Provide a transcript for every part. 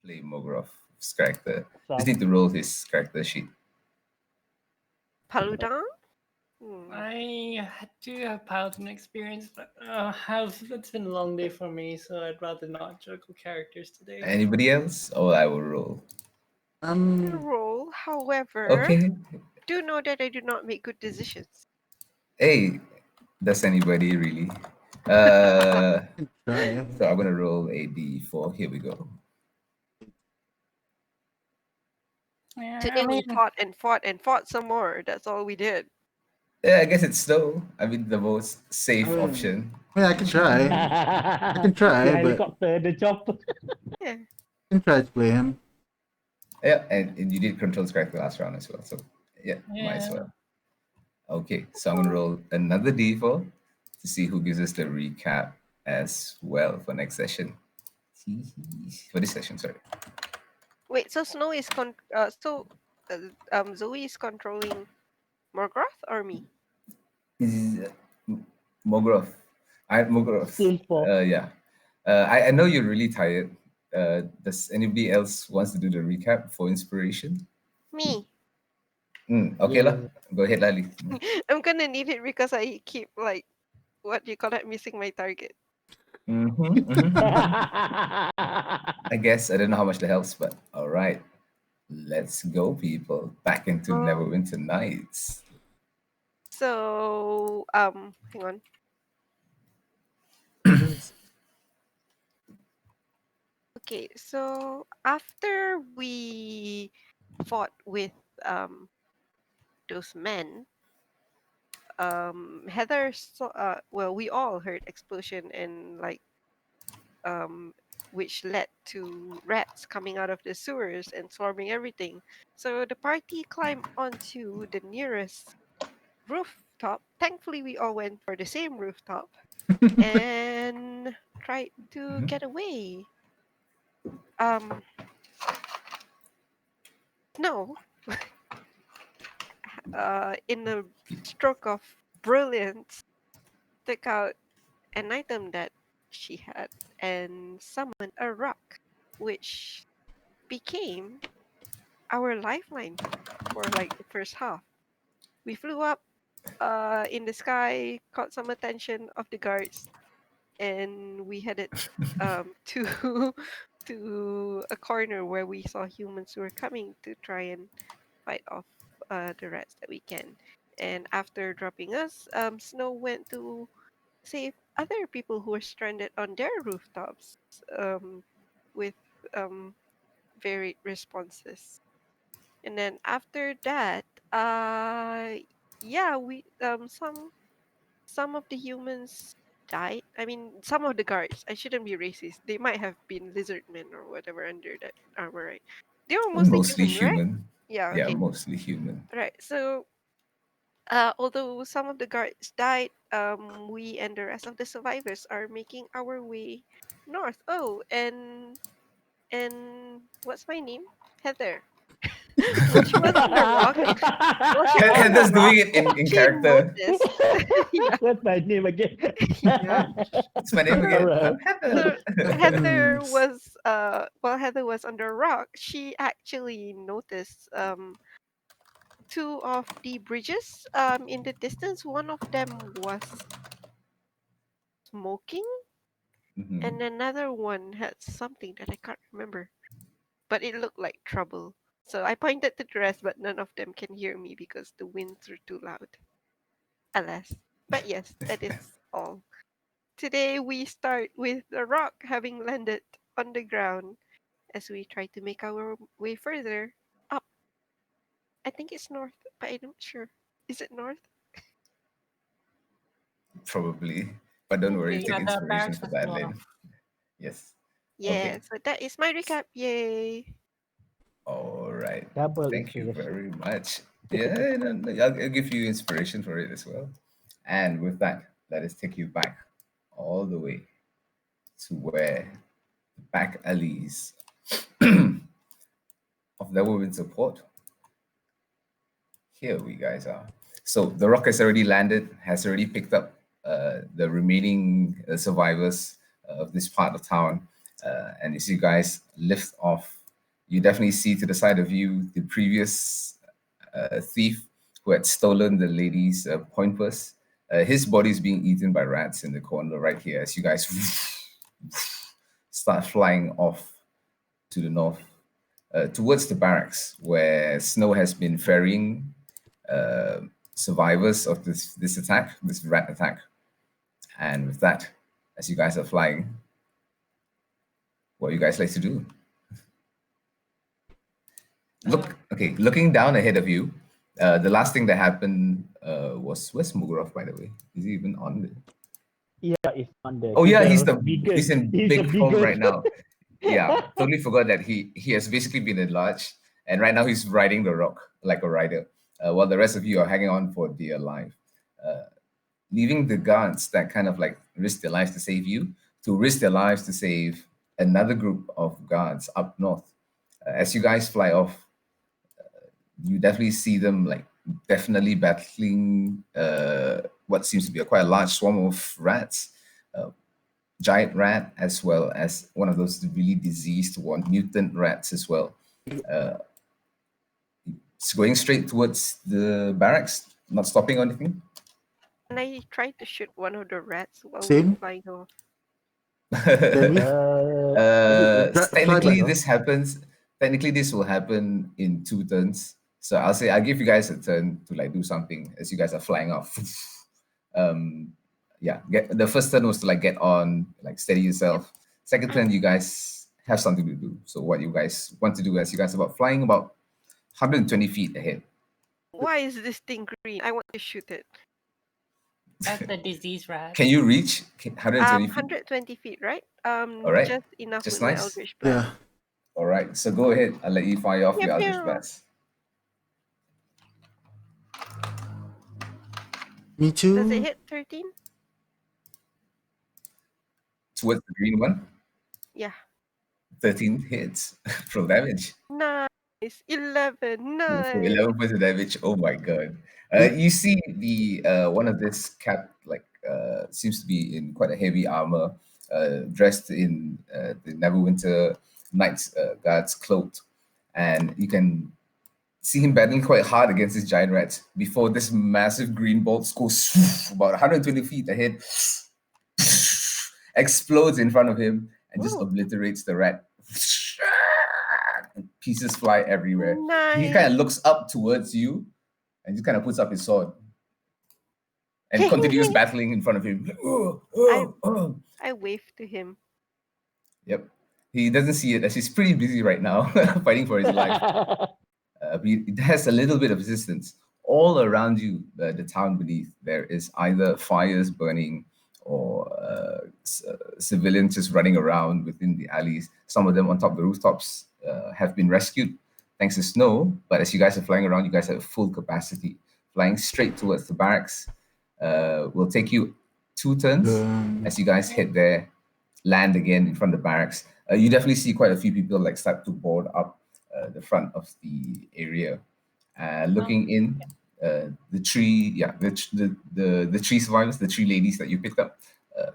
play Mogorov's character. Just So need to roll his character sheet. Paludan? Hmm. I do have paladin experience, but it's been a long day for me, so I'd rather not juggle characters today. Anybody else? Or I will roll. Roll, however, Okay. do know that I do not make good decisions. Hey, does anybody really? Uh, Try. so I'm gonna roll a d4. Here we go. Yeah, Today we fought and fought and fought some more. That's all we did. Yeah, I guess it's snow. I mean, the most safe I mean, option. Yeah, I can try. I can the try, but helicopter, the chopper. Yeah. I can try to play him. Yeah, and you did control his character last round as well. So yeah, might as Yeah. well. Okay, so I'm gonna roll another d4 to see who gives us the recap as well for next session. For this session, sorry. Wait, so Snow is Zoe is controlling Morgoth or me? Mogorov. Mogorov. Still four. Yeah. I know you're really tired. Does anybody else wants to do the recap for inspiration? Me. Okay lah. Yeah. Go ahead, Lali. I'm gonna need it because I keep like what do you call it, missing my target. I guess I don't know how much that helps, but all right. Let's go, people. Back into Neverwinter Nights. So hang on. Okay, so after we fought with those men, Heather saw, well, we all heard explosion and like which led to rats coming out of the sewers and swarming everything. So the party climbed onto the nearest rooftop. Thankfully, we all went for the same rooftop and tried to get away. Um, no, in a stroke of brilliance, took out an item that she had and summoned a rock, which became our lifeline for like the first half. We flew up in the sky, caught some attention of the guards, and we headed to to a corner where we saw humans who were coming to try and fight off the rats that we can. And after dropping us, Snow went to save other people who were stranded on their rooftops with varied responses. And then after that, yeah, we some of the humans died. I mean, some of the guards. I shouldn't be racist. They might have been lizard men or whatever under that armor, right? They were mostly Mostly human, right? human. Yeah. Yeah, Okay. mostly human. Right. So, although some of the guards died, we and the rest of the survivors are making our way north. Oh, and what's my name? Heather. While she was on the rock, while she was on the Heather's rock, doing it in she character. noticed. Yeah, What's my name again? yeah. What's my name again? Alright. I'm Heather. So Heather was while Heather was on the rock, she actually noticed two of the bridges in the distance. One of them was smoking, Mhm. and another one had something that I can't remember, but it looked like trouble. So I pointed to the rest, but none of them can hear me because the winds are too loud. Alas. But yes, that is all. Today we start with the rock having landed on the ground as we try to make our way further up. I think it's north, but I'm not sure. Is it north? Probably. But don't worry, We take got the inspiration barracks for as that, well. Lynn. Yes. Yeah, Okay. so that is my recap. Yay. All right. Double Thank you inspiration. very much. Yeah, no, I'll give you inspiration for it as well. And with that, let us take you back all the way to where the back alleys of Neverwinter Port. Here we guys are. So the rock has already landed, has already picked up the remaining survivors of this part of town. And as you guys lift off, you definitely see to the side of you the previous thief who had stolen the lady's coin purse. His body is being eaten by rats in the corner right here as you guys start flying off to the north towards the barracks where Snow has been ferrying survivors of this attack, this rat attack. And with that, as you guys are flying, what do you guys like to do? Looking down ahead of you, the last thing that happened was where's Mugrov, by the way? Is he even on the? Yeah, it's on the. Oh yeah, he's biggest. in He's big the form biggest. right now. Yeah, totally forgot that he has basically been enlarged, and right now he's riding the rock like a rider, while the rest of you are hanging on for dear life, leaving the guards that kind of like risk their lives to save you to risk their lives to save another group of guards up north. As you guys fly off, you definitely see them like definitely battling what seems to be quite a large swarm of rats, giant rat as well as one of those really diseased one mutant rats as well. It's going straight towards the barracks, not stopping or anything. And I tried to shoot one of the rats while Same. we're flying off. Then we try Technically, back, this happens. Technically, this will happen in 2 turns. So I'll give you guys a turn to like do something as you guys are flying off. Yeah, the first turn was to like get on, like steady yourself. Second turn, you guys have something to do. So what you guys want to do as you guys are about flying about 120 feet ahead. Why is this thing green? I want to shoot it. That's the disease rat. Can you reach 120 feet? 120 feet, right? All right, Just enough just with my nice. Eldritch Blast. Yeah. All right, so go ahead. I'll let you fire off Pew, your Eldritch pew. Blast. Me too. Does it hit 13? Towards the green one, Yeah. 13 hits, full damage. Nice. 11. For Nice. 11 points of damage. Oh my god. You see the one of this cat like seems to be in quite a heavy armor, dressed in the Neverwinter Nights guard's cloak, and you can see him battling quite hard against this giant rat before this massive green bolt goes about 120 feet ahead, explodes in front of him, and just Ooh. obliterates the rat. And pieces fly everywhere. He Nice. kind of looks up towards you and just kind of puts up his sword and continues battling in front of him. I waved to him. Yep. He doesn't see it as he's pretty busy right now fighting for his life. It has a little bit of resistance. All around you, the town beneath, there is either fires burning or civilians just running around within the alleys. Some of them on top of the rooftops have been rescued thanks to Snow. But as you guys are flying around, you guys have full capacity. Flying straight towards the barracks will take you 2 turns as you guys head there, land again in front of the barracks. You definitely see quite a few people like start to board up the front of the area. Looking in, the tree, yeah, the tree survivors, the tree ladies that you picked up,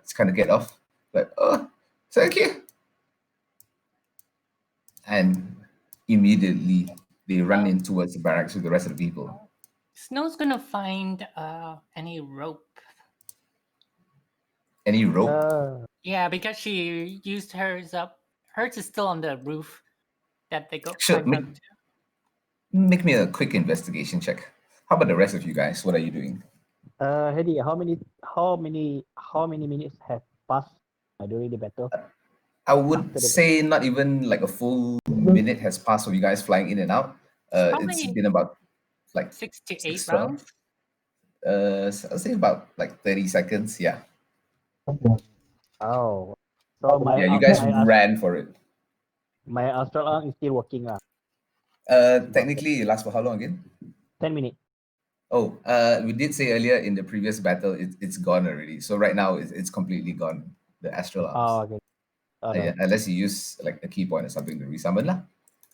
just kind of get off, like, oh, thank you. And immediately they run in towards the barracks with the rest of the people. Snow's gonna find any rope. Any rope? Yeah, because she used hers up. Hers is still on the roof that they go Sure, climbed up to. make me a quick investigation check. How about the rest of you guys? What are you doing? Hedy, how many minutes have passed during the battle? I would After the- say not even like a full minute has passed of you guys flying in and out. It's Probably been about like 6 to 8 12. rounds. So I'll say about like 30 seconds. Yeah. Oh, so my Yeah, you guys my, ran for it. my astral arm is still working. Technically, it lasts for how long again? 10 minutes. Oh, we did say earlier in the previous battle, it's gone already. So right now, it's completely gone. The astral arms. Oh, okay. Yeah, unless you use like a key point or something to resummon lah.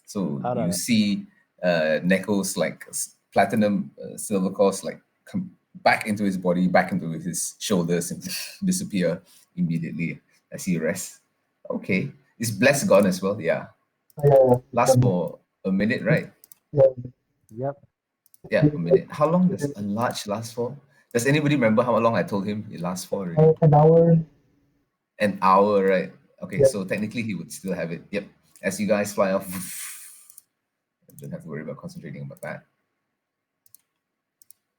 So you Alright. see Neko's like platinum silver course like come back into his body, back into his shoulders and disappear immediately as he rests. Okay. Is Bless gone as well? Yeah. Yeah. Lasts for a minute, right? Yep. Yeah, a minute. How long does a large last for? Does anybody remember how long I told him it lasts for already? An hour. An hour, right? Okay, Yeah. so technically he would still have it. Yep. As you guys fly off, don't have to worry about concentrating about that.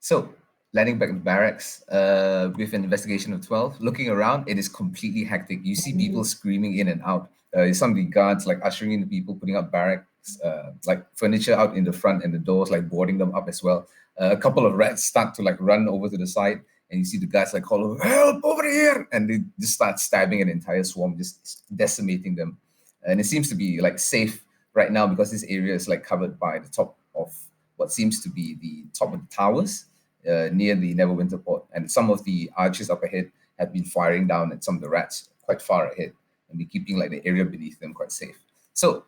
So, landing back in barracks with an investigation of 12, looking around, it is completely hectic. You see people screaming in and out. Some of the guards like ushering in the people, putting up barracks, like furniture out in the front and the doors, like boarding them up as well. A couple of rats start to like run over to the side, and you see the guys like call over, "Help over here!" And they just start stabbing an entire swarm, just decimating them. And it seems to be like safe right now because this area is like covered by the top of what seems to be the top of the towers near the Neverwinter port, and some of the archers up ahead have been firing down at some of the rats quite far ahead, and be keeping like the area beneath them quite safe. So,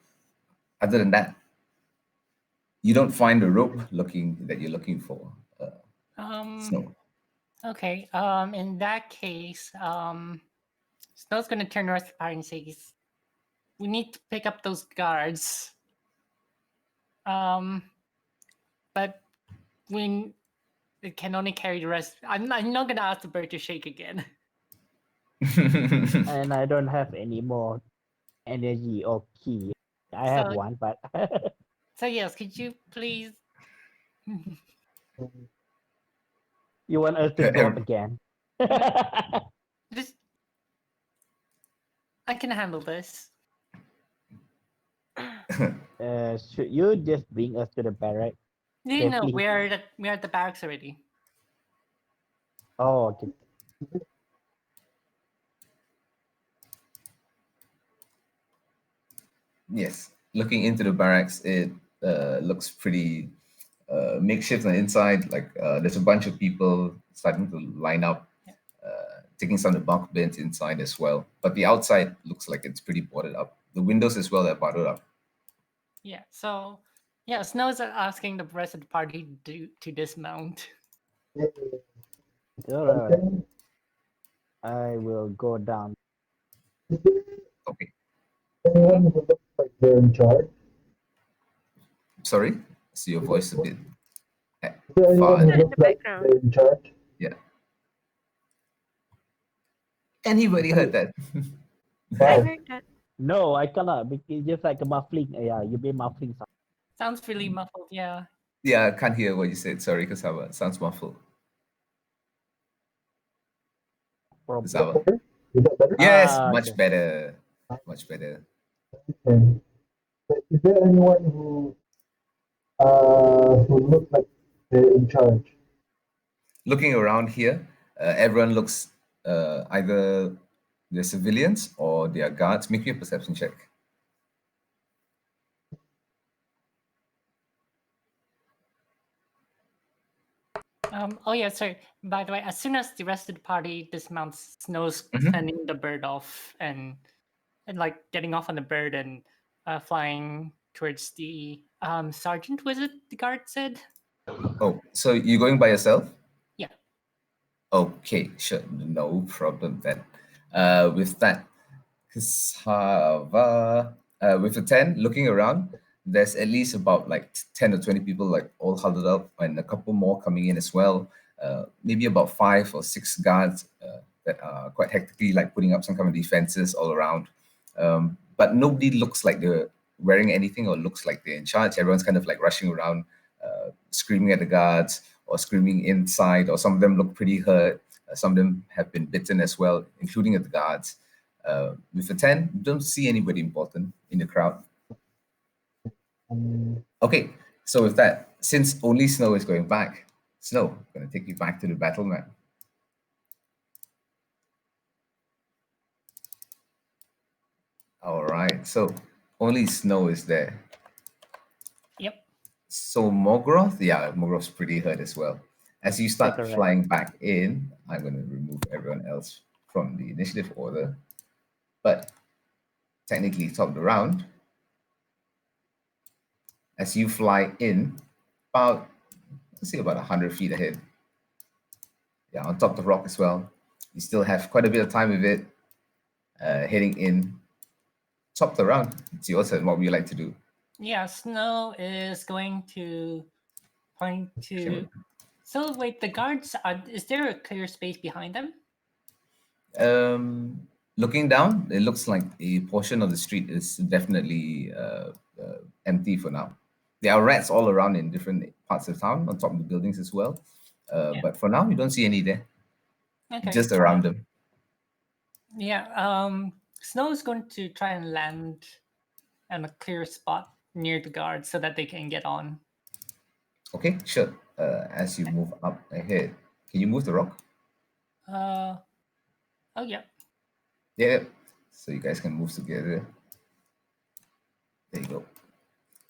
other than that, you don't find the rope that you're looking for. Snow. Okay. In that case, Snow's gonna turn towards the party and say, "We need to pick up those guards." But it can only carry the rest. I'm not gonna ask the bird to shake again. And I don't have any more energy or key. I have So- one, but So yes, could you please? you want us to drop again? Just, I can handle this. Should you just bring us to the barrack? You know, please. we're at the barracks already. Oh, okay. Yes, looking into the barracks, it looks pretty makeshift on the inside. Like there's a bunch of people starting to line up, taking some of the bunk beds inside as well. But the outside looks like it's pretty boarded up. The windows as well are boarded up. Yeah. So yeah, Snow's asking the rest of the party to dismount. Alright. I will go down. Okay. Anyone who looks like they're in charge? Sorry, so your voice a bit Is there anyone who In the looks like background. they're in charge? yeah. Anybody heard that? I Wow. heard that. No, I cannot because it's just like a muffling. Yeah, you be muffling sound. Sounds really muffled. Yeah. Yeah, I can't hear what you said. Sorry, Kasava. Sounds muffled. From Kasava. Okay. Is that better? Yes, Ah, much okay. better. Much better. Okay. But is there anyone who looks like they're in charge? Looking around here, everyone looks either they're civilians or they are guards. Make me a perception check. Oh yeah, sorry. By the way, as soon as the rest of the party dismounts, Snow's Mhm. sending the bird off and like getting off on the bird and flying towards the sergeant. Was it the guard said? Oh, so you're going by yourself? Yeah. Okay, sure. No problem then. With that, Kasava, with the 10, looking around, there's at least about like 10 or 20 people like all huddled up and a couple more coming in as well. Maybe about 5 or 6 guards that are quite hectically like putting up some kind of defenses all around. But nobody looks like they're wearing anything or looks like they're in charge. Everyone's kind of like rushing around, screaming at the guards or screaming inside, or some of them look pretty hurt. Some of them have been bitten as well, including at the guards. With a 10, don't see anybody important in the crowd. Okay, so with that, since only Snow is going back, Snow, I'm going to take you back to the battle map. All right, so only Snow is there. Yep. So Mogroth, yeah, Mogroth's pretty hurt as well. As you start Correct. flying back in, I'm going to remove everyone else from the initiative order. But technically, top of the round, as you fly in, about, let's say about 100 feet ahead. Yeah, on top of the rock as well. You still have quite a bit of time with it, heading in. chopped around. It's your turn. What would you like to do? Yeah, Snow is going to point to. So wait, the guards. Is there a clear space behind them? Looking down, it looks like a portion of the street is definitely empty for now. There are rats all around in different parts of town, on top of the buildings as well. Yeah. But for now, you don't see any there, Okay. just around them. Yeah. Snow is going to try and land in a clear spot near the guards so that they can get on. Okay, sure. As you move up ahead, can you move the rock? Oh yeah. Yeah. So you guys can move together. There you go.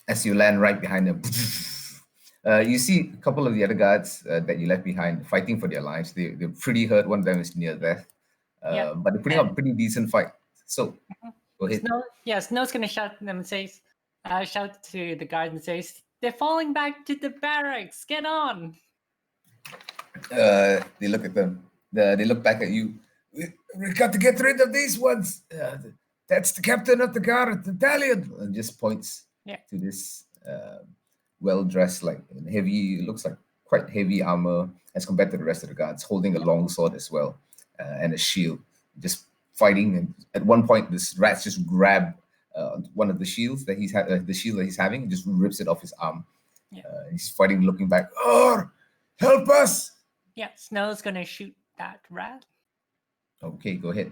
As you land right behind them, you see a couple of the other guards that you left behind fighting for their lives. They're pretty hurt. One of them is near death. Yeah. But they're putting up a pretty decent fight. So go ahead. Snow's gonna shout at them and says, shout to the guards and says, "They're falling back to the barracks. Get on!" They look at them. They look back at you. We got to get rid of these ones. That's the captain of the guard battalion. And just points to this well-dressed, like heavy, looks like quite heavy armor as compared to the rest of the guards, holding a long sword as well and a shield, just fighting. And at one point, this rat just grab one of the shields that he's the shield that he's having, and just rips it off his arm. He's fighting, looking back. Oh, help us! Yeah, Snow's gonna shoot that rat. Okay, go ahead.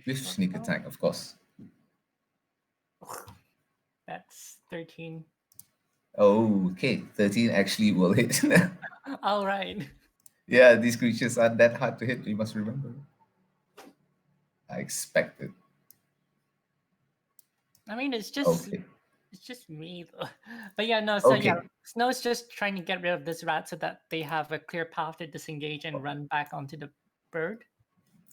With sneak attack, of course. That's 13. Okay, 13 actually will hit. All right. Yeah, these creatures aren't that hard to hit, you must remember. I expected. I mean, it's just me though. But yeah, no. So yeah, Snow's just trying to get rid of this rat so that they have a clear path to disengage and run back onto the bird.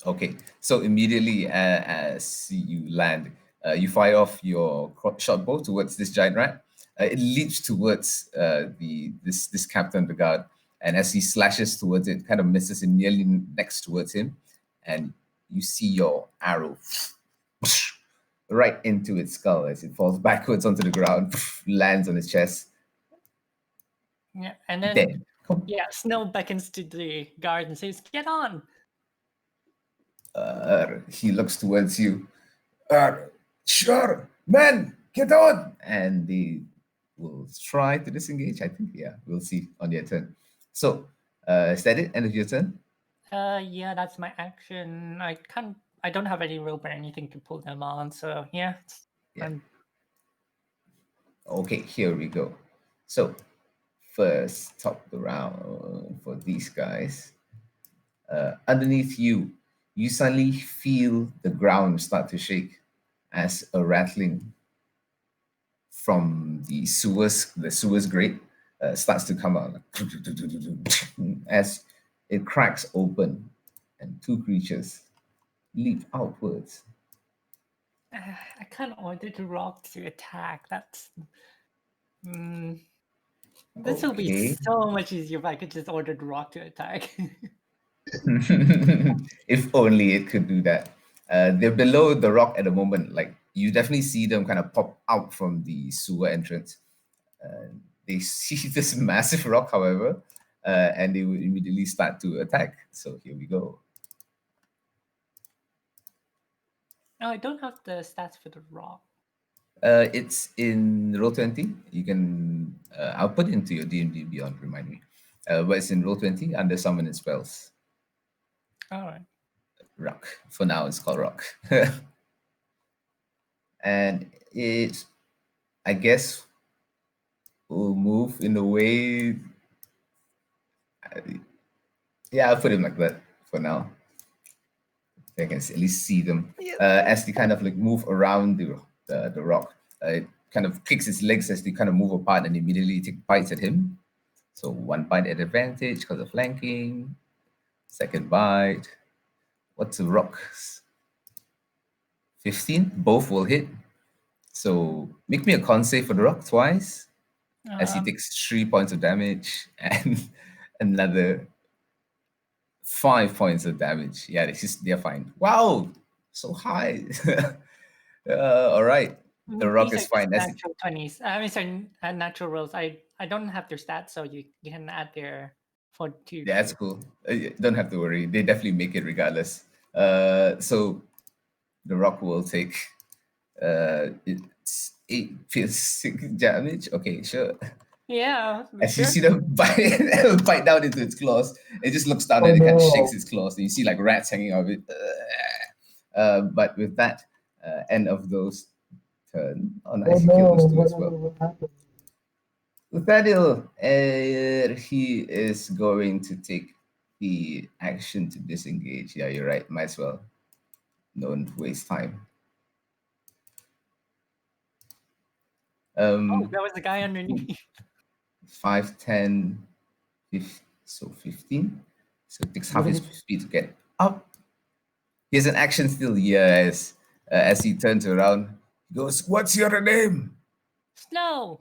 Okay, so immediately as you land, you fire off your short bow towards this giant rat. It leaps towards this captain of the guard, and as he slashes towards it, kind of misses him nearly next towards him, and you see your arrow right into its skull as it falls backwards onto the ground, lands on its chest. Yeah, and then Snow beckons to the guard and says, "Get on." He looks towards you. Sure, men, get on! And they will try to disengage. I think, we'll see on their turn. So, is that it? End of your turn? Yeah, that's my action. I don't have any rope or anything to pull them on, so yeah. Okay, here we go. So, first, top the round for these guys. Underneath you, you suddenly feel the ground start to shake as a rattling from the sewers grate starts to come out as it cracks open and two creatures leap outwards. I can't order the rock to attack. That's this will be so much easier if I could just order the rock to attack. If only it could do that. They're below the rock at the moment. Like you definitely see them kind of pop out from the sewer entrance. They see this massive rock, however, and they will immediately start to attack. So here we go. No, I don't have the stats for the rock. It's in Roll20. You can. I'll put it into your D&D Beyond. Remind me. But it's in Roll20 under Summon and Spells. All right. Rock. For now, it's called Rock. And it, I guess, will move in a way. I'll put it like that for now. I can at least see them as they kind of like move around the rock. It kind of kicks its legs as they kind of move apart and immediately take bites at him. So one bite at advantage because of flanking. Second bite. What's the rock? 15. Both will hit. So make me a con save for the rock twice as he takes 3 points of damage and another 5 points of damage. Yeah, they're fine. Wow, So high. All right. The rock These are is just fine. That's it. natural 20s. I mean, sorry, natural rolls. I don't have their stats, so you can add their fortitude. Yeah, that's cool. You don't have to worry. They definitely make it regardless. So the rock will take it's 8 piercing damage. Okay, sure. Yeah, As you sure. see them bite down into its claws, it just looks down Oh and it kind of shakes no. its claws. And you see like rats hanging out of it. But with that, end of those turn. Oh, Oh nice! You kill no. those two as well. What happened? Nathaniel, he is going to take the action to disengage. Yeah, you're right. Might as well. Don't waste time. Oh, that was the guy underneath. 5, 10, 15, so 15. So it takes half his speed to get up. He has an action still, yes. As he turns around, he goes, "What's your name?" Snow.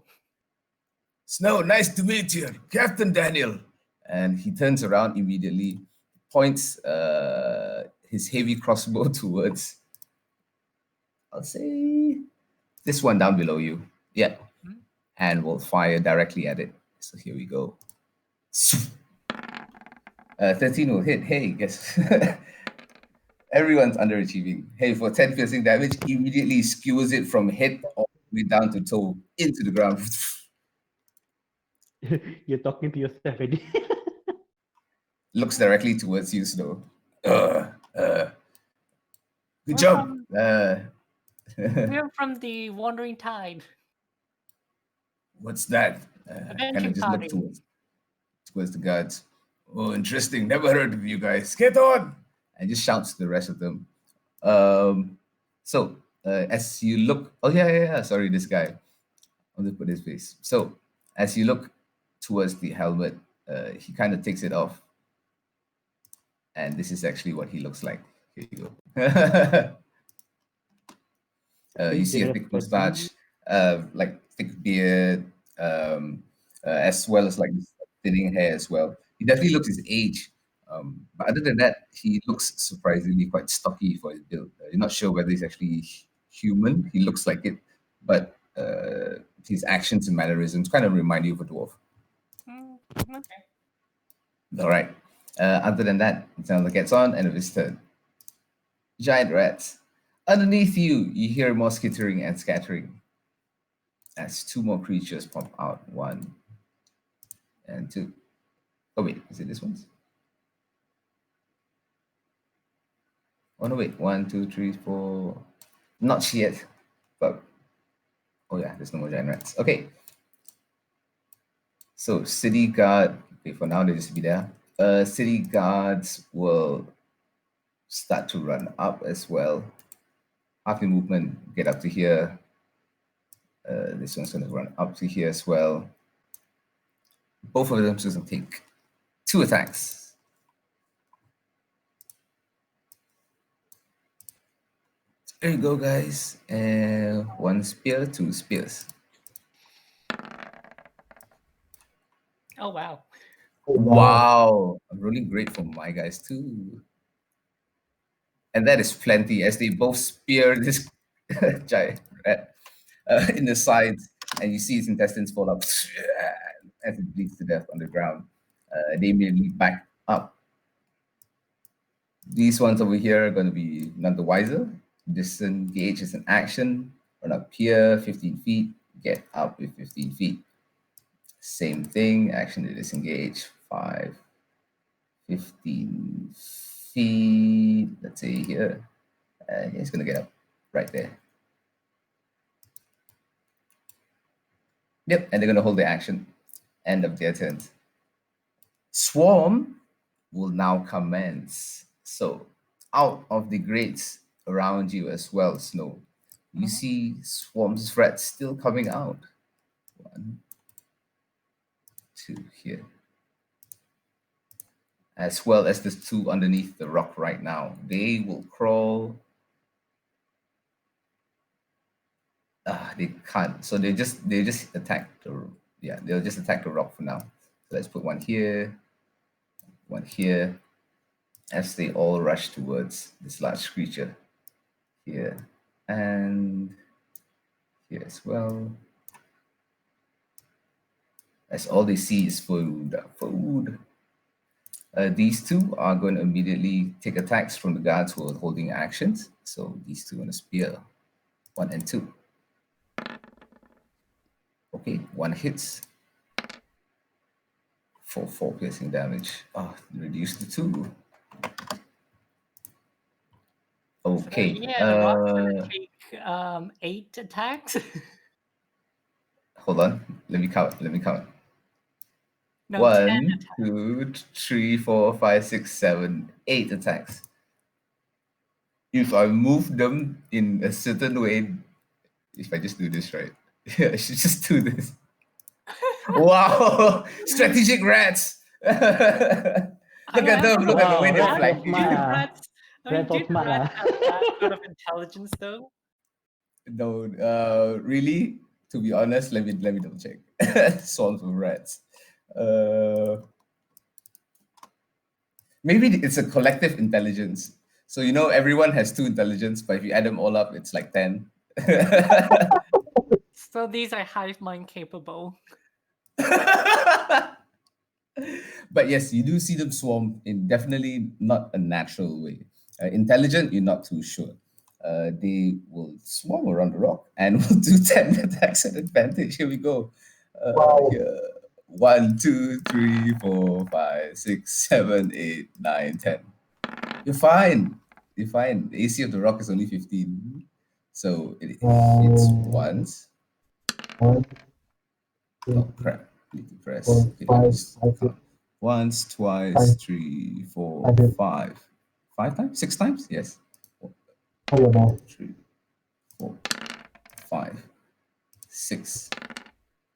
"Snow, nice to meet you. Captain Daniel." And he turns around immediately, points his heavy crossbow towards, I'll say, this one down below you. Yeah. Hmm? And will fire directly at it. So here we go. 13 will hit. Hey, guess. Everyone's underachieving. Hey, for 10 piercing damage, immediately skewers it from head all the way down to toe into the ground. You're talking to yourself already. Looks directly towards you, Snow. Good We're job. from we're from the Wandering Tide. What's that? Kind Adventure of just look party. towards the guards. Oh, interesting. Never heard of you guys. Get on! And just shouts to the rest of them. So as you look, oh yeah. Sorry, this guy. I'll just put his face. So as you look towards the helmet, he kind of takes it off, and this is actually what he looks like. Here you go. I You think see they a have thick tattoo. mustache, like thick beard, as well as like thinning hair as well. He definitely looks his age. But other than that, he looks surprisingly quite stocky for his build. You're not sure whether he's actually human. He looks like it, but his actions and mannerisms kind of remind you of a dwarf. Okay. All right. Other than that, Zelda gets on, and of his turn. Giant rats. Underneath you, you hear more skittering and scattering as two more creatures pop out. 1 and 2. Oh, wait. Is it this one's? Oh, no, wait. 1, 2, 3, 4. Not yet. But, oh, yeah. There's no more giant rats. Okay. So, city guard. Okay, for now, they just be there. City guards will start to run up as well. Half your movement, get up to here. This one's going to run up to here as well. Both of them just going to take 2 attacks. There you go, guys. And 1 spear, 2 spears. Oh wow. Oh, Wow. I'm rolling great for my guys too. And that is plenty as they both spear this giant rat in the sides, and you see its intestines fall up as it bleeds to death on the ground. They immediately back up. These ones over here are going to be none the wiser. Disengage is an action. Run up here 15 feet, get up with 15 feet. Same thing, action to disengage 5, 15 feet. Let's say here. He's going to get up right there. Yep, and they're going to hold their action. End of their turns. Swarm will now commence. So, out of the grates around you as well, Snow, you see swarms of rats still coming out. 1, 2 here. As well as the 2 underneath the rock right now. They will crawl. They can't. So they just attack they'll just attack the rock for now. So let's put 1 here, 1 here, as they all rush towards this large creature. here, and here as well. As all they see is food, food. These two are going to immediately take attacks from the guards who are holding actions. So these two on a spear, 1 and 2. Okay, 1 hits for 4 piercing damage. Oh, reduce to 2. Okay. So, yeah, the rock's gonna take 8 attacks. Hold on. Let me count. No, 10 1, attacks. 2, 3, 4, 5, 6, 7, 8 attacks. If I move them in a certain way, if I just do this right, I should just do this. Wow, strategic rats. Look at them. Look at the way they're Wow, rats flanking. so smart. Rats, I mean, Rats so do the smart. rats have that sort of intelligence though? No, really. To be honest, let me double check. Swarms of rats. Maybe it's a collective intelligence. So you know everyone has 2 intelligence, but if you add them all up, it's like 10. So these are hive mind capable. But yes, you do see them swarm in definitely not a natural way. Intelligent, you're not too sure. They will swarm around the rock and will do 10 attacks at advantage. Here we go. Wow. Here. 1, 2, 3, 4, 5, 6, 7, 8, 9, 10. You're fine. You're fine. The AC of the rock is only 15. So it hits once. 1, 2, Oh crap. Need to press. 4, Okay, let me 5, just 6, count. Once, twice, 5. 3, 4, I did. 5. 5 times? 6 times? Yes. I don't know. 3, 4, 5, 6.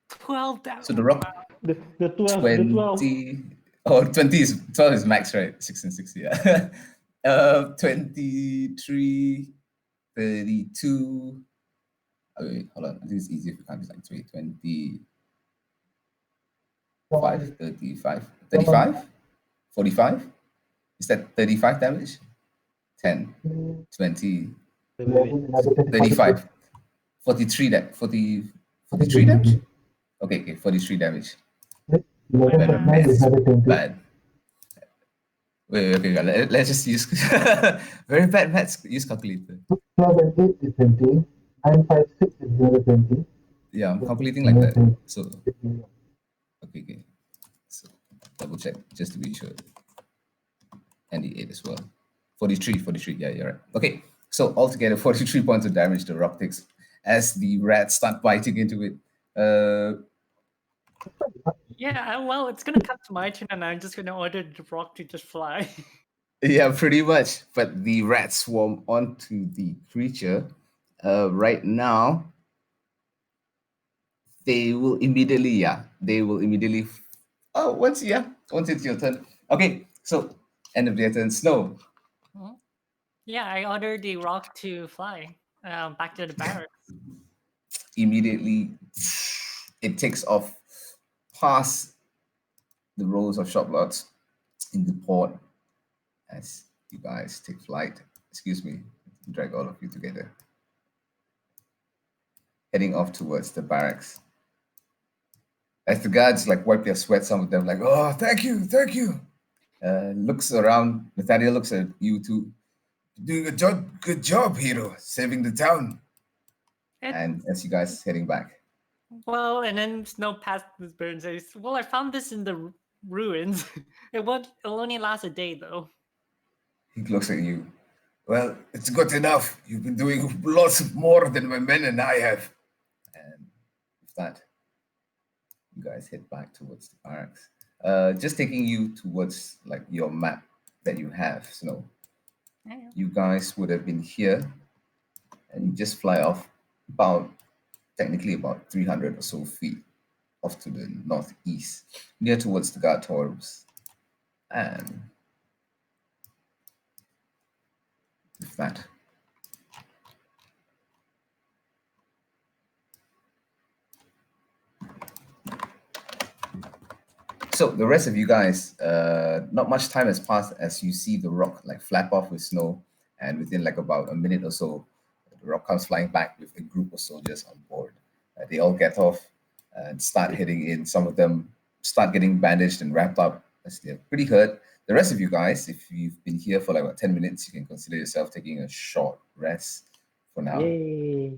12 damage. So the rock The 12, 20. Oh, 20 is 12 is max, right? 6 and 6, yeah. 23, 32. Oh, wait, hold on. I think it's easier if you count this like 3, 25, 35, 35, 45. Is that 35 damage? 10, 20, Wait, wait, wait. 35, 43, 43 damage? Okay, 43 damage. 11, Bad 9 is maths. another 20. Bad. Wait, okay, let's just use very bad maths. Use calculator. 12 and 8 is 20. 9, 5, 6 is another 20. Yeah, I'm calculating like that. So okay. So double check just to be sure. And the 8 as well. 43. Yeah, you're right. Okay, so altogether 43 points of damage the rock takes as the rats start biting into it. Yeah, well, it's gonna come to my turn and I'm just gonna order the rock to just fly. Yeah, pretty much. But the rats swarm onto the creature. Right now, they will immediately. Oh, once it's your turn. Okay, so end of their turn. Snow. Yeah, I ordered the rock to fly back to the barracks. Immediately, it takes off past the rows of shop lots in the port as you guys take flight. Excuse me, drag all of you together. Heading off towards the barracks. As the guards like wipe their sweat, some of them like, oh, thank you. Looks around. Nathaniel looks at you two. Doing a good job, hero, saving the town. And as you guys heading back. Well, and then Snow passed this bird and says, well, I found this in the ruins. It'll only last a day, though. He looks at you. Well, it's good enough. You've been doing lots more than my men and I have. And with that, you guys head back towards the barracks. Just taking you towards like your map that you have, Snow. Yeah. You guys would have been here and you just fly off technically about 300 or so feet off to the northeast, near towards the guard towers. And with that, so the rest of you guys, not much time has passed as you see the rock like flap off with snow, and within like about a minute or so, the rock comes flying back with a group of soldiers on board. They all get off and start heading in. Some of them start getting bandaged and wrapped up as they're pretty hurt. The rest of you guys, if you've been here for like about 10 minutes, you can consider yourself taking a short rest for now. Yay.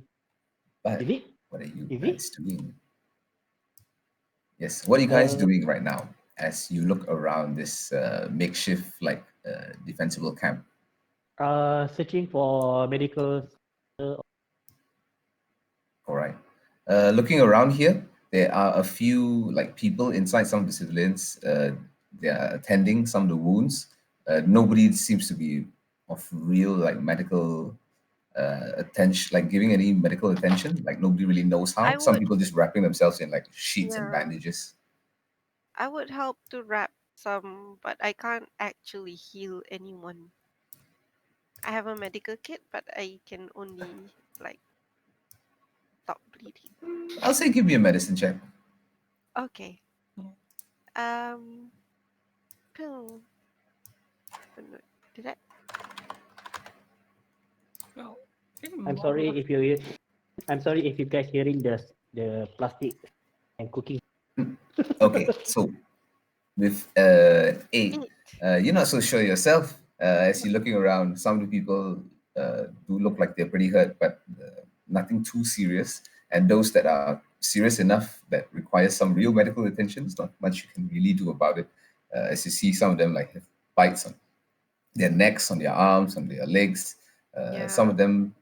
But Is it? what are you Is guys doing? Yes, what are you guys doing right now as you look around this makeshift, like defensible camp? Searching for medical. All right. Looking around here, there are a few like people inside. Some of the civilians, they are attending some of the wounds. Nobody seems to be of real like medical attention, like giving any medical attention. Like nobody really knows how. I Some would, people just wrapping themselves in like sheets and yeah, bandages. I would help to wrap some, but I can't actually heal anyone. I have a medical kit, but I can only like stop bleeding. I'll say give me a medicine check. Okay. Um. Pill. Oh, no, did I? Well, I'm sorry if you. I'm sorry if you guys hearing the plastic and cooking. Okay, so with eight, 8. you're not so sure yourself. As you're looking around, some of the people do look like they're pretty hurt, but nothing too serious. And those that are serious enough that require some real medical attention, there's not much you can really do about it. As you see, some of them like have bites on their necks, on their arms, on their legs. Some Yeah. of them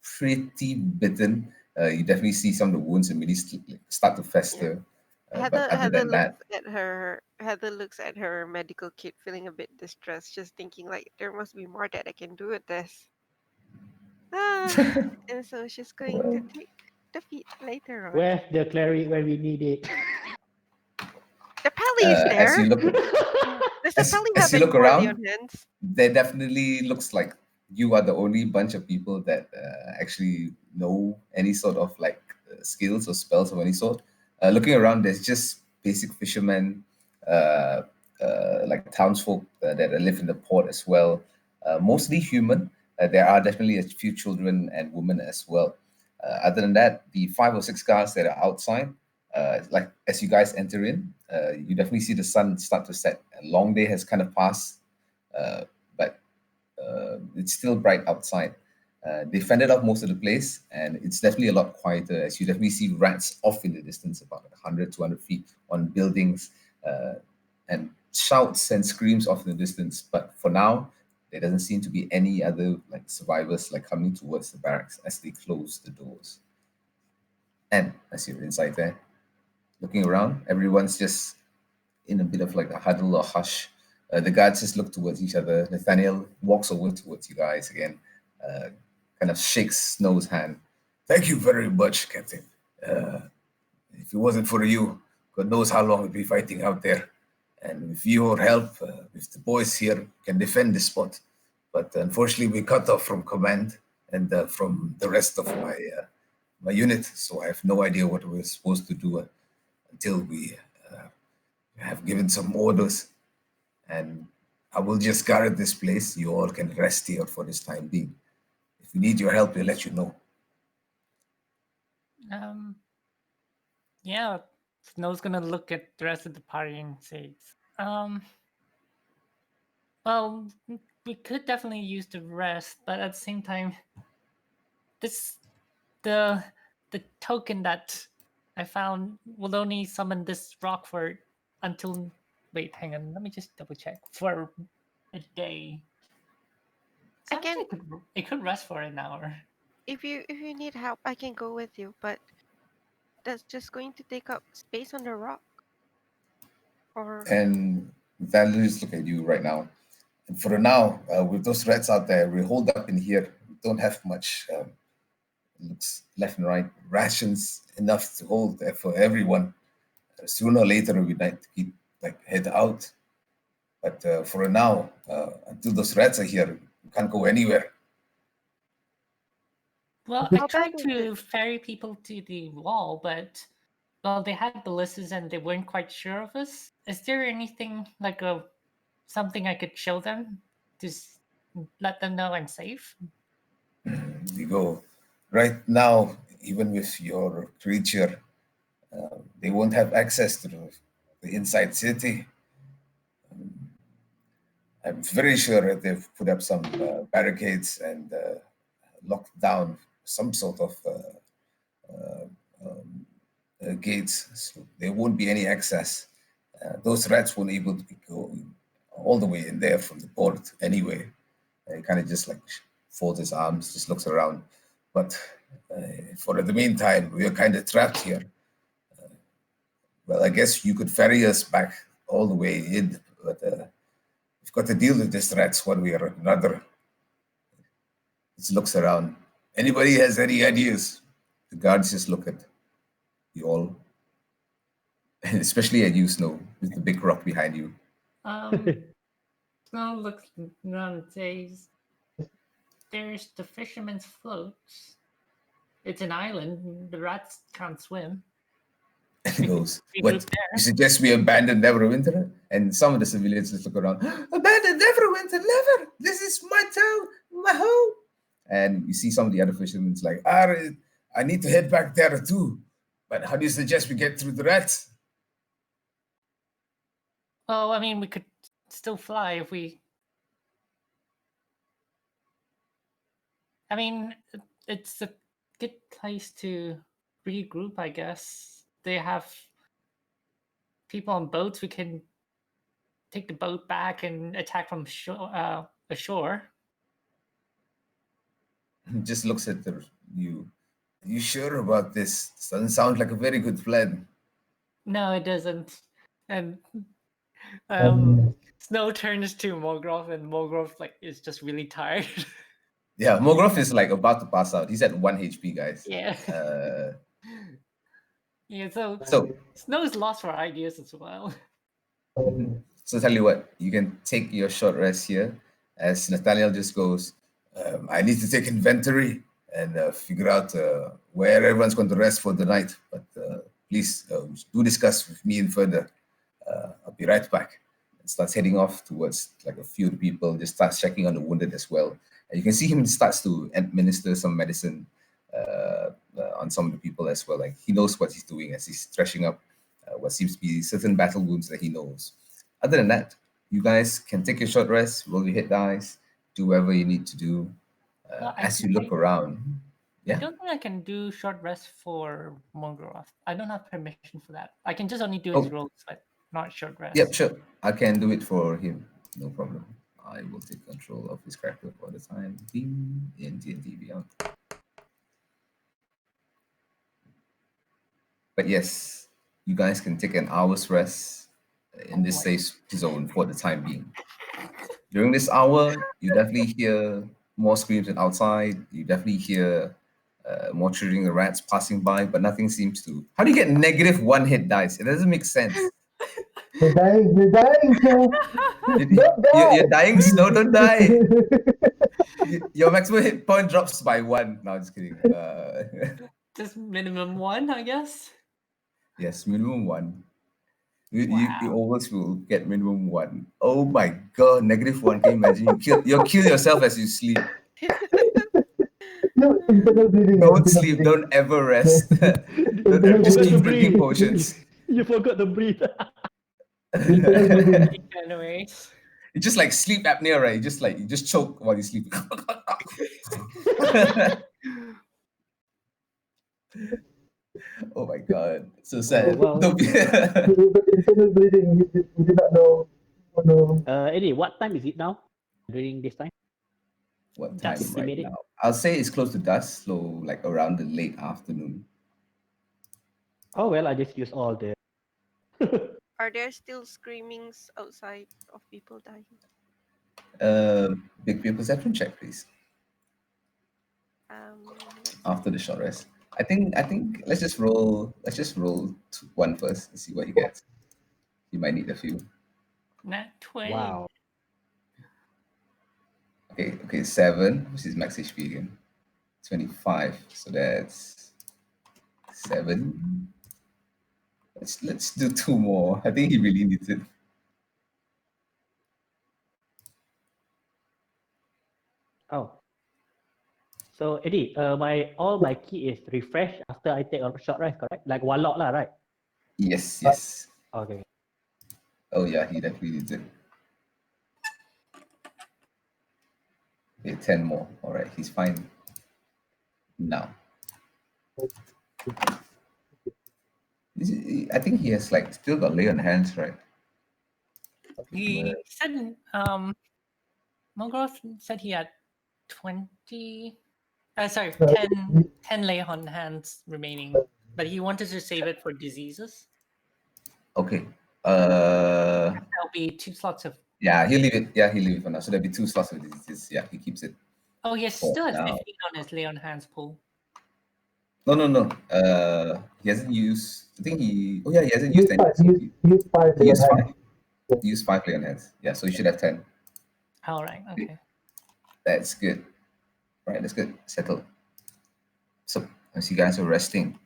pretty bitten. You definitely see some of the wounds immediately start to Yeah. fester. But Heather other Heather than that, looks at her Heather looks at her medical kit feeling a bit distressed, just thinking like there must be more that I can do with this. Ah, and so she's going to well, take the feet later on. Where's the cleric when we need it? The Pally is as there. you look Does the Pally as have you any look more lay on around, hands? there definitely looks like you are the only bunch of people that actually know any sort of like skills or spells of any sort. Looking around, there's just basic fishermen, uh, like townsfolk that live in the port as well. Mostly human. There are definitely a few children and women as well. Other than that, the 5 or 6 guards that are outside, like as you guys enter in, you definitely see the sun start to set. A long day has kind of passed, but it's still bright outside. They fended off most of the place, and it's definitely a lot quieter as you definitely see rats off in the distance, about 100, 200 feet on buildings, and shouts and screams off in the distance. But for now, there doesn't seem to be any other like survivors like coming towards the barracks as they close the doors. And as you're inside there, looking around, everyone's just in a bit of like a huddle or hush. The guards just look towards each other. Nathaniel walks over towards you guys again, uh, kind of shakes Snow's hand. Thank you very much, Captain. If it wasn't for you, God knows how long we'd be fighting out there. And with your help, with the boys here, can defend this spot. But unfortunately, we cut off from command and from the rest of my unit, so I have no idea what we're supposed to do until we have given some orders. And I will just guard this place. You all can rest here for this time being. If we need your help, we'll let you know. Yeah, Snow's gonna look at the rest of the party and says, well, we could definitely use the rest, but at the same time, this the token that I found will only summon this rock for until wait, hang on, let me just double check for a day. So I can actually, it could rest for an hour. if you need help, I can go with you, but that's just going to take up space on the rock. Or And Valerie's look at you right now. And for now, with those rats out there, we hold up in here. We don't have much. Looks left and right. Rations enough to hold there for everyone. Sooner or later, we'd like to keep like head out. But for now, until those rats are here, we can't go anywhere. Well, I how bad tried is it? to ferry people to the wall, but well, they had ballistas and they weren't quite sure of us. Is there anything like something I could show them to let them know I'm safe? go. Right now, even with your creature, they won't have access to the inside city. I'm very sure that they've put up some barricades and locked down some sort of gates, so there won't be any access. Those rats won't able to go all the way in there from the port anyway. He kind of just like folds his arms, just looks around. But for the meantime, we are kind of trapped here. Well, I guess you could ferry us back all the way in, but we've got to deal with these rats one way or another. Just looks around. Anybody has any ideas? The guards just look at you all, and especially at you, Snow, with the big rock behind you. Snow looks around and says, "There's the fisherman's floats. It's an island. The rats can't swim." And he goes, We "What? group there. You suggest we abandon Neverwinter?" And some of the civilians just look around. Abandon Neverwinter? Never! This is my town, my home. And you see some of the other fishermen like, I need to head back there too. But how do you suggest we get through the rats? Oh, I mean, we could still fly if we. I mean, it's a good place to regroup, I guess. They have people on boats. We can take the boat back and attack from ashore. He just looks at you. Are you sure about this? This doesn't sound like a very good plan. No, it doesn't. And Um, Snow turns to Morgroth, and Morgroth is just really tired. Yeah, Mogroth is like about to pass out. He's at 1 HP, guys. Yeah. Uh, Yeah, so so Snow's lost for ideas as well. So tell you what, you can take your short rest here as Nathaniel just goes, I need to take inventory and figure out where everyone's going to rest for the night. But please do discuss with me and further. I'll be right back. And starts heading off towards like a few people, just starts checking on the wounded as well. And you can see him starts to administer some medicine on some of the people as well. Like he knows what he's doing as he's threshing up what seems to be certain battle wounds that he knows. Other than that, you guys can take your short rest, roll your hit dice, do whatever you need to do as you look around. I Yeah. don't think I can do short rest for Morgroth. I don't have permission for that. I can just only do Oh. his rolls, but not short rest. Yep, sure. I can do it for him. No problem. I will take control of his character for the time being in D&D Beyond. But yes, you guys can take an hour's rest in this safe zone for the time being. During this hour, you definitely hear more screams than outside. You definitely hear more shooting the rats passing by, but nothing seems to. How do you get -1 hit dice? It doesn't make sense. you're dying, so You're dying, Snow, don't die. Your maximum hit point drops by 1. No, just kidding. Just minimum 1, I guess. Yes, minimum 1. You Wow. always will get minimum 1. Oh my god, -1. Can you imagine? You kill yourself as you sleep. no, internal bleeding. Don't sleep. Don't ever rest. Don't ever, just keep drinking potions. You forgot to breathe. Internal bleeding. Anyways. It's just like sleep apnea, right? You just choke while you sleep. Oh my god, so sad. well. Don't be- Internal bleeding. You did not know. Oh no. Eddie, what time is it now? During this time? What time Dusk. right now? I'll say it's close to dusk, so like around the late afternoon. Oh well, I just use all the. Are there still screamings outside of people dying? Make me a perception check, please. Let's After the short rest, I think let's just roll 1 first and see what you get. You might need a few. Nat 20. Wow. Okay, 7, which is max HP again. 25, so that's 7. Let's do 2 more. I think he really needs it. Oh. So Eddie, all my key is refresh after I take a short rest, correct? Like one lot lah, right? Yes, yes. Okay. Oh yeah, he definitely did. Okay, 10 more. All right, he's fine now. I think he has like still got lay on hands, right? He said, Mongrowth said he had 20. Sorry, 10 lay on hands remaining, but he wanted to save it for diseases. Okay. There'll be 2 slots of. Yeah, he'll leave it. Yeah, he'll leave it for now. So there'll be 2 slots of diseases. Yeah, he keeps it. Oh, he for still has now. 15 on his lay on hands pool. No. He hasn't used. I think he. Oh yeah, he hasn't used any. Use 5 He used lay on 5. hands. He used 5 lay on hands. Yeah, so he should have 10. All right. Okay. That's good. Right, that's good. Settled. So as you guys are resting,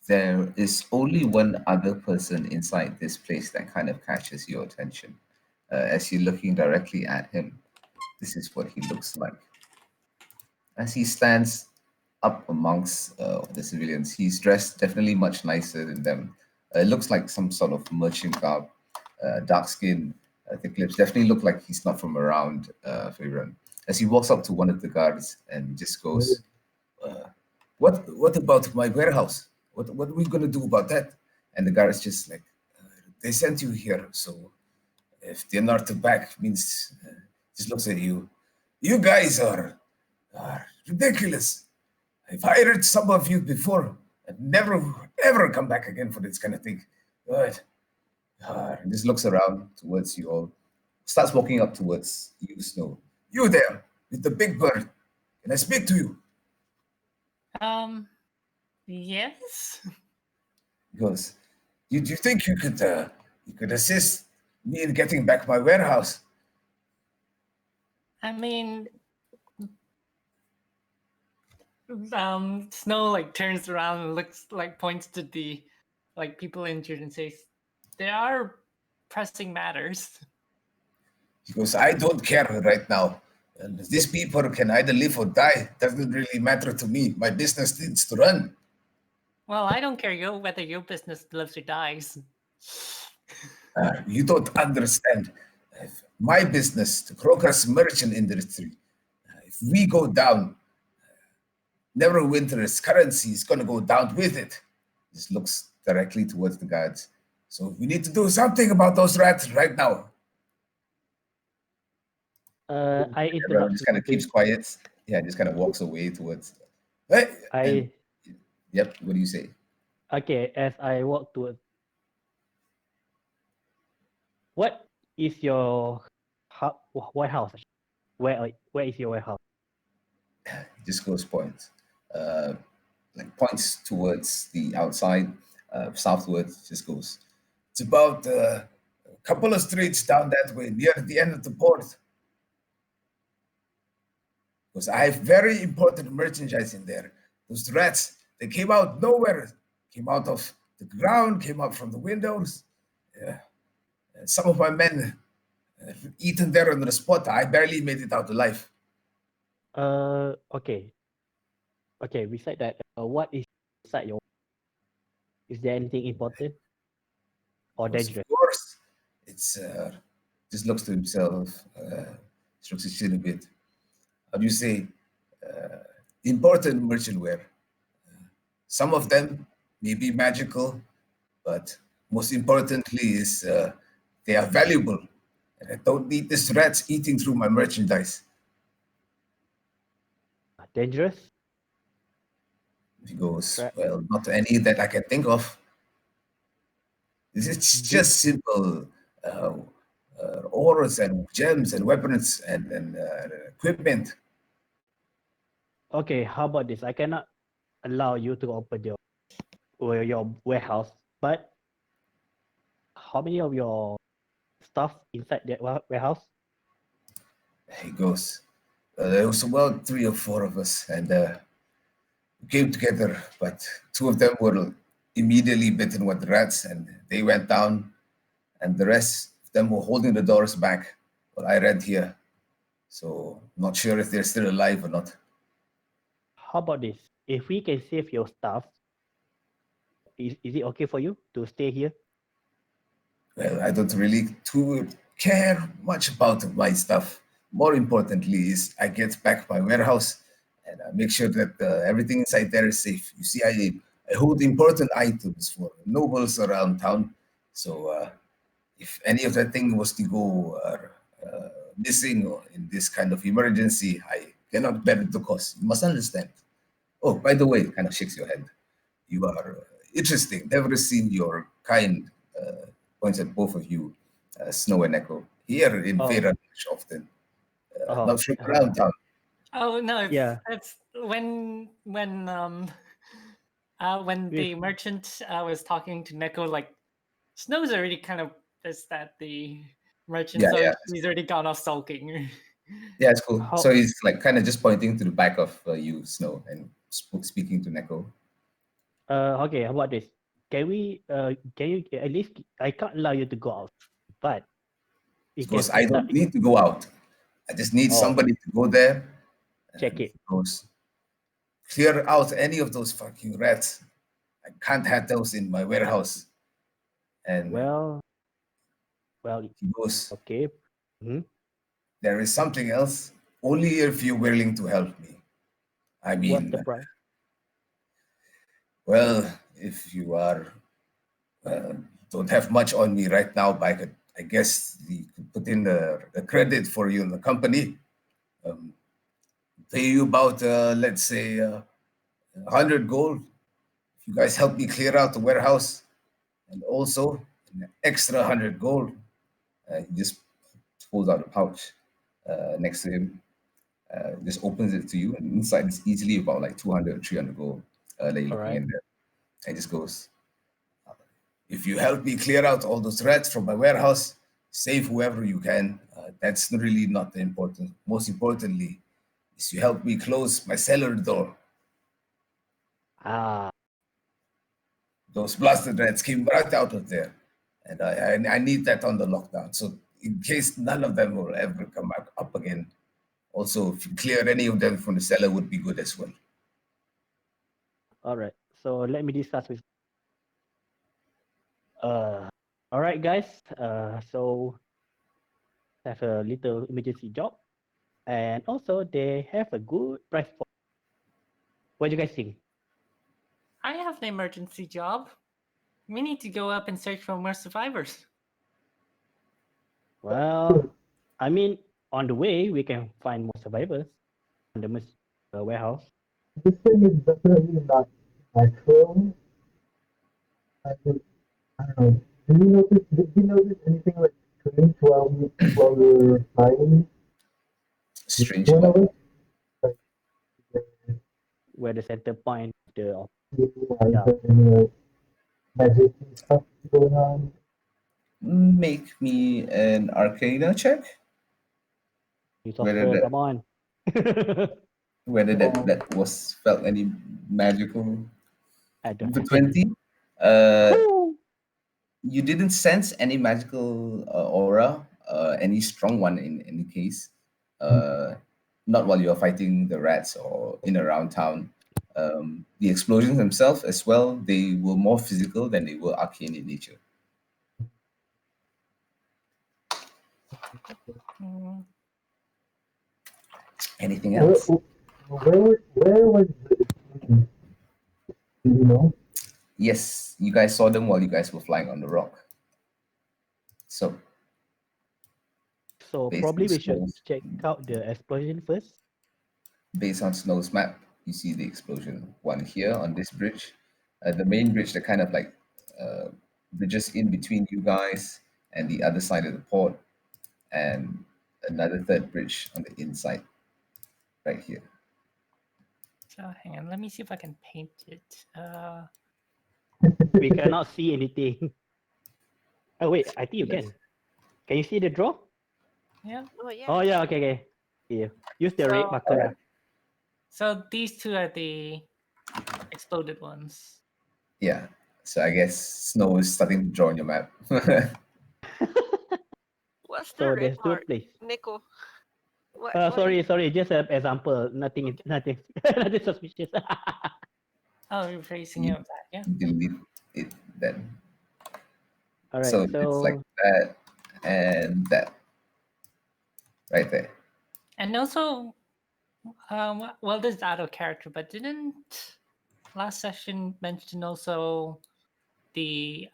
there is only one other person inside this place that kind of catches your attention. As you're looking directly at him, this is what he looks like. As he stands up amongst the civilians, he's dressed definitely much nicer than them. It looks like some sort of merchant garb, dark skin, thick lips. Definitely look like he's not from around Faerun. As he walks up to one of the guards and just goes, "What about my warehouse? What are we gonna do about that?" And the guard's just like, "They sent you here, so if they're not back, means just looks at you. You guys are ridiculous. I've hired some of you before and never ever come back again for this kind of thing. But just looks around towards you all, starts walking up towards you, Snow. You there with the big bird. Can I speak to you? Yes. He goes, do you think you could assist me in getting back my warehouse? I mean, Snow like turns around and looks like points to the like people injured and says, "There are pressing matters." He goes, I don't care right now. And these people can either live or die. Doesn't really matter to me. My business needs to run. Well, I don't care whether your business lives or dies. You don't understand. My business, the Crocus merchant industry, if we go down, Neverwinter's currency is going to go down with it. Just looks directly towards the guards. So we need to do something about those rats right now. I Everyone interrupt. just kind of keeps quiet. Yeah, just kind of walks away towards. Hey, yep. What do you say? Okay, as I walk towards. What is your warehouse? Where is your warehouse? Just goes points, like points towards the outside, southwards. Just goes. It's about a couple of streets down that way, near the end of the port. Because I have very important merchandise in there. Those rats, they came out nowhere. Came out of the ground, came out from the windows. Yeah. Some of my men eaten there on the spot. I barely made it out alive. Okay. Okay, beside that, what is inside your? Is there anything important or dangerous? Of course, it's just looks to himself, strokes his chin a bit. How do you say? Important merchant wear. Some of them may be magical, but most importantly is they are valuable. And I don't need these rats eating through my merchandise. Dangerous? He goes, Right. well, not any that I can think of. It's just simple auras and gems and weapons and equipment. Okay, how about this? I cannot allow you to open your warehouse, but how many of your stuff inside that warehouse? He goes, there was about 3 or 4 of us, and we came together, but 2 of them were immediately bitten with rats, and they went down, and the rest of them were holding the doors back. What I read here. So not sure if they're still alive or not. How about this? If we can save your stuff, is it okay for you to stay here? Well, I don't really too care much about my stuff. More importantly is I get back my warehouse and I make sure that everything inside there is safe. You see, I hold important items for nobles around town. So if any of that thing was to go missing or in this kind of emergency, I cannot bear the cost. You must understand. Oh, by the way, kind of shakes your head. You are interesting. Never seen your kind. Points at both of you, Snow and Echo. Here in Oh. Vera often. Oh, Not from around town. Oh no, Yeah. it's when the merchant was talking to Neko, like Snow's already kind of pissed at the merchant, Yeah, so yeah. he's already gone off sulking. Yeah, it's cool. How- So he's like kind of just pointing to the back of you, Snow, and speaking to Neko. Okay, how about this? Can you at least, I can't allow you to go out, but you can Because I set up, don't need to go out. I just need Oh. somebody to go there check and it. goes clear out any of those fucking rats. I can't have those in my warehouse. And Well, he goes, okay. Mhm. there is something else. Only if you're willing to help me. I What's mean, the price? well, if you are don't have much on me right now, but I guess you could put in the credit for you in the company. Pay you about, let's say, 100 gold. If you guys help me clear out the warehouse, and also an extra 100 gold. He just pulls out a pouch next to him, just opens it to you, and inside is easily about like 200 or 300 gold that you're looking Alright. in there. And just goes, if you help me clear out all those rats from my warehouse, save whoever you can. That's really not the important. Most importantly, is you help me close my cellar door. Ah, Those blasted rats came right out of there, and I need that on the lockdown. So in case none of them will ever come back up again. Also, if you clear any of them from the cellar, would be good as well. alright. So let me discuss with. Alright, guys. So have a little emergency job, and also they have a good price for. What do you guys think? I have an emergency job. We need to go up and search for more survivors. Well, I mean, on the way we can find more survivors on the warehouse. This thing is definitely not natural. I don't know. Did you notice anything like strange while we were flying? Strange One about of us? Like, Where the center point of the is Yeah. there any like magic stuff going on? make me an Arcana check. you Whether suffer, that come on. whether that was felt any magical. I don't For 20, Woo! you didn't sense any magical aura, any strong one in any case. Not while you're fighting the rats or in around town. The explosions themselves, as well, they were more physical than they were arcane in nature. Hmm. Anything Where, else? where was the explosion? Do you know? Yes, you guys saw them while you guys were flying on the rock. So, So based probably on we should Snow's, check out the explosion first. based on Snow's map, you see the explosion. One here on this bridge, the main bridge that kind of like uh, bridges in between you guys and the other side of the port, and another third bridge on the inside, right here. So hang on, let me see if I can paint it. We cannot see anything. Oh wait, I think you Yes. can. Can you see the draw? Yeah. Oh yeah. Oh yeah, okay. Yeah. Use the red So- marker. Alright. So these two are the exploded ones. Yeah. So I guess Snow is starting to draw on your map. What's the So red there's two mark, places. Nico? What Sorry. Just an example. Nothing. Nothing suspicious. Oh, you're facing You it back, yeah. delete it then. All right. So it's like So that and that right there. And also, well, this is out of character, but didn't last session mention also the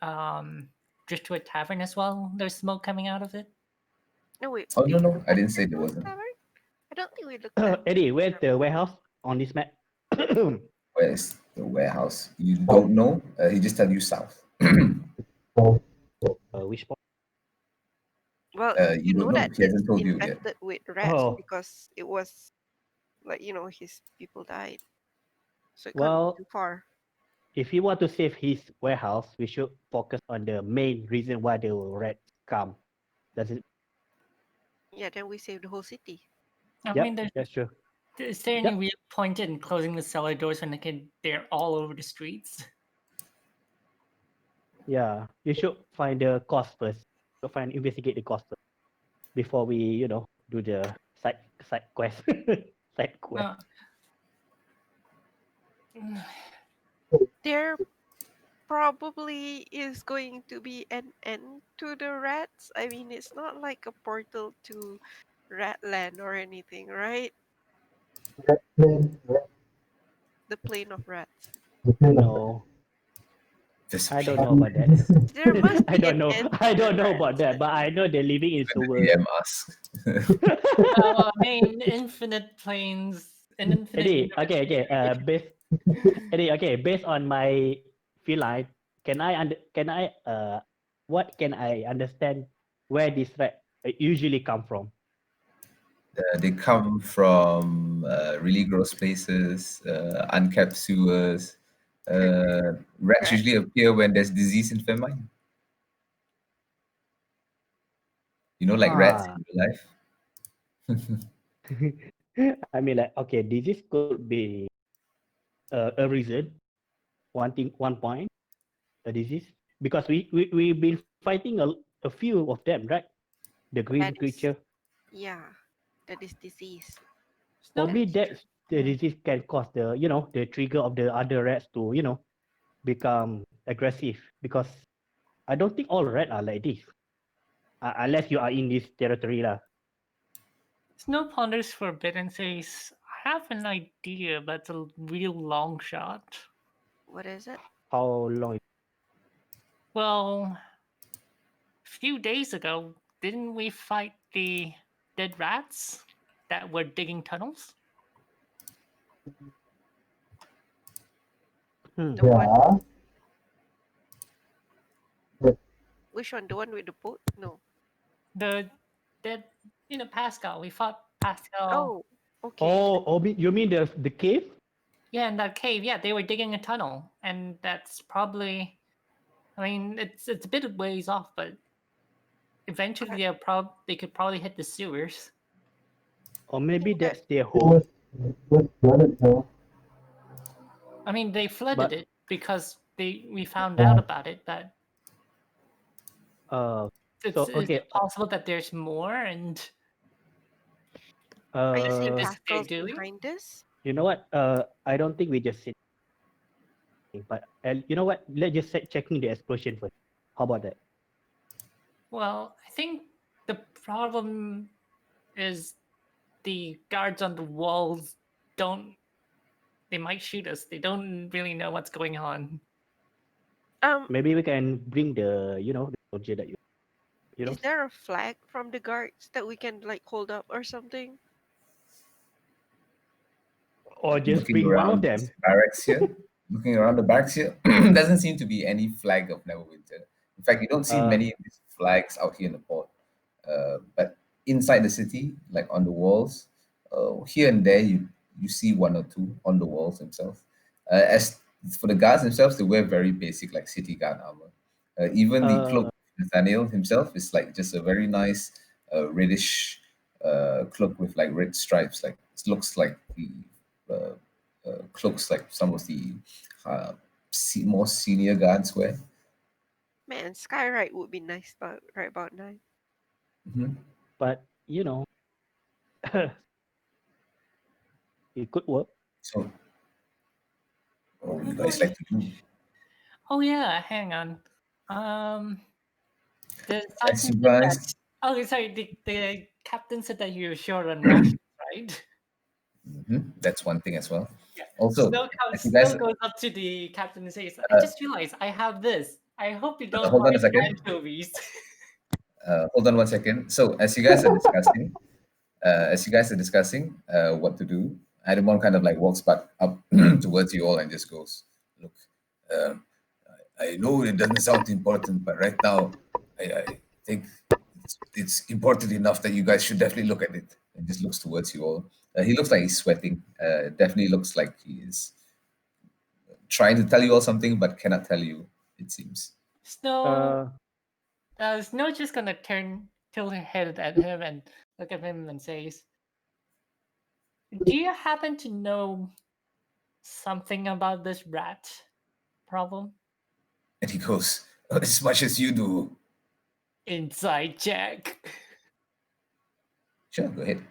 Driftwood Tavern as well? There's smoke coming out of it. No, wait. Oh Did no, we no, look I at didn't say there Neverwinter wasn't. Tavern? I don't think we looked at. Eddie, where's the warehouse on this map? Where's the warehouse? You don't know? He just tell you south. So, Which part? Well, You you don't know know. that He hasn't it's told you yet. infested with rats Oh. because it was like his people died, so it can't Well, be too far. if you want to save his warehouse, we should focus on the main reason why the rats come. Does it? Yeah, then we save the whole city. I Yep, mean, that's true. is there any Yep. real point in closing the cellar doors when they're all over the streets? Yeah, you should find the cause first. Investigate the cause first before we, do the side quest. Side quest. There probably is going to be an end to the rats. I mean, it's not like a portal to Ratland or anything, right? that plane, The plane of rats. the plane of No, Just I don't know about that. There must I be an don't know. end to I the don't know about rats. that, but I know they're living in the sewer. DM asks. Well, I mean, infinite planes, an infinite Eddie, universe. based on my feline, what can I understand where this rat usually come from? They come from really gross places, unkept sewers. Rats Right. usually appear when there's disease in famine. Like rats Ah, in real life. I mean, like, okay, disease could be a reason, one point, a disease, because we've been fighting a few of them, right? The green That is, creature. yeah, that is disease. No, Probably That's true. that's the disease can cause the trigger of the other rats to become aggressive, because I don't think all rats are like this, unless you are in this territory lah. Snow Ponders Forbidden says, I have an idea, but it's a real long shot. What is it? How long? Well, a few days ago, didn't we fight the dead rats that were digging tunnels? Hmm. The one, yeah, which one? The one with the boat? No. The dead, Pascal. We fought Pascal. Oh, okay. You mean the cave? Yeah, in that cave. Yeah, they were digging a tunnel, and that's probably. I mean, it's a bit of ways off, but eventually they could probably hit the sewers. Or maybe think that that's their it home. was flooded though. I mean, they flooded But it because we found Yeah. out about it. But so is okay, it possible that there's more? And are you this saying is uh, this they're Pascal's doing? behind this? you know what? I don't think we just sit. But you know what? Let's just checking the explosion first. How about that? Well, I think the problem is the guards on the walls don't. They might shoot us. They don't really know what's going on. Maybe we can bring the soldier that Is there a flag from the guards that we can like hold up or something? or just Looking bring one of around them. this barracks here, looking around the barracks here, doesn't seem to be any flag of Neverwinter. In fact, you don't see many of these flags out here in the port. But inside the city, like on the walls, here and there, you see one or two on the walls themselves. As for the guards themselves, they wear very basic, like city guard armor. Even the cloak of Nathaniel himself is like just a very nice reddish cloak with like red stripes. Like it looks like the uh, cloaks like some of the more senior guards wear. Man, Skyride would be nice right about now. Mhm. But It could work. So, what would you guys like to do? Oh yeah, hang on. Um, the As sergeant you said that. guys, Oh, sorry. The captain said that you were short on rations, right? that's one thing as well. Yeah. Also, as you Snow guys, goes up to the captain and says, "I just realized I have this. I hope you don't hold on a mind second. anchovies." Hold on one second. So, as you guys are discussing what to do, Adamon kind of like walks back up towards you all and just goes, "Look, um, I know it doesn't sound important, but right now, I think it's important enough that you guys should definitely look at it." And just looks towards you all. He looks like he's sweating. Definitely looks like he is trying to tell you all something, but cannot tell you. It seems. Snow, Uh, Snow just gonna tilt her head at him and look at him and says, "Do you happen to know something about this rat problem?" And he goes, "As much as you do." Inside check. Sure, go ahead.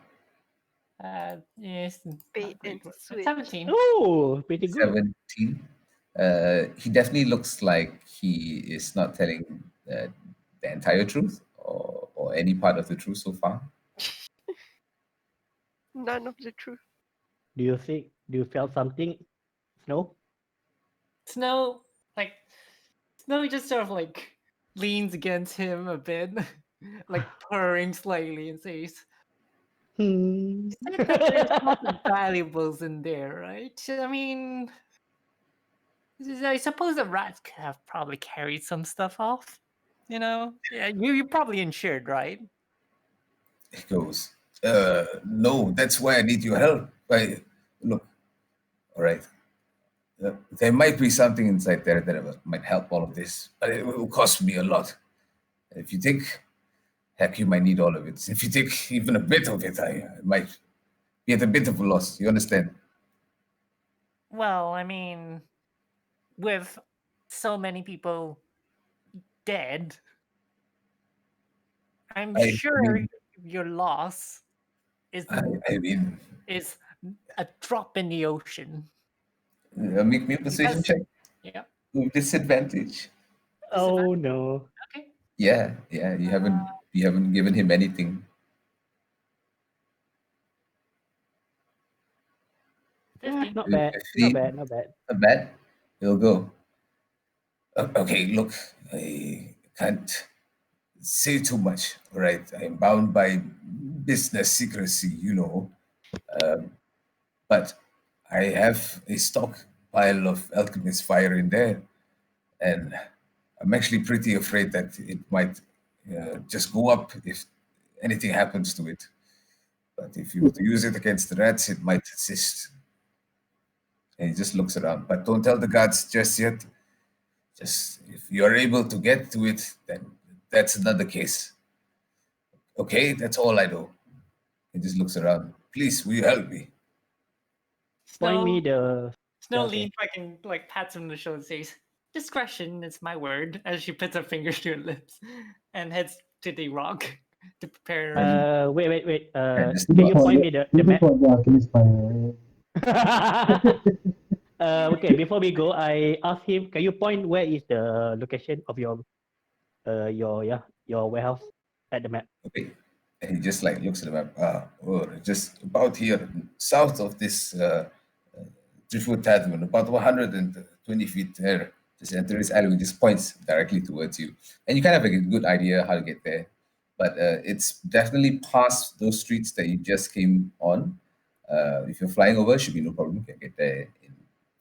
Yes, not Bait very and good. switch. 17. oh, pretty good. 17. He definitely looks like he is not telling the entire truth or any part of the truth so far. None of the truth. Do you feel something? Snow? Snow, like, Snow just sort of like leans against him a bit, like purring slightly and says, Hmm. "You said that there's lots of valuables in there, right? I mean, I suppose the rats could have probably carried some stuff off. You know? Yeah, you're probably insured, right?" He goes, "No, that's why I need your help. Look, all right, there might be something inside there that might help all of this, but it will cost me a lot. If you think, heck, you might need all of it. If you take even a bit of it, I might be at a bit of a loss. You understand?" Well, I mean, with so many people dead, I'm I sure mean, your loss is I, I mean, is a drop in the ocean. make me a persuasion Because check yeah, with disadvantage. Oh no. okay, Yeah, yeah. You haven't given him anything. 15. Not With bad. Not 15, bad. Not bad. not bad. He'll go. Okay, look, I can't say too much. All right, I'm bound by business secrecy, but I have a stockpile of alchemist fire in there, and I'm actually pretty afraid that it might just go up if anything happens to it. But if you were to use it against the rats, it might assist. And he just looks around. But don't tell the guards just yet. Just if you're able to get to it, then that's another case. Okay, that's all I know. He just looks around. Please, will you help me? Point me Snow the. Snow Okay. leans back and like pats him on the shoulder and says, "Discretion is my word," as she puts her fingers to her lips and heads to the rock to prepare. Wait. And just Can you about point me the This is map? what the alchemist fire. Okay, before we go, I asked him, can you point where is the location of your warehouse at the map? okay. And he just like looks at the map. Oh, just about here, south of this 3-foot tadman, about 120 feet there. Just enter this alleyway, just points directly towards you. And you kind of have a good idea how to get there. But it's definitely past those streets that you just came on. If you're flying over, should be no problem. You can get there in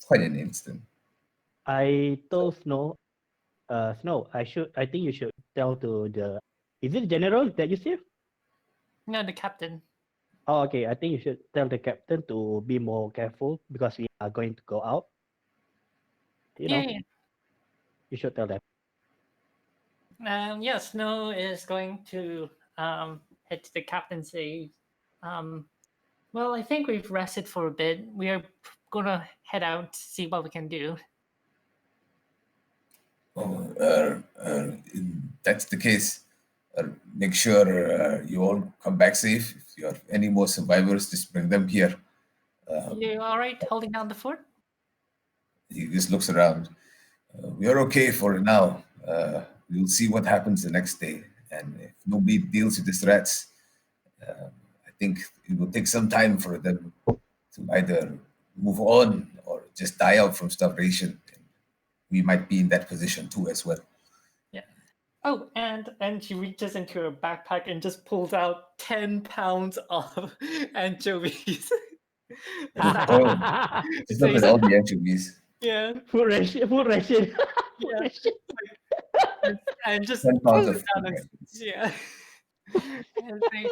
quite an instant. I told Snow, I think you should tell to is it general that you see? No, the captain. Oh, okay. I think you should tell the captain to be more careful because we are going to go out. Yeah, yeah. You should tell them. Yeah, Snow is going to head to the captain and say, well, I think we've rested for a bit. We are gonna head out, see what we can do. Oh, if that's the case, make sure you all come back safe. if you have any more survivors, just bring them here. You all right holding down the fort? He just looks around. We are okay for now. We'll see what happens the next day. And if nobody deals with these rats, I think it will take some time for them to either move on or just die out from starvation. We might be in that position too as well. Yeah. Oh, and she reaches into her backpack and just pulls out 10 pounds of anchovies. Oh, just look at all the anchovies. Yeah, Food ration. Food ration. Food yeah. ration. And just 10 pounds pulls of it down food. and yeah. And say,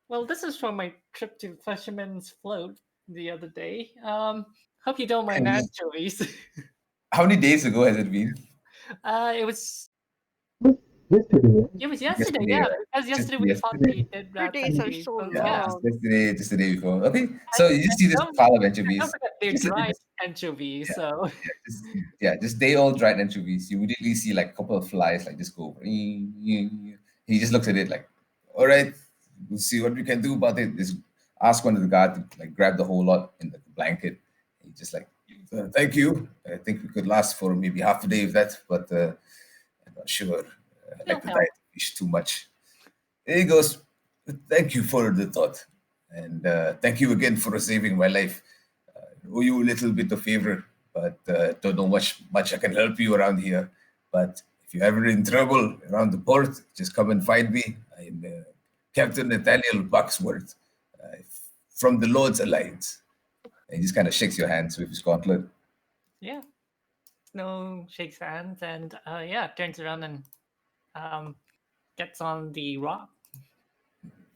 well, this is from my trip to Fisherman's Float the other day. Hope you don't mind And anchovies. how many days ago has it been? It was Yesterday. yesterday, Yesterday, yeah. right? Because Just yesterday we thought yesterday. we did 3 days are anchovies. so So Yeah, yeah. just long. yesterday, just the day before. Okay, so you just see this Don't, pile of don't anchovies. forget they're Just, dried just anchovies, yeah, so just day old dried anchovies. You immediately see like a couple of flies like just go. He just looks at it like, all right, we'll see what we can do about it. Just ask one of the guard to like grab the whole lot in the blanket. He just like, thank you. I think we could last for maybe half a day of that, but I'm not sure. I it'll like to help. diet fish too much. There he goes. Thank you for the thought. And thank you again for saving my life. I owe you a little bit of favor, but don't know much I can help you around here. But if you're ever in trouble around the port, just come and find me. I'm Captain Nathaniel Bucksworth from the Lord's Alliance. And he just kind of shakes your hands with his gauntlet. Yeah. Snow shakes hands and yeah, turns around and um gets on the rock.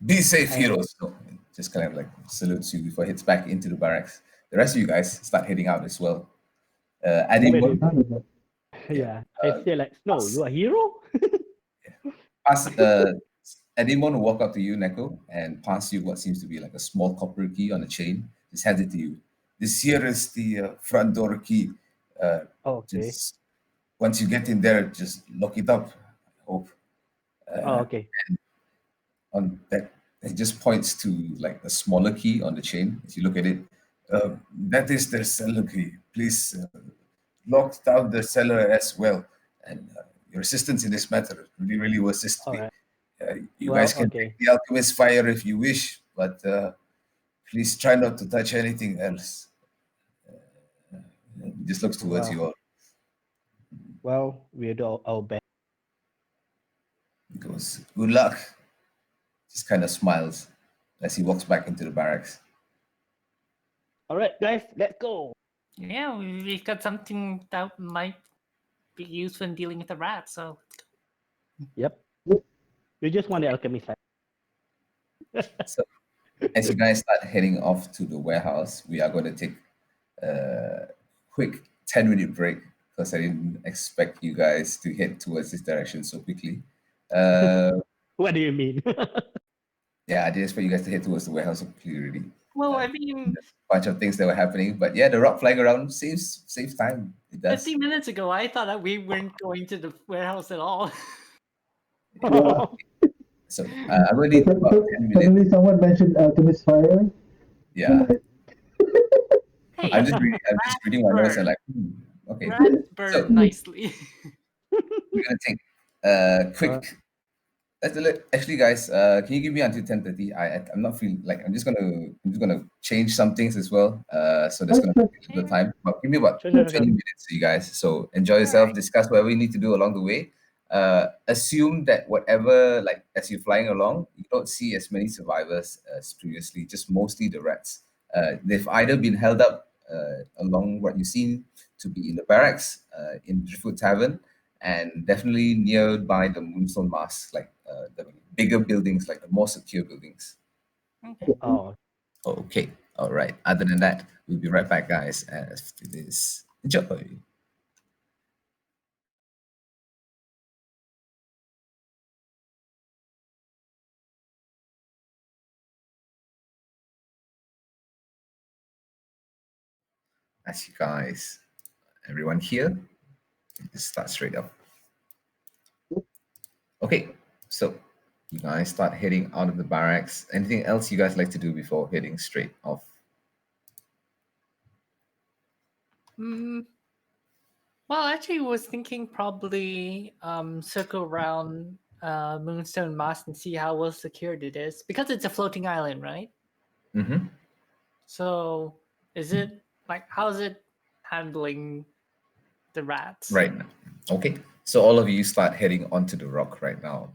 Be safe, And heroes. So, just kind of like salutes you before he heads back into the barracks. The rest of you guys start heading out as well. Anyone? yeah, I say like, Snow, you a hero? Pass, anyone will walk up to you, Neko, and pass you what seems to be like a small copper key on a chain. Just hands it to you. This here is the front door key. Okay. Just once you get in there, just lock it up. I hope Okay. on that it just points to like the smaller key on the chain. If you look at it, that is the cellar key. Please lock down the cellar as well. And your assistance in this matter really will assist All me. right. You Well, guys can okay. take the alchemist fire if you wish, but please try not to touch anything else. He just looks towards you all. Well, we'll do our best. He goes, "Good luck." Just kind of smiles as he walks back into the barracks. All right, guys, let's go. Yeah, we've got something that might be useful in dealing with the rats, so Yep. We just want the alchemy side. So as you guys start heading off to the warehouse, we are going to take a quick 10-minute break because I didn't expect you guys to head towards this direction so quickly. What do you mean? Yeah, I didn't expect you guys to head towards the warehouse so quickly, really. well, I mean, Bunch of things that were happening, but yeah, the rock flying around saves time. It does. 15 minutes ago, I thought that we weren't going to the warehouse at all. Yeah. So I'm going to need about 10 minutes. Suddenly someone mentioned Alchemist Fire. Yeah, Hey, I'm just reading my notes and like, okay. rats burn So nicely. we're gonna take a quick. Actually, guys, can you give me until 10:30? I'm not feeling like I'm just gonna change some things as well. So that's gonna take a little bit of time. But give me about Sure, sure, 20 sure. minutes, you guys. So enjoy yourself, discuss whatever you need to do along the way. Assume that whatever, like as you're flying along, you don't see as many survivors as previously, just mostly the rats. They've either been held up along what you've seen to be in the barracks, in Driftwood Tavern, and definitely nearby the Moonstone Mask, like the bigger buildings, like the more secure buildings. Okay. Oh, Okay, all right. Other than that, we'll be right back, guys, after this. Enjoy. As you guys, everyone here, just start straight up. Okay, so You guys start heading out of the barracks. Anything else you guys like to do before heading straight off? Mm, well, actually, I was thinking probably circle around Moonstone Mast and see how well secured it is because it's a floating island, right? Mm-hmm. So, is it like how's it handling the rats? Right now. Okay. So all of you start heading onto the rock right now,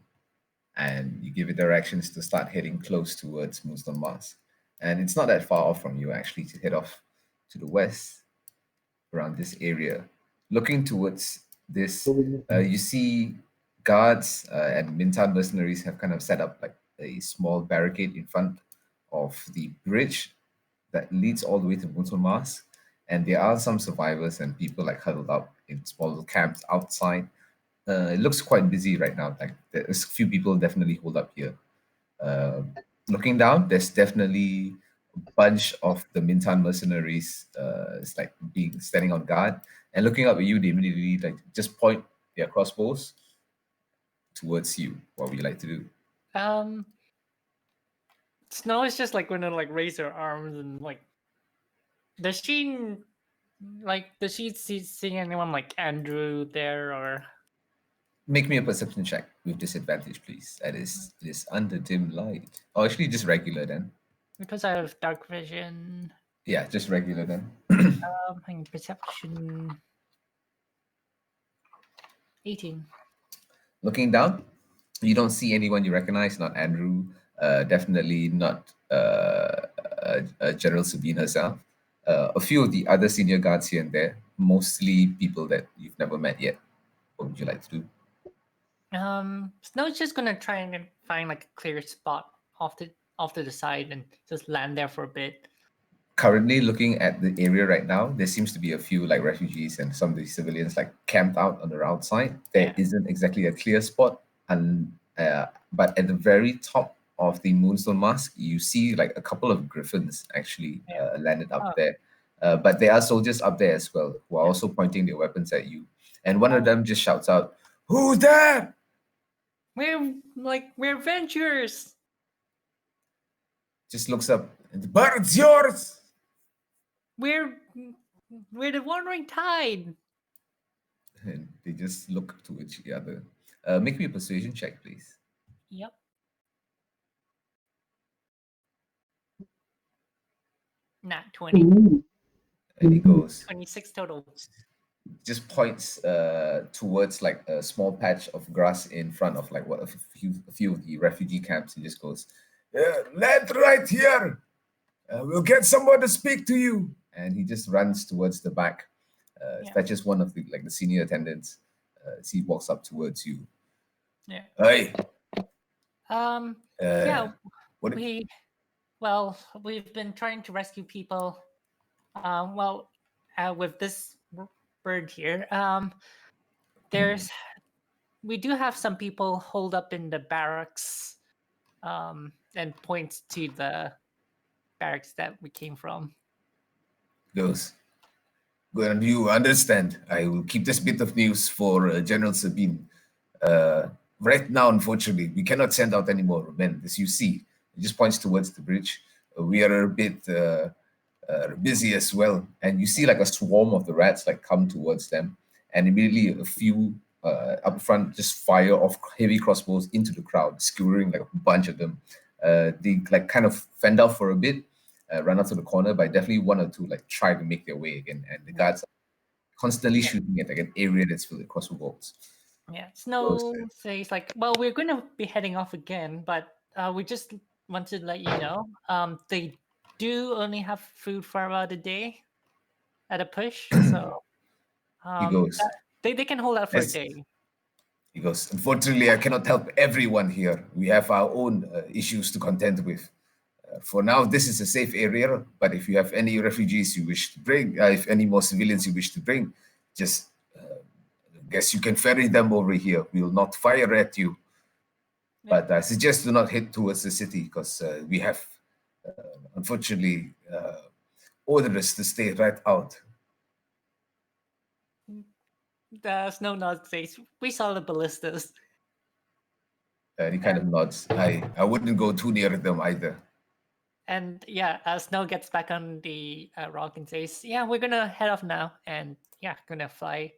and you give it directions to start heading close towards Moonstone Mars. And it's not that far off from you actually to head off to the west around this area. Looking towards this, you see guards and Mintan mercenaries have kind of set up like a small barricade in front of the bridge that leads all the way to Moonstone Mars. And there are some survivors and people like huddled up in small little camps outside. It looks quite busy right now. Like there's a few people definitely hold up here. Uh, Looking down, there's definitely a bunch of the Mintan mercenaries. It's like being standing on guard and looking up at you. They immediately like just point their crossbows towards you. What would you like to do? Um, Snow is just like gonna like raise her arms and like, does she see anyone like Andrew there or? Make me a perception check with disadvantage, please. That is, it is under dim light. Oh, actually, just regular then. Because I have dark vision. Yeah, just regular then. Hang on, perception. 18. Looking down, you don't see anyone you recognize. Not Andrew. Definitely not General Sabine herself. A few of the other senior guards here and there. Mostly people that you've never met yet. What would you like to do? Snow's just gonna try and find like a clear spot off to the side and just land there for a bit. Currently, looking at the area right now, there seems to be a few like refugees and some of the civilians like camped out on the outside. There Yeah. not exactly a clear spot, and but at the very top of the Moonstone Mask, you see like a couple of griffins actually Yeah. landed up Oh. there. But there are soldiers up there as well who are also pointing their weapons at you, and one of them just shouts out, "Who's there?" We're adventurers. Just looks up, and the bird's yours. We're the Wandering Tide. And they just look towards each other. Make me a persuasion check, please. Yep. Not 20. And he goes, 26 total. just points towards like a small patch of grass in front of like what a few of the refugee camps. He just goes, "Land right here. We'll get someone to speak to you." And he just runs towards the back. Yeah. Fetches one of the senior attendants. As he walks up towards you. Yeah. Hey. Yeah. What? We've been trying to rescue people. With this bird here, we do have some people holed up in the barracks, and points to the barracks that we came from. Goes. Well, you understand. I will keep this bit of news for General Sabine. Right now, unfortunately, we cannot send out any more men. As you see, he just points towards the bridge. We are a bit busy as well, and you see like a swarm of the rats like come towards them, and immediately a few up front just fire off heavy crossbows into the crowd, skewering like a bunch of them. They like kind of fend off for a bit, run out to the corner, but definitely one or two like try to make their way again, and the guards are constantly shooting at like an area that's filled with crossbow bolts. Yeah, Snow says like, well, we're going to be heading off again, but we just want to let you know, they do only have food for about a day at a push, so He goes, they can hold out for a Yes. day. He goes, unfortunately, I cannot help everyone here. We have our own issues to contend with. For now, this is a safe area, but if you have any refugees you wish to bring, if any more civilians you wish to bring, just guess you can ferry them over here. We will not fire at you. Yeah. But I suggest do not head towards the city because we have, unfortunately, orders to stay right out. The Snow Nod says, we saw the ballistas. He kind of nods. I wouldn't go too near them either. And yeah, Snow gets back on the rock and says, "Yeah, we're gonna head off now, and yeah, gonna fly."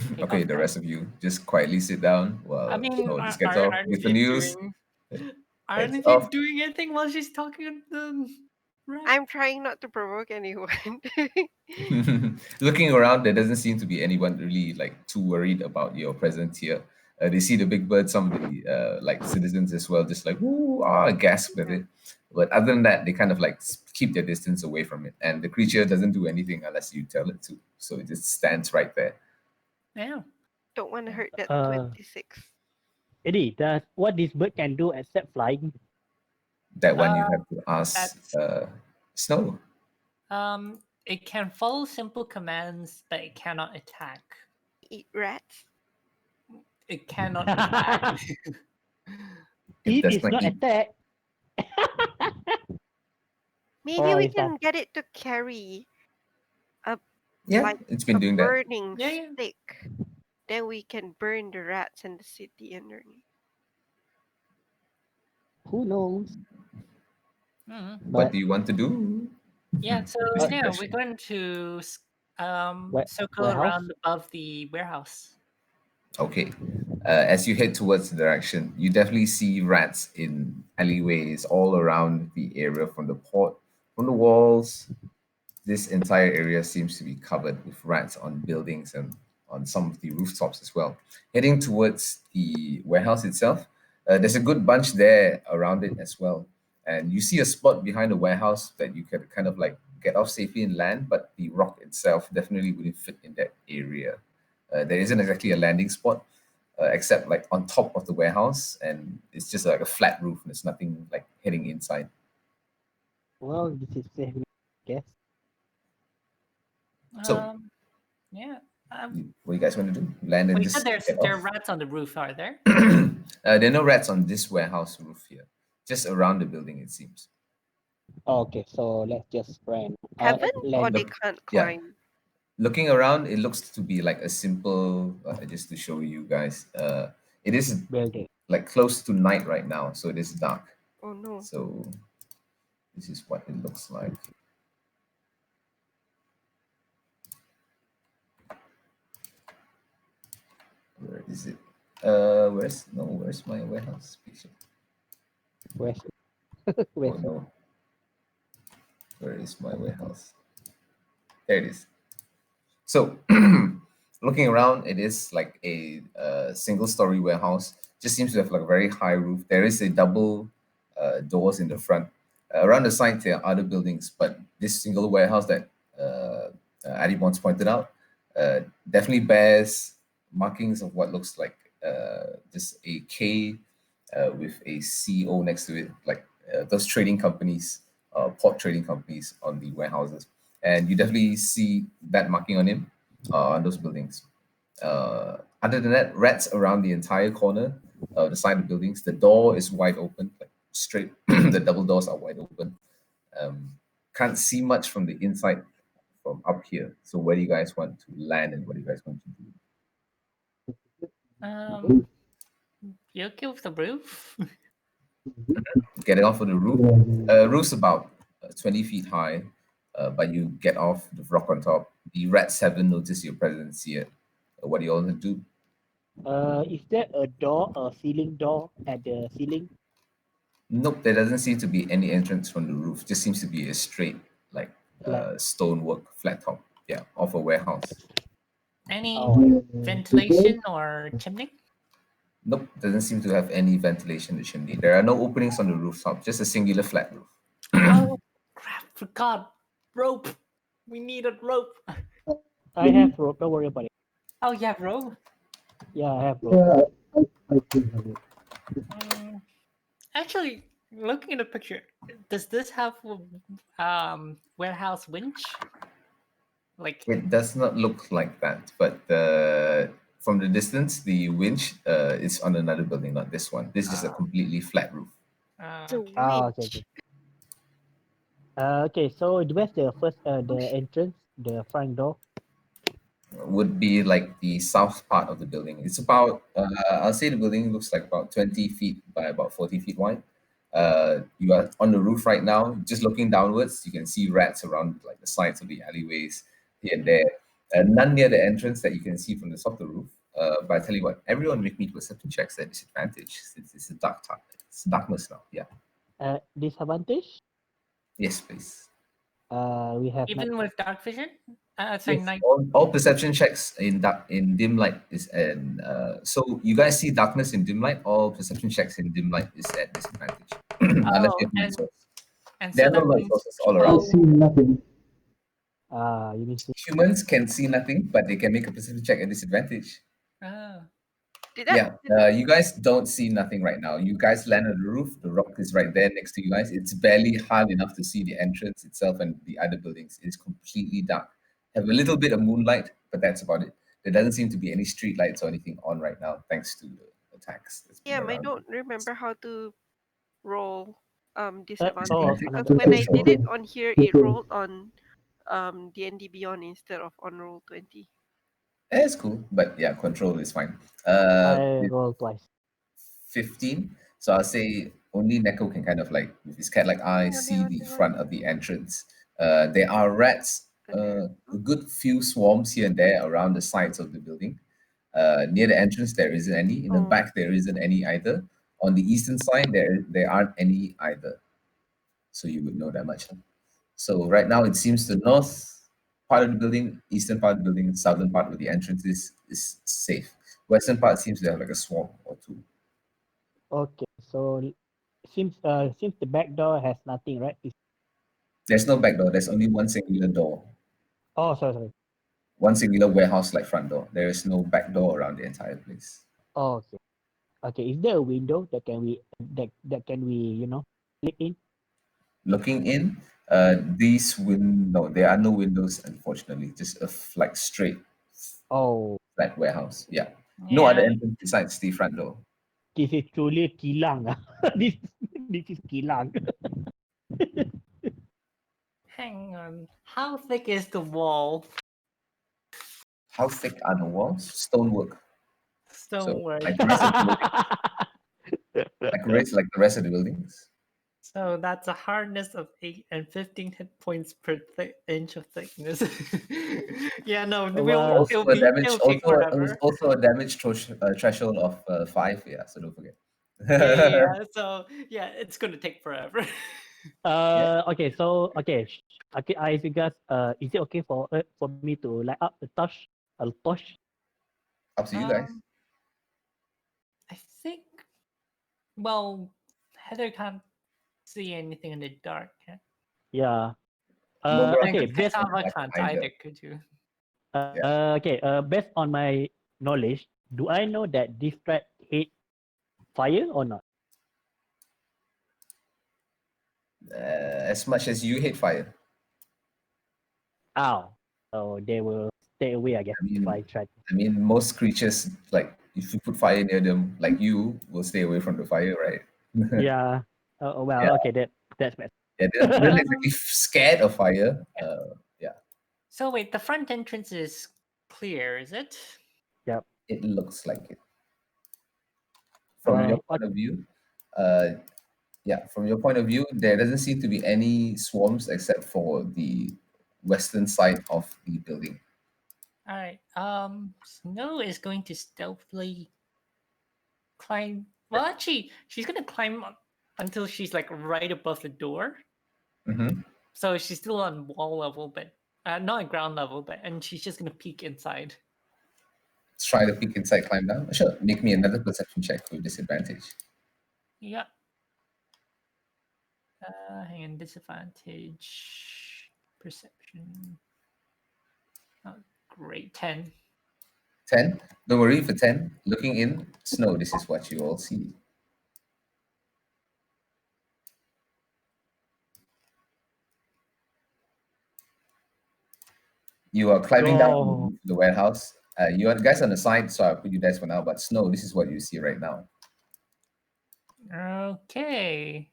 Take Okay, off the now. rest of you just quietly sit down I while mean, Snow just gets off aren't with the you news. doing? Heads Aren't you off. doing anything while she's talking to the rat? I'm trying not to provoke anyone. Looking around, there doesn't seem to be anyone really like too worried about your presence here. They see the big bird, some of the like citizens as well, just like ooh, gasp at Yeah. it. But other than that, they kind of like keep their distance away from it, and the creature doesn't do anything unless you tell it to. So it just stands right there. Yeah. Don't want to hurt that Uh, 26. Eddie, what this bird can do except flying? That one you Uh, have to ask that's Snow. it can follow simple commands, but it cannot attack. Eat rats. It cannot attack. It It does is not not eat. attack. Maybe Oh, we is that can get it to carry a Yeah, like it's been a doing that. burning Yeah, yeah. stick. Then we can burn the rats in the city underneath. who knows? Mhm. What But do you want to do? Yeah. So Is the yeah, we're question. going to circle warehouse. around above the warehouse. Okay. As you head towards the direction, you definitely see rats in alleyways all around the area from the port, from the walls. This entire area seems to be covered with rats on buildings and on some of the rooftops as well. Heading towards the warehouse itself, there's a good bunch there around it as well. And you see a spot behind the warehouse that you can kind of like get off safely and land, but the rock itself definitely wouldn't fit in that area. There isn't exactly a landing spot, except like on top of the warehouse, and it's just like a flat roof. And there's nothing like heading inside. Well, this is safe, I guess. So, Um, yeah. what do you guys want to do? Land and Well, you said just get there are off? rats on the roof, are there? There are no rats on this warehouse roof here, just around the building, it seems. Okay, so let's just run. Heaven or Land they Look, can't yeah, climb. looking around, it looks to be like a simple, just to show you guys, it is building. like close to night right now, so it is dark. Oh no. So, this is what it looks like. Where is it? Where's my warehouse picture? Where's Oh where's no, where is my warehouse? There it is. So, looking around, it is like a single-story warehouse. Just seems to have like a very high roof. There is a double doors in the front. Around the side, there are other buildings, but this single warehouse that Adi once pointed out definitely bears markings of what looks like just a K with a CO next to it, like those trading companies, port trading companies on the warehouses. And you definitely see that marking on him, on those buildings. Other than that, rats around the entire corner, the side of buildings. The door is wide open, like straight. The double doors are wide open. Um, can't see much from the inside from up here. So where do you guys want to land and what do you guys want to do? You okay with the roof? Getting off of the roof. Roof's about 20 feet high, but you get off the rock on top. The rats haven't noticed your presence yet. What do you all want to do? is there a door, a ceiling door at the ceiling? Nope, there doesn't seem to be any entrance from the roof. Just seems to be a straight, like, Flat. stonework, flat top. Yeah, of a warehouse. Any Oh, ventilation or chimney? Nope, doesn't seem to have any ventilation in the chimney. There are no openings on the rooftop, just a singular flat roof. Oh crap! Forgot rope. We need a rope. I have rope. Don't worry about it. Oh, you have rope. Yeah, I have rope. Yeah, I think of it. Actually, looking at the picture, does this have warehouse winch? Like, It does not look like that, but from the distance, the winch is on another building, not this one. This is just a completely flat roof. The okay. Ah, okay, witch. okay. Okay, so where's the first the entrance, the front door? would be like the south part of the building. It's about, I'll say the building looks like about 20 feet by about 40 feet wide. You are on the roof right now, just looking downwards. You can see rats around like the sides of the alleyways here and there. None near the entrance that you can see from the top of the roof. But I tell you what, everyone make me perception checks at disadvantage since it's a it's darkness now. Yeah. Disadvantage? Yes, please. We have Even with dark vision? Yes, Night. all perception checks in dim light is and so you guys see darkness in dim light. All perception checks in dim light is at disadvantage unless Oh, you have light and source. and There so are no that light means sources all I around. see nothing. you mean Humans can see nothing, but they can make a perception check at disadvantage. Oh. Did that? Yeah, you guys don't see nothing right now. You guys land on the roof. The rock is right there next to you guys. It's barely hard enough to see the entrance itself and the other buildings. It's completely dark. Have a little bit of moonlight, but that's about it. There doesn't seem to be any street lights or anything on right now, thanks to the attacks that's been Yeah, I around. don't remember how to oh, roll Disadvantage. disadvantage because another when I Control. did it on here, it Control. rolled on D&D Beyond instead of on roll 20. It's cool, but yeah, control is fine. I roll twice. 15. So I'll say only Neko can kind of like, with his cat like eyes, see the front of the entrance. There are rats, a good few swarms here and there around the sides of the building. Near the entrance, there isn't any. In the Oh. back, there isn't any either. On the eastern side, there aren't any either. So you would know that much. So right now, it seems the north part of the building, eastern part of the building, southern part where the entrance is safe. Western part seems to have like a swarm or two. Okay, so seems the back door has nothing, right? There's no back door. There's only one singular door, Oh, sorry. one singular warehouse-like front door. There is no back door around the entire place. Oh, okay. Okay, is there a window that can we click in? Looking in, no, there are no windows, unfortunately. Just a like straight Oh, flat warehouse. Yeah, no other Yeah. entrance besides the front door. this is truly kilang. this this is kilang. Hang on. How thick is the wall? How thick are the walls? Stonework. Stonework. Like the rest of the building, like the rest of the buildings. So that's a hardness of 8 and 15 hit points per inch of thickness. Yeah, no, Wow. Also it'll a damage, it'll take forever. also a damage threshold of 5. Yeah, so don't forget. Yeah. So yeah, it's gonna take forever. Okay, so okay, okay, I figure is it okay for me to light up the torch? A torch? Up to you guys. I think. Well, Heather can't see anything in the dark. Yeah? Yeah. Nobra Okay, can't based see Katava black can't either. either, could you? okay, based on my knowledge, do I know that this threat hate fire or not? As much as you hate fire. Ow. So they will stay away, I guess, if I try. I mean, most creatures, like if you put fire near them, like you will stay away from the fire, right? Yeah. Well, Yeah. okay, that's bad. Yeah, they're not exactly scared of fire. Yeah, So wait, the front entrance is clear, is it? it looks like it. From your point of view, from your point of view, there doesn't seem to be any swarms except for the western side of the building. All right. Snow is going to stealthily climb. Well, actually, she's gonna climb up until she's like right above the door. Mm-hmm. So she's still on wall level, but not on ground level. And she's just gonna peek inside. Let's try to peek inside, climb down. Sure, make me another perception check with disadvantage. Yeah. Hang on, disadvantage perception. Oh, great, 10. 10. Don't worry for 10. Looking in, Snow, this is what you all see. You are climbing down the warehouse. You are guys on the side, so I'll put you guys for now. But Snow, this is what you see right now. Okay.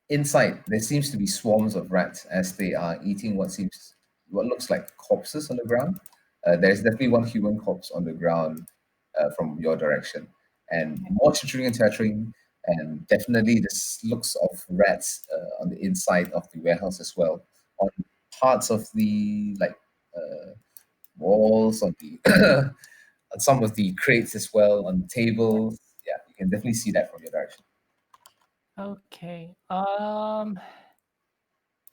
Inside, there seems to be swarms of rats as they are eating what looks like corpses on the ground. There's definitely one human corpse on the ground from your direction, and more chittering and chattering, and definitely this looks of rats on the inside of the warehouse as well, on parts of the walls, on the on some of the crates as well, on the tables. Yeah, you can definitely see that from your direction. Okay.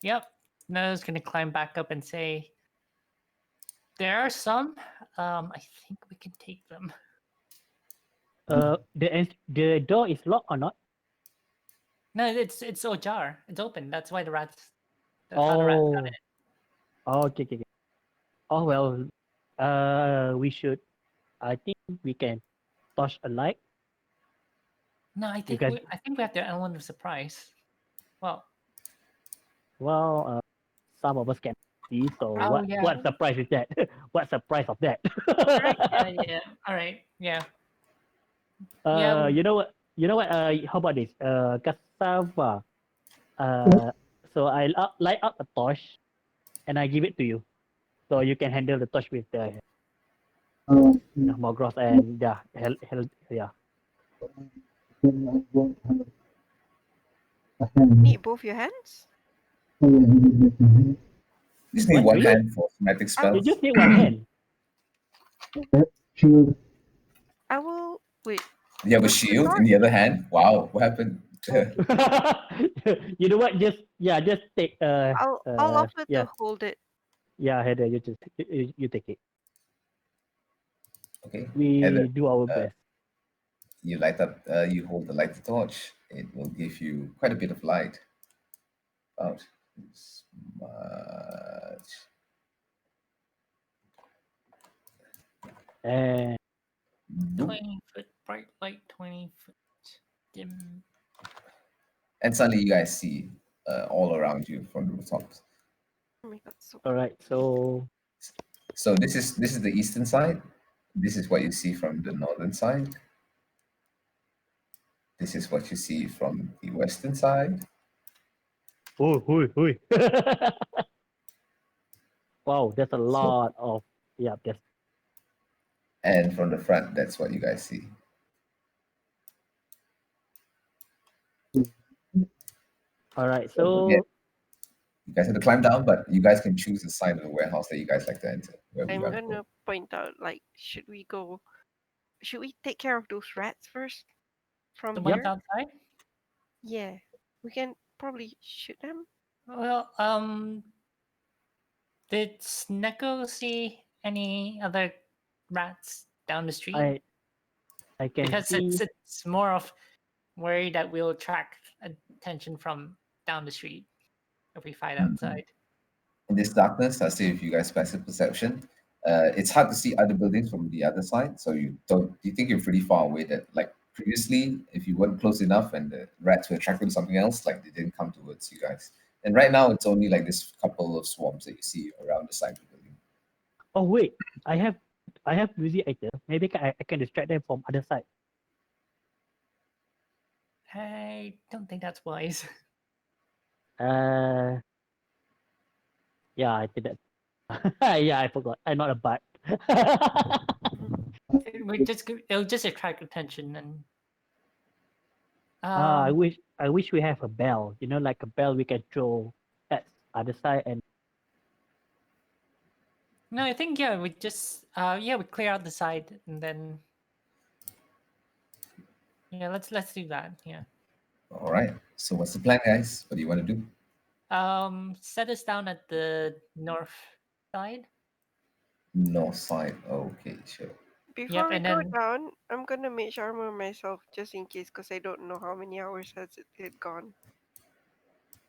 Yep. Noah's gonna climb back up and say, "There are some. I think we can take them." The door is locked or not? No, it's ajar. It's open. That's why the rats. That's how the rats got Oh, in. okay, okay, okay. Oh well, we should. I think we can touch a light. No, You guys, I think we have the element of surprise. Well, well, some of us can see. So oh yeah. what surprise is that? What surprise of that? All right. Yeah. All right. Yeah. Yeah. You know what? You know what? How about this? Cassava. What? So I light up a torch, and I give it to you, so you can handle the torch with the more gross and yeah, yeah. Then I won't have a hand. Need both your hands? Oh, yeah, you need my hand. You just need What? one Really? hand for thematic I You spells. just need one hand. That shield. I will wait. You have a Where's the shield in torch? the other hand. Wow, what happened? You know what? Just take I'll offer yeah, to hold it. yeah, Heather, you just you take it. Okay, Heather, We do our uh, best. you light up. You hold the lighted torch. It will give you quite a bit of light. About this much. And 20-foot bright light. 20-foot dim. And suddenly you guys see all around you from the rooftops. Oh my god, so all right, so So this is the eastern side. This is what you see from the northern side. This is what you see from the western side. hui. Wow, there's a lot of yeah. There's And from the front, that's what you guys see. all right. So again, So you guys have to climb down, but you guys can choose the side of the warehouse that you guys like to enter, wherever you I'm want to go. gonna point out like should we take care of those rats first from The here? ones outside. Yeah. We can probably shoot them. Well, did Sneko see any other rats down the street? I can Because see. it's more of worry that we'll attract attention from down the street if we fight outside. In this darkness, I'll say if you guys passive perception, it's hard to see other buildings from the other side. So you think you're pretty far away that like previously, if you weren't close enough and the rats were attracted to something else, like they didn't come towards you guys. And right now it's only like this couple of swarms that you see around the side of the building. Oh wait, I have music item. Maybe I can distract them from other side. I don't think that's wise. Uh, yeah, I think that. Yeah, I forgot. I'm not a bot. It'll just attract attention and I um wish we have a bell. You know, like a bell we can throw at other side and no, I think yeah, we just we clear out the side and then yeah, let's do that. Yeah. All right. So what's the plan, guys? What do you want to do? Set us down at the north side. North side. Okay, sure. Before we And go then down, I'm gonna mage armor myself just in case, because I don't know how many hours has it gone.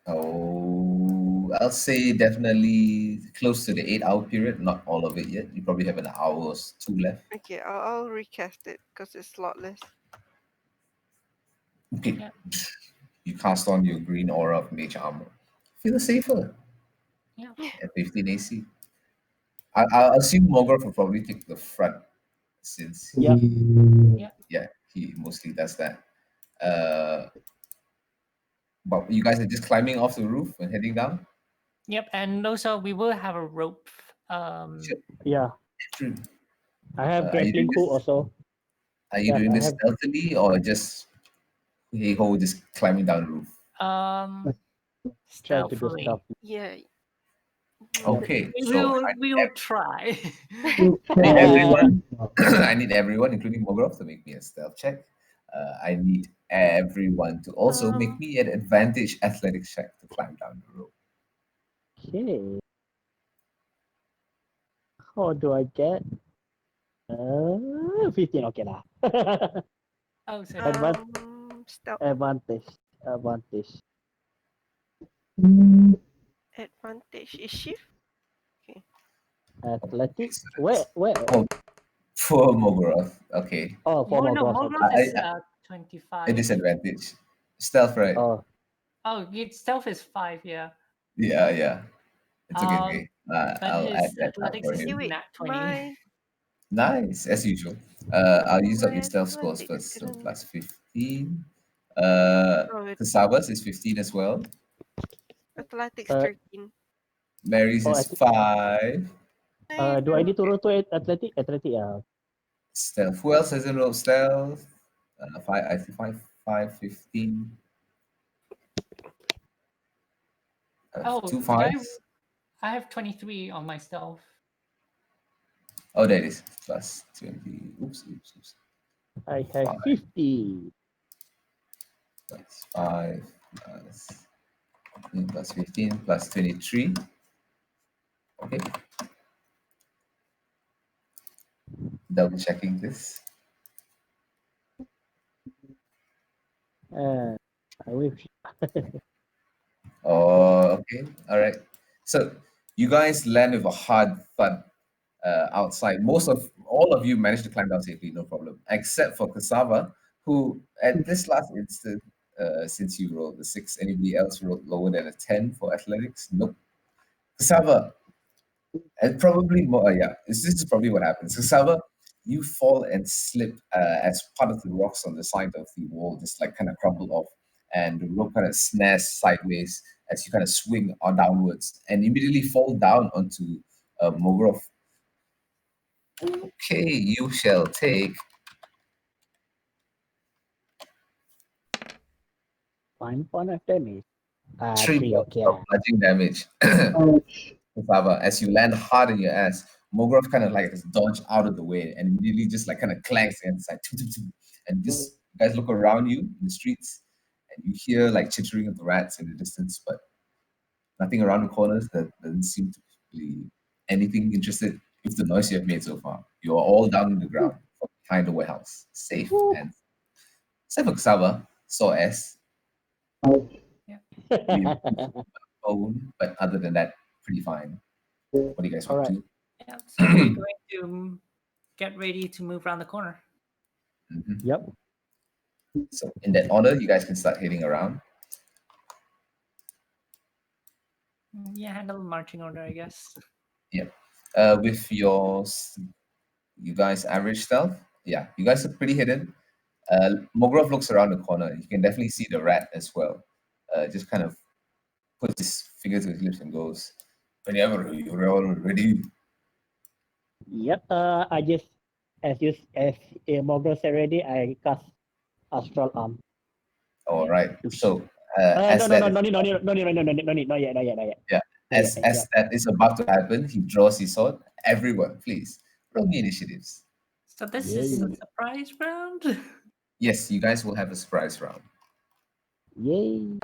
Oh, I'll say definitely close to the 8 hour period. Not all of it yet. You probably have an hour or two left. Okay, I'll recast it because it's slotless. Okay. Yeah. You cast on your green aura of mage armor. Feel safer yeah. at 15 AC. I'll assume Morgoth will probably take the front since Yep. he mostly does that. But you guys are just climbing off the roof and heading down. Yep, and also we will have a rope. Sure. yeah. I have Are you doing grappling hook this? also. Are you Yeah, doing I this have. stealthily or just hey ho, just climbing down the roof? Um, Try to do stealthily. stuff. Yeah. Okay, We so will we will try. I need everyone. I need everyone, including Mogorov, to make me a stealth check. I need everyone to also make me an advantage athletics check to climb down the rope. Okay. How do I get? 15. Okay lah. Oh, so Stealth Advantage. advantage is shift. Athletic. So Where? oh, for Mogorov. Okay, Oh, for no, Mogos. Morgoth Okay. is a 25. disadvantage. Stealth, right? Oh, Oh, stealth is 5. Yeah. Yeah, yeah. It's okay. Um, Okay. but I'll add his that up athletics for is Hey, him. wait. nat 20. My Nice, as usual. I'll use up your stealth scores athletics first. So couldn't. plus 15. Oh, Casaba's is 15 as well. athletics Uh, 13. Mary's oh, is 5. do I need to roll to athletic? Athletic, yeah. Stealth. Who else hasn't rolled stealth? 5, I think 5, 15. Oh, Two did fives. I have 23 on my stealth. Oh, there it is. Plus 20. Oops. I have 5 50. plus 5 plus 15 plus 23. Okay. Double checking this. I wish. Oh, okay. All right. So you guys land with a hard thud outside. All of you managed to climb down safely, no problem, except for Cassava, who at this last instant, since you rolled the 6, anybody else rolled lower than a 10 for athletics? Nope. Cassava, and probably more. Yeah, this is probably what happens. Cassava, you fall and slip as part of the rocks on the side of the wall just like kind of crumble off, and the rope kind of snares sideways as you kind of swing on downwards and immediately fall down onto Mogorov. Okay, you shall take 1 point of damage. 3 3, points okay. of bludgeoning damage. Cassava, as you land hard in your ass, Mogorov kind of like just dodge out of the way and immediately just like kind of clanks against like and just you guys look around you in the streets and you hear like chittering of the rats in the distance, but nothing around the corners that doesn't seem to be anything interested with the noise you have made so far. You are all down on the ground behind the warehouse, safe and except for Cassava, saw S, you own, but other than that, pretty fine. What do you guys want Alright. to do? Yeah, so we're going to get ready to move around the corner. Mhm. Yep. So in that order, you guys can start heading around. Yeah, handle marching order, I guess. Yep. With you guys average stealth. Yeah, you guys are pretty hidden. Mogorov looks around the corner. You can definitely see the rat as well. Just kind of puts his finger to his lips and goes, "Whenever you're all ready." Yep. I just as Mogos said already, I cast astral arm. All right. So No, as that is, no, not yet. Not yet. yeah, Not as yet. as that is about to happen, he draws his sword. Everyone, please roll me initiatives. So this Yay. is a surprise round. Yes, you guys will have a surprise round. Yay.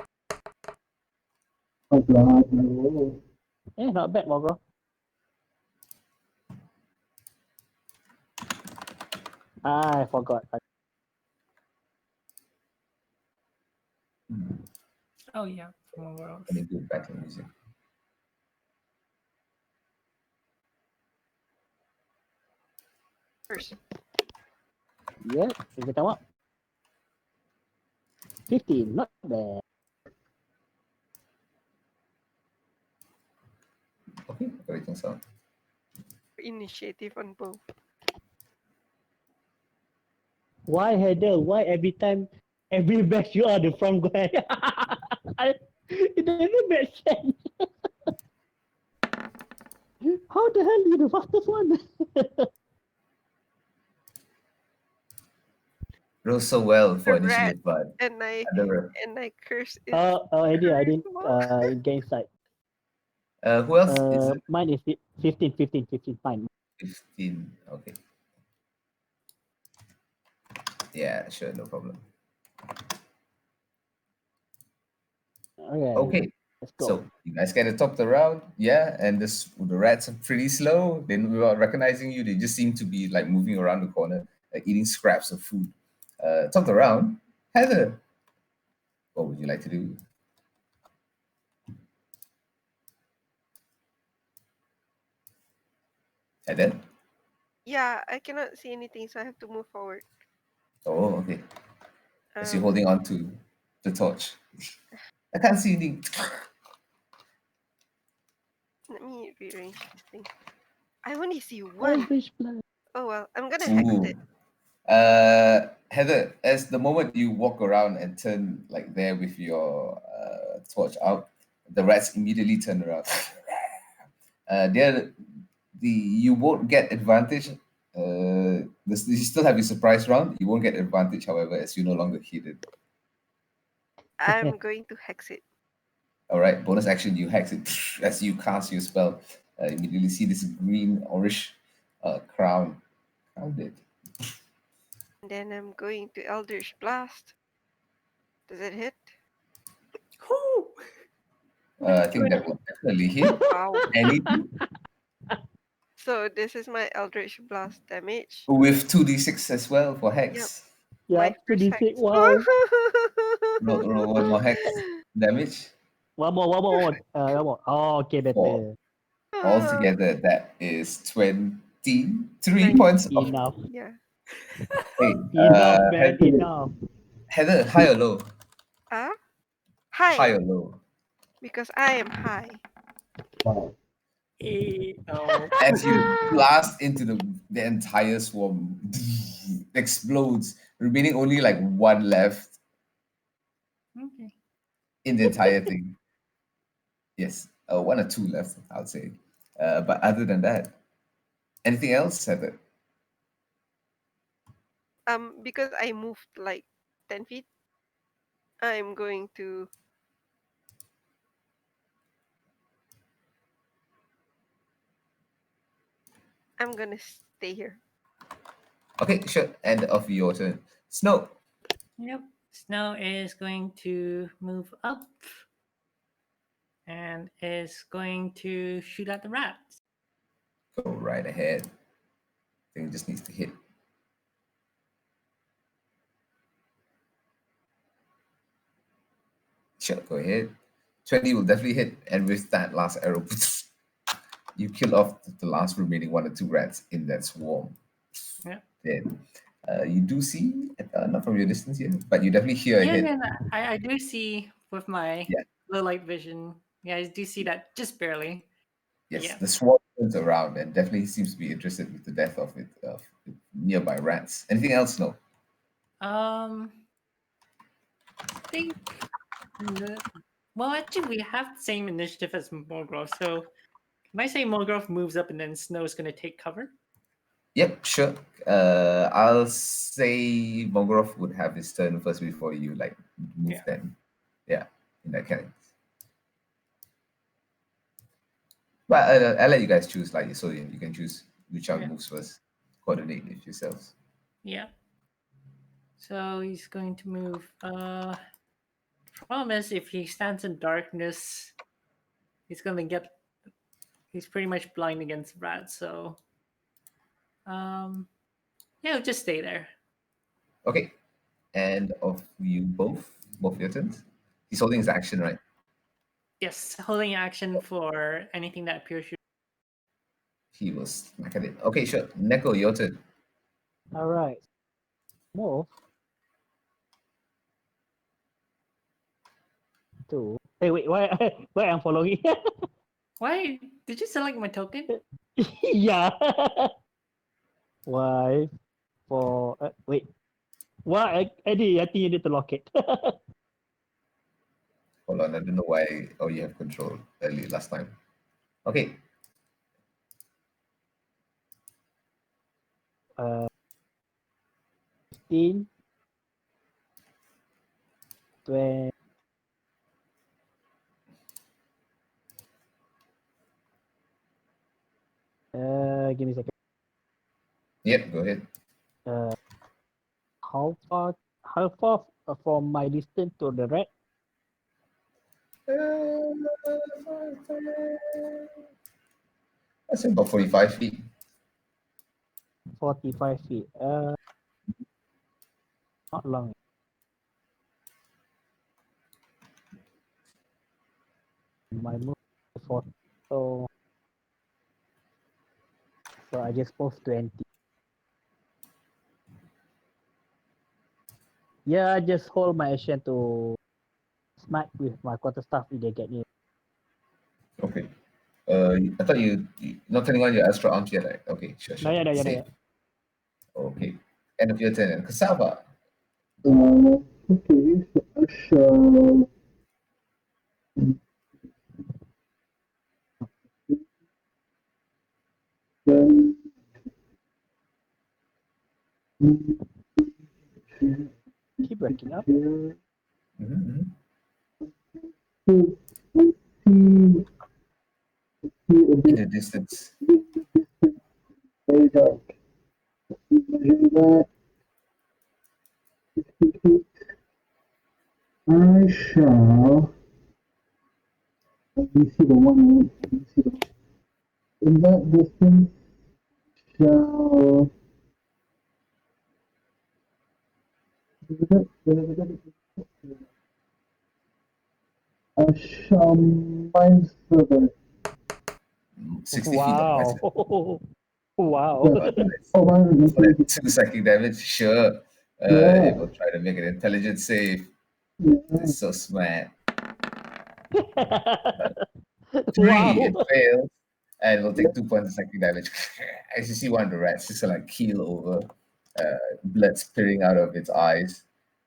Not bad, Mogos. I forgot. Oh yeah, from a world. Let me do battle music. First. Yeah, if it come up. 15, not bad. Okay, everything's on. Initiative on both. Why, Heather? Why every match you are the front guy? It doesn't make sense. How the hell you the fastest one? Roll so well for A rat, initiative, but and I other. curse its I didn't charisma. gain sight. Who else is it? Mine is 15, fine. 15. Okay. Yeah, sure, no problem. Okay, Okay. let's go. So you guys get to top the round, yeah, and the rats are pretty slow. Then without recognizing you, they just seem to be like moving around the corner, eating scraps of food. Top the round, Heather, what would you like to do? Heather? Yeah, I cannot see anything, so I have to move forward. Oh, okay. As you're Um, holding on to the torch. I can't see anything. let me rearrange this thing. I only see one. Eldritch Blast. Oh well, I'm gonna hex Ooh. it. Heather, as the moment you walk around and turn like there with your torch out, the rats immediately turn around. They're the you won't get advantage. You still have your surprise round. You won't get advantage, however, as you no longer hidden. I'm going to hex it. All right, bonus action. You hex it as you cast your spell. Immediately see this green orange crown. Crowned it. And then I'm going to Eldritch Blast. Does it hit? Whew. I think that will definitely hit. Wow. Anything So this is my Eldritch Blast damage. with 2d6 as well for Yep. hex. My Yeah, first 2d6. hex. Wow. Roll one more hex damage. One more. One more. Oh, okay, Four. better. Altogether, that is 23 Nice. points of. Enough. Yeah. Hey, Enough, man. Heather, Enough. Heather, high or low? Ah? High High, or low? because I am high. Wow. Oh. As you blast into the entire swarm, explodes, remaining only like one left Okay. in the entire thing. Yes, one or two left, I would say. But other than that, anything else, Heather? Because I moved like 10 feet, I'm going to stay here. Okay, sure. End of your turn. Snow. Yep. Snow is going to move up and is going to shoot at the rats. Go right ahead. Thing just needs to hit. Sure, go ahead. 20 will definitely hit. And with that last arrow, you kill off the last remaining one or two rats in that swarm. Yeah. Then you do see, not from your distance here, but you definitely hear a Yeah, hit. yeah, I do see with my Yeah. low light vision. Yeah, I do see that just barely. Yes, Yeah. the swarm turns around and definitely seems to be interested with the death of the nearby rats. Anything else? No. I think. Well, actually, we have the same initiative as Morgrove, so can I say Morgrove moves up and then Snow's going to take cover? Yep, sure. I'll say Mogorov would have his turn first before you like move Yeah. then. Yeah, in that case. But I'll let you guys choose, like, so you can choose which one Yeah. moves first. Coordinate it yourselves. Yeah. So he's going to move. Promise if he stands in darkness, he's going to get. He's pretty much blind against rats, so. Yeah, he'll just stay there. Okay. And of you both your turns. He's holding his action, right? Yes, holding action for anything that appears. He will smack at it. Okay, sure. Neko, your turn. All right. Move. Two. Hey, wait. Why? Why I'm following? Why did you select my token? Yeah. Why? For wait. Why? I think you need to lock it. Hold on, I don't know why. Oh, you have control early last time. Okay. Uh, 15, 20, give me a second. Yep, go ahead. Uh, how far from my distance to the red? I say about 45 feet. 45 feet. Not long. My move is 40. So I just move 20. Yeah, I just hold my action to smack with my quarterstaff if they get near. Okay. I thought you not turning on your astral arms yet, right? Okay, sure, No, sure. yeah, no, yeah, no, Safe. yeah. Okay. End of your turn. Cassava. Okay, so I shall then Keep breaking up. here. Mm-hmm. So let's see a In bit the distance. very dark. Measure that. 50 feet. I shall. Let me see the one. Let me see the one. In that distance, shall. I shall mind further. 60 feet of Wow. poison. Wow. Yeah. Oh, nice. Oh, wow. For that 2 psychic damage, sure. It Yeah. will try to make an intelligence save. Yeah. It's so smart. Wow. 3, it fails. And will take 2 points of psychic damage. As you see one of the rats just like keel over, blood spitting out of its eyes.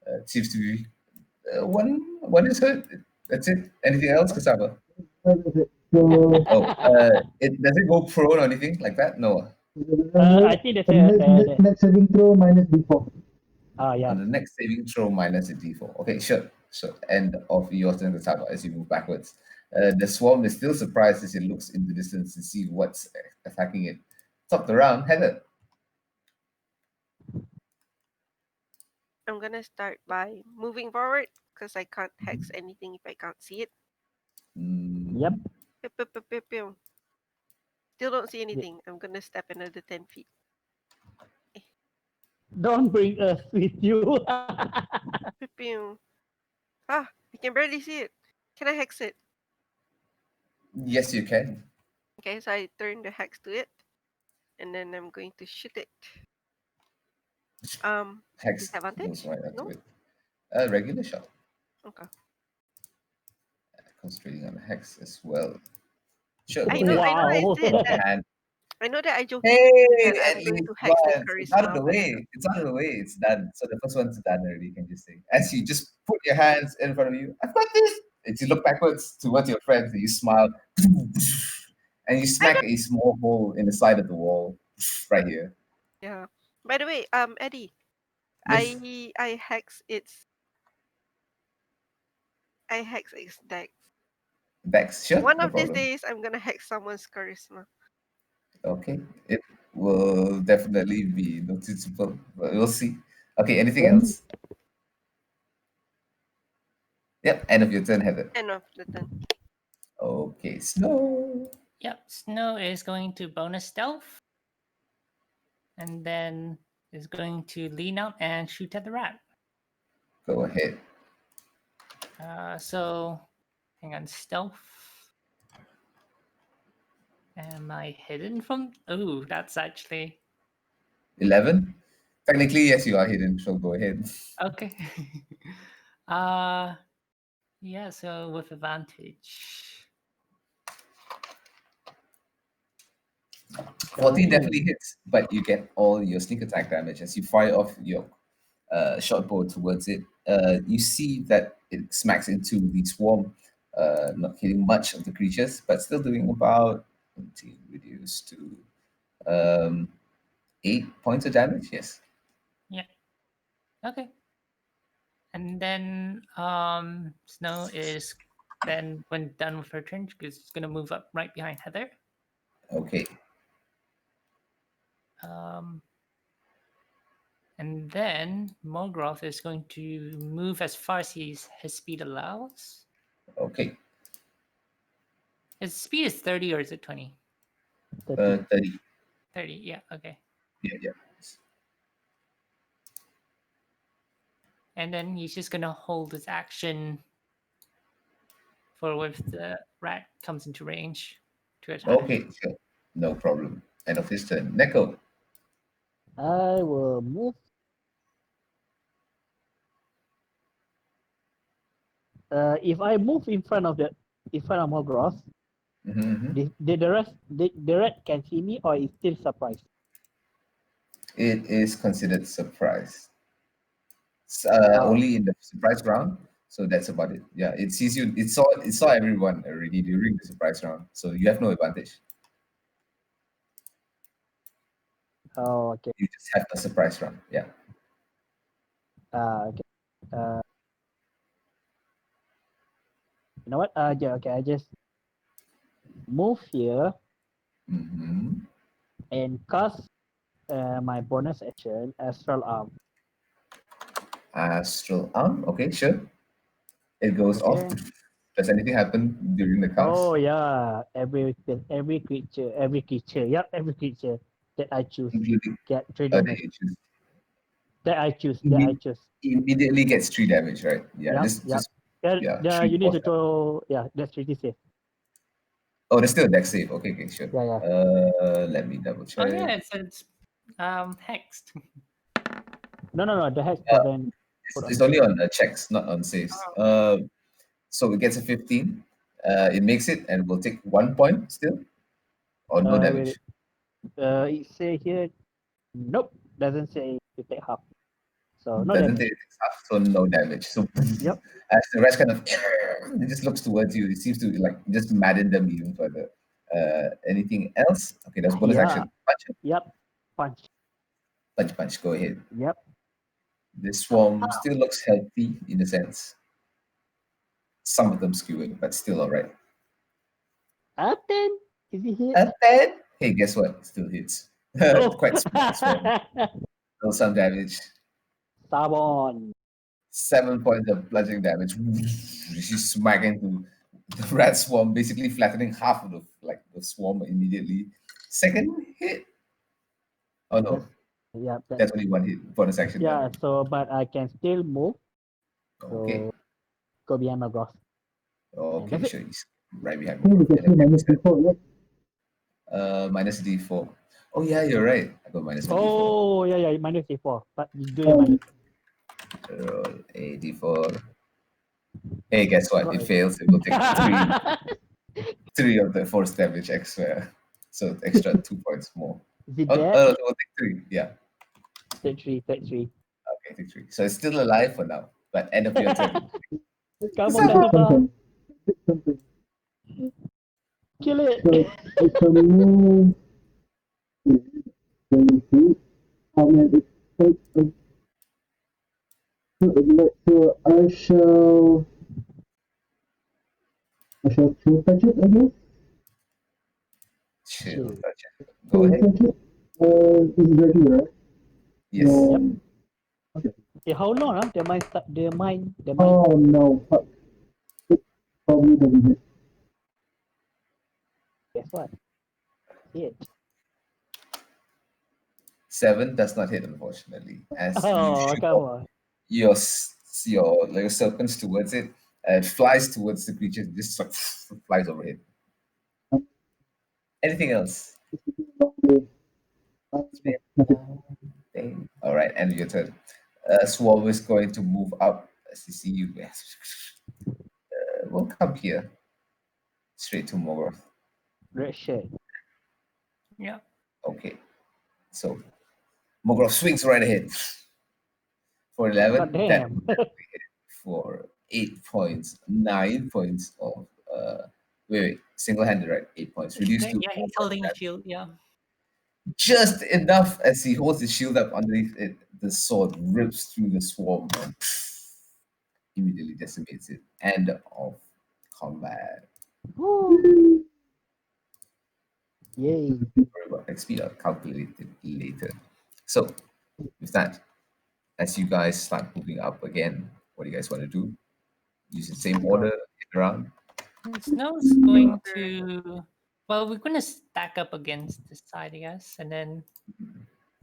It seems to be one is hurt. That's it. Anything else, Cassava? That is it. So, Oh, it does it go prone or anything like that? No. I think that's next saving throw minus d4. yeah. On the next saving throw minus a d4. Okay, sure. So end of your turn, Cassava, as you move backwards. The swarm is still surprised as it looks in the distance to see what's attacking it. Top the round, Heather. I'm gonna start by moving forward because I can't hex anything if I can't see it. Yep. Mm, Pew, pew, pew, pew, pew. Still don't see Yeah. anything. I'm gonna step another 10 feet. Don't bring us with you. Pew, pew. Ah, I can barely see it. Can I hex it? yes, you can. Okay, so I turn the hex to it, and then I'm going to shoot it. Hex goes Disadvantage? right up to No? it. Regular shot. Okay. Concentrating on hex as well. Sure, I go know, ahead. I know. I Wow. said Your that. hand. I know that I jokingly Hey, said I'm at going least to hex the once. It's out of charisma, the but way. It's out of the way. It's done. So the first one's done already, you can just say. As you just put your hands in front of you, I've got this. As you look backwards towards your friends and you smile, and you I smack don't. a small hole in the side of the wall right here. Yeah. By the way, Eddie, Yes, I hex its deck. Dex, sure, One no of these problem. days, I'm gonna hex someone's charisma. Okay, it will definitely be noticeable, but we'll see. Okay, anything Then, else? Yep, end of your turn, Heather. End of the turn. Okay, Snow. Yep, Snow is going to bonus stealth, and then is going to lean out and shoot at the rat. Go ahead. So, hang on, stealth. Am I hidden from? Oh, that's actually 11. Technically, yes, you are hidden, so go ahead. okay. uh, yeah. So with advantage. 14 definitely hits, but you get all your sneak attack damage as you fire off your short bow towards it. You see that it smacks into the swarm, not hitting much of the creatures, but still doing about 17 reduced to 8 points of damage. Yes. Yeah. Okay. And then Snow is then when done with her turn, she's gonna move up right behind Heather. Okay. Um, and then Mogroth is going to move as far as his speed allows. Okay. His speed is 30 or is it 20? 30. 30, yeah, okay. Yeah. And then he's just gonna hold his action for if the rat comes into range to attack. Okay. Sure. No problem. End of his turn. Neko. I will move. If I move in front of Mogroth, Mm-hmm. the rat can see me or is still surprised. It is considered surprise. Oh. Only in the surprise round. So that's about it. Yeah, it sees you. It saw everyone already during the surprise round. So you have no advantage. Oh, okay. You just have the surprise round. Yeah. Okay. You know what? Yeah, okay. I just move here Mm-hmm. and cast my bonus action, Astral Arm. Astral arm. Okay, sure. It goes off. Okay. Does anything happen during the cast? Oh yeah, every creature, yep, every creature that I choose Including get 3 that damage. you choose. That I choose. Immediately gets 3 damage, right? Yeah. Yep, Just yep. just yeah. Yeah, Three you need force to throw. Yeah, that's pretty safe. Oh, there's still a deck save. Okay, sure. Yeah. Let me double Oh check. yeah, it's hexed. No. The hex Uh, button. it's only on checks, not on saves. So it gets a 15. It makes it and will take 1 point still, or no Wait. damage. It say here. Nope, doesn't say you take half. So no Doesn't damage. take half, so no damage. So Yep. as the rest kind of it just looks towards you. It seems to like just madden them even further. Anything else? Okay, that's bonus Yeah. action. Punch, Yep. Punch. punch. Go ahead. Yep. This swarm still looks healthy in a sense. Some of them skewing, but still all right. 10. Is it hit? A 10. Hey, guess what? Still hits. Oh. Quite small swarm. Still some damage. Sabon. 7 points of bludgeoning damage. She's smacking to the rat swarm, basically flattening half of the swarm immediately. Second hit. Oh no, Yeah. that's only one hit. Bonus action Yeah. one. So, but I can still move. Okay. So go behind my gross. Okay, that's it. sure. He's right behind I me. think it's actually minus before, yeah. Minus D4. Oh yeah, you're right. I got minus D4. Oh yeah. Minus D4. But you do your minus. Roll a D4. Hey, guess what? It Right. fails. It will take three of the force damage extra. So extra 2 points more. Is it Oh, dead? it will take 3. Yeah. Third three. Okay, take 3. So it's still alive for now. But end of your turn. Come So- on, Heather. Something. Something. Kill it. So it's a move. 20 feet. And then so I shall two touch it, I guess. Chill. Chill. Go ahead. Touch it. Is it ready, right? Yes. Yep. Okay. Okay, how long? The mine. Oh no. Fuck. It probably doesn't hit. Guess what? Hit. 7 does not hit, unfortunately. As you Oh, shoot come off on. your serpents towards it, it flies towards the creature, just like flies overhead. Anything else? All right, end of your turn. Swarm is going to move up as you see you. We'll come here straight to Morgoth. Red shirt. Yeah. Okay, so Morgoth swings right ahead for 11. God That damn. for 8 points, 9 points of wait, single-handed, right? 8 points. Reduced to Yeah, 4 he's points holding a damage. shield. Yeah. just enough as he holds his shield up underneath it. The sword rips through the swarm and immediately decimates it. End of combat. Woo. Yay. Worry about XP, I'll calculate it later. So, with that, as you guys start moving up again, what do you guys want to do? Use the same order, get around. Snow's going to. Well, we're going to stack up against this side, I guess, and then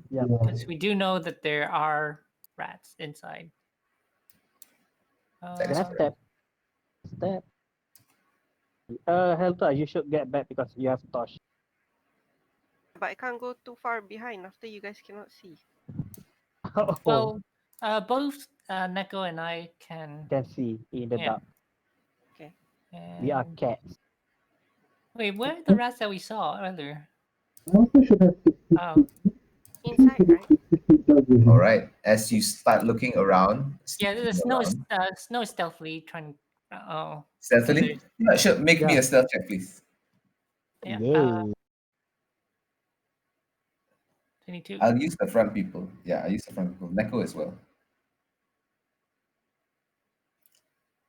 Yeah. because we do know that there are rats inside. That is Can I correct. step? Step. Helta, you should get back because you have torch. But I can't go too far behind after you guys cannot see. Oh, Well, both Neko and I can. can see in the Yeah. dark. Okay. We are And... cats. Wait, where are the rats that we saw earlier? I also should have 60 Oh, Inside, right? feet. All right. As you start looking around, yeah. The sneaking around, snow is stealthily trying. Oh, stealthily. Yeah, sure. Make me Yeah. a stealth check, please. yeah. Yay. 22. I'll use the front people. Yeah, I use the front people. Neko as well.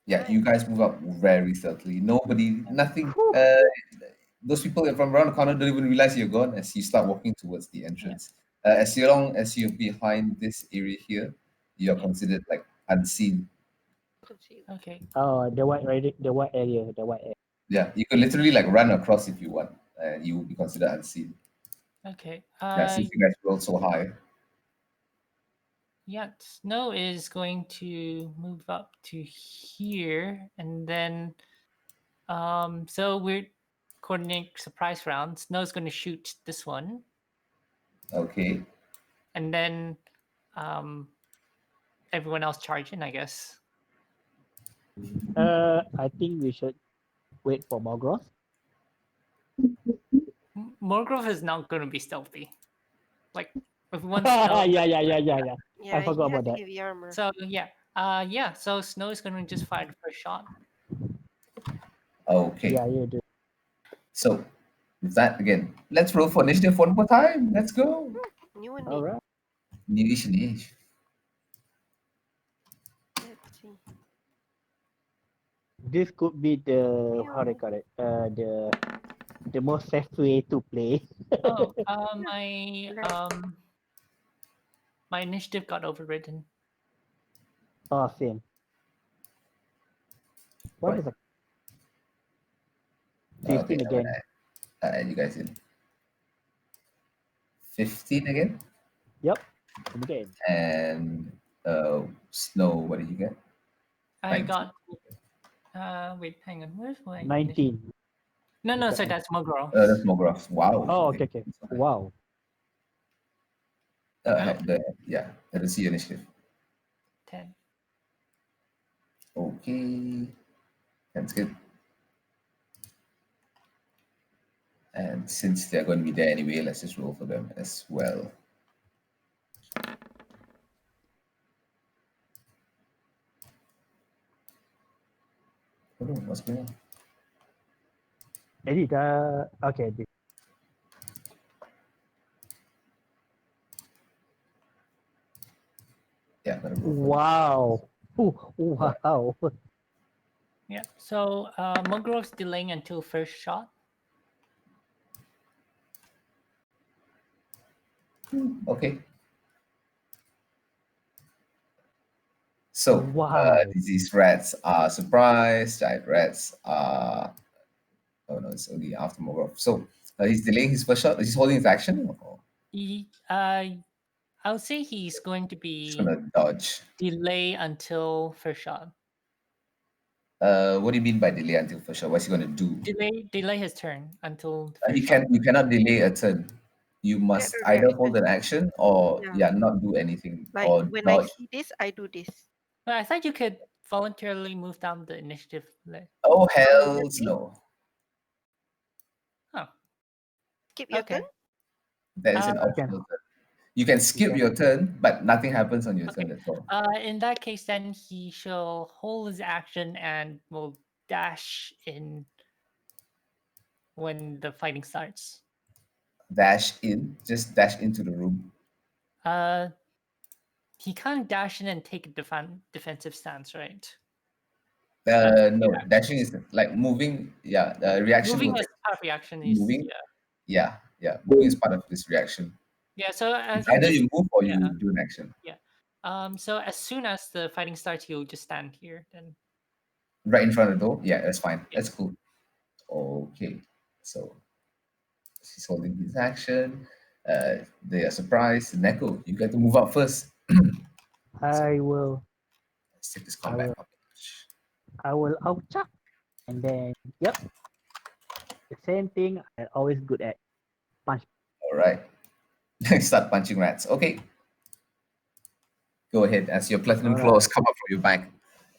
Yeah, you guys move up very stealthily. Nobody, nothing. Those people from around the corner don't even realize you're gone as you start walking towards the entrance. As long as you're behind this area here, you're considered like unseen. Okay. Oh, the white area. The white area. The white area. Yeah, you could literally like run across if you want, and you will be considered unseen. Okay. Yeah, since you guys rolled so high. Yeah, Snow is going to move up to here, and then so we're coordinating surprise round. Snow's going to shoot this one, Okay. and then everyone else charge in, I guess. I think we should wait for Morgoth. Morgrove is not going to be stealthy. Like if we want yeah, Snow, yeah, yeah. Yeah, I forgot he has about that. heavy armor. so yeah, yeah. So Snow is going to just fire the first shot. Okay. Yeah, you do. So with that again, let's roll for initiative one more time. Let's go. New one. All right. Niche. Let's see. This could be the how do you call it? The most safe way to play. Oh, my initiative got overridden. Oh, same. What is it? 15 Okay, again. add you guys in. 15 again. Yep. Again. And Snow, what did you get? I 19. got. Wait, hang on. Where's my 19. No, sorry, that's Morgrove. That's more graphs. Wow. Oh, okay. Wow. Yeah, let us see your initiative. 10. Okay, that's good. And since they're going to be there anyway, let's just roll for them as well. Hold on, what's going on? Edit. Okay. Yeah, gotta roll for them. Wow. Ooh, wow. Yeah. So Morgrove's delaying until first shot. Okay. So, Wow. disease rats are surprised. Giant rats are. Oh no, it's only after Morgoth. So, he's delaying his first shot. He's holding his action. Or He, I'll say he's going to he's be gonna dodge. delay until first shot. What do you mean by delay until first shot? What's he gonna do? Delay his turn until the first You shot. cannot delay a turn. You must a either reaction. hold an action or Yeah. not do anything Like or when I dodge. see this, I do this. But I thought you could voluntarily move down the initiative list. Oh hells no! Oh, Skip your okay. turn. That is an optional turn. You can skip your turn, but nothing happens on your turn at all. In that case, then he shall hold his action and will dash in when the fighting starts. dash in, just dash into the room. He can't dash in and take a defensive stance, right? No, dashing is like moving. Yeah, the reaction Moving will as take part of reaction is moving. Yeah, moving is part of this reaction. yeah. So I It's think either just you move or yeah. you do an action. So as soon as the fighting starts, he'll just stand here. Then Right in front of the door. Yeah, that's fine. Yeah. That's cool. Okay, so he's holding his action. They are surprised. Neko, you get to move up first. I will Let's take this combat. outchuck, and then yep, the same thing. I'm always good at punch. All right. Start punching rats. Okay. Go ahead as your platinum claws come up from your back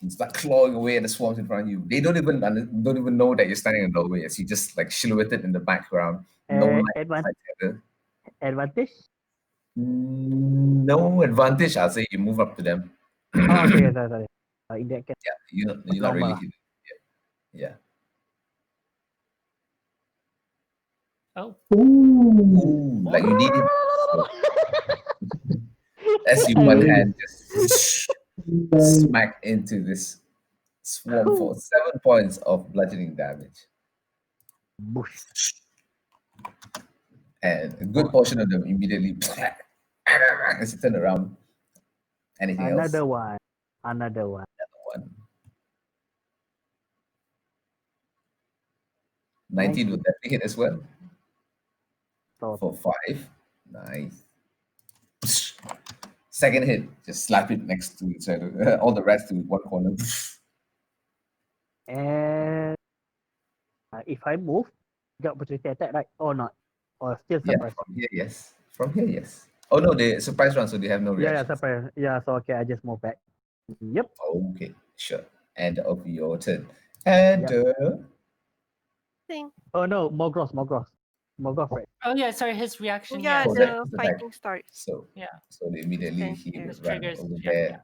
and start clawing away at the swarms in front of you. They don't even know that you're standing in the doorway as you just like silhouetted in the background. No light inside. Advantage. No advantage. I'll say you move up to them. Oh, okay, sorry. In that case, Yeah, you're not really normal. hidden. Yeah. oh, Ooh, like you need it. So, as you one hand just smack into this swarm for 7 points of bludgeoning damage. Bush. And a good portion of them immediately as you turn around. Anything else? Another one. Another one. Another one. 19 will definitely hit as well. So For 5. Nice. Second hit, just slap it next to each other. All the rest to one corner. and if I move, got opportunity attack, right? Or not? Or still Yeah, surprise? from here, yes. From here, yes. Oh no, they surprise round, so they have no Yeah, reaction. surprise. Yeah, so okay, I just move back. Yep. Okay, sure. End of your turn. And Thing. Oh no, more gross, right? oh yeah. Sorry, his reaction. Yeah, Oh, the that's the attack. fighting starts. So Yeah. so they immediately Okay, he yeah. would run Triggers, over yeah, there. yeah.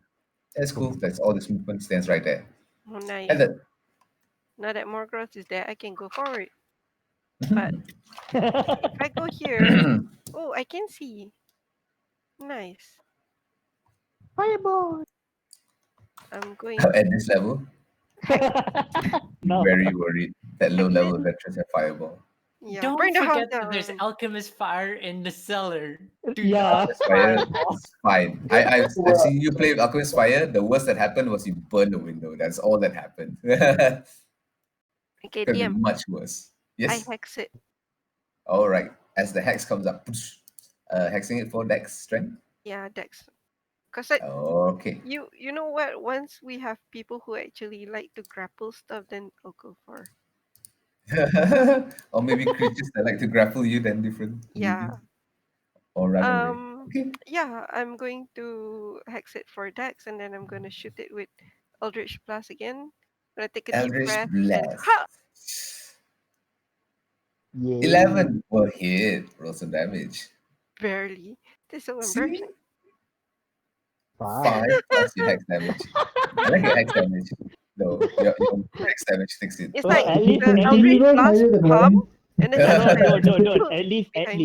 That's cool. That's all this movement stands right there. Oh, nice. And then Now that more growth is there, I can go forward. But if I go here, oh, I can see. Nice. Fireball. I'm going at this level, No. very worried that low And level then- veterans have fireball. Yeah, Don't burn the house forget that there's down. alchemist fire in the cellar. Do Yeah. not Fire fireball. is fine. I've seen you play with Alchemist Fire. The worst that happened was you burned the window. That's all that happened. Could Okay, have DM. been much worse. Yes. I hex it. All right. As the hex comes up, hexing it for Dex strength. Yeah, Dex. Cause Okay. you know what? Once we have people who actually like to grapple stuff, then I'll go for. Or maybe creatures that like to grapple you, then different. Yeah. Maybe. Or run away. Okay. Yeah, I'm going to hex it for Dex, and then I'm gonna shoot it with Eldritch Blast again. I'm gonna take a deep Eldritch breath and Blast. ha! 11 will hit. Roll some damage. Barely. This is so See? embarrassing. 5 plus your hex damage. I like your hex damage. No, your hex damage sticks it. It's Well, like at least- the at Eldritch least- Blast higher than pump, one. and then No, No. At behind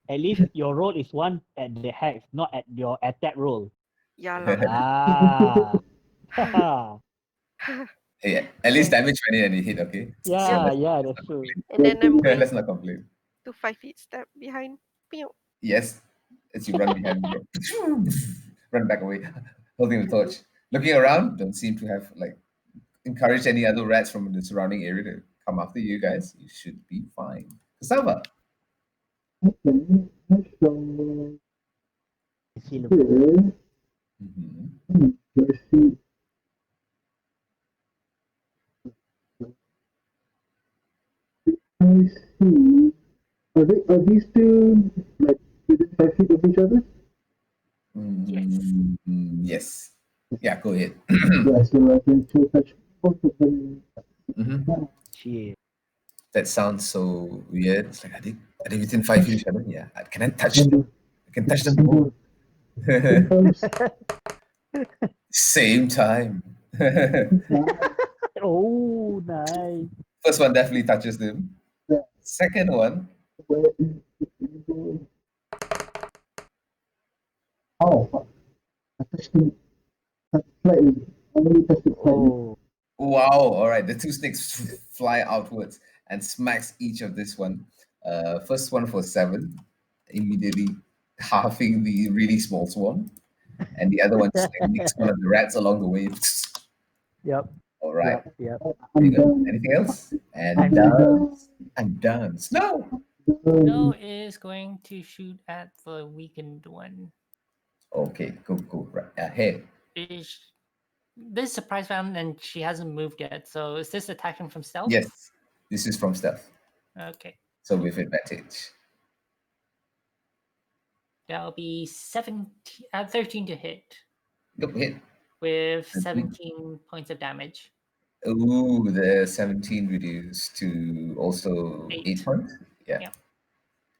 it. least your roll is one at the hex, not at your attack roll. Yeah, lah. Ah. Yeah, at least damage when it and it hit, okay? yeah, that's true. And then I'm going Let's not complain. to 5 feet step behind. Pew. Yes, as you run behind me, run back away, holding the torch. Looking around, don't seem to have like encouraged any other rats from the surrounding area to come after you guys. You should be fine. Cassava. Okay, so See, look. here, Mhm. let's see. I see. Are these two like within 5 feet of each other? Yes. Yeah, go ahead. Yeah, so I can still touch both of them. Mhm. Shit. That sounds so weird. It's like, are they within 5 feet of each other? Yeah. Can I touch And them? I can touch them both. Same time. Oh, nice. First one definitely touches them. Yeah. Second one, Oh, fuck. I touched him slightly. I only touched it slightly. Oh, Wow! All right, the two snakes fly outwards and smacks each of this one. First one for 7, immediately halving the really small swarm, and the other one just like nicks one of the rats along the way. yep, All right, yep. there I'm you go. done. Anything else? And I'm done. I'm done. Snow. Snow Done. is going to shoot at the weakened one. Okay, go right ahead. Is this is surprise round and she hasn't moved yet. So is this attacking from stealth? Yes, this is from stealth, Okay. so with advantage. That'll be 13 to hit Go ahead. with 13. 17 points of damage. Ooh, the 17 reduced to also 8 8. points. Yeah. Yeah.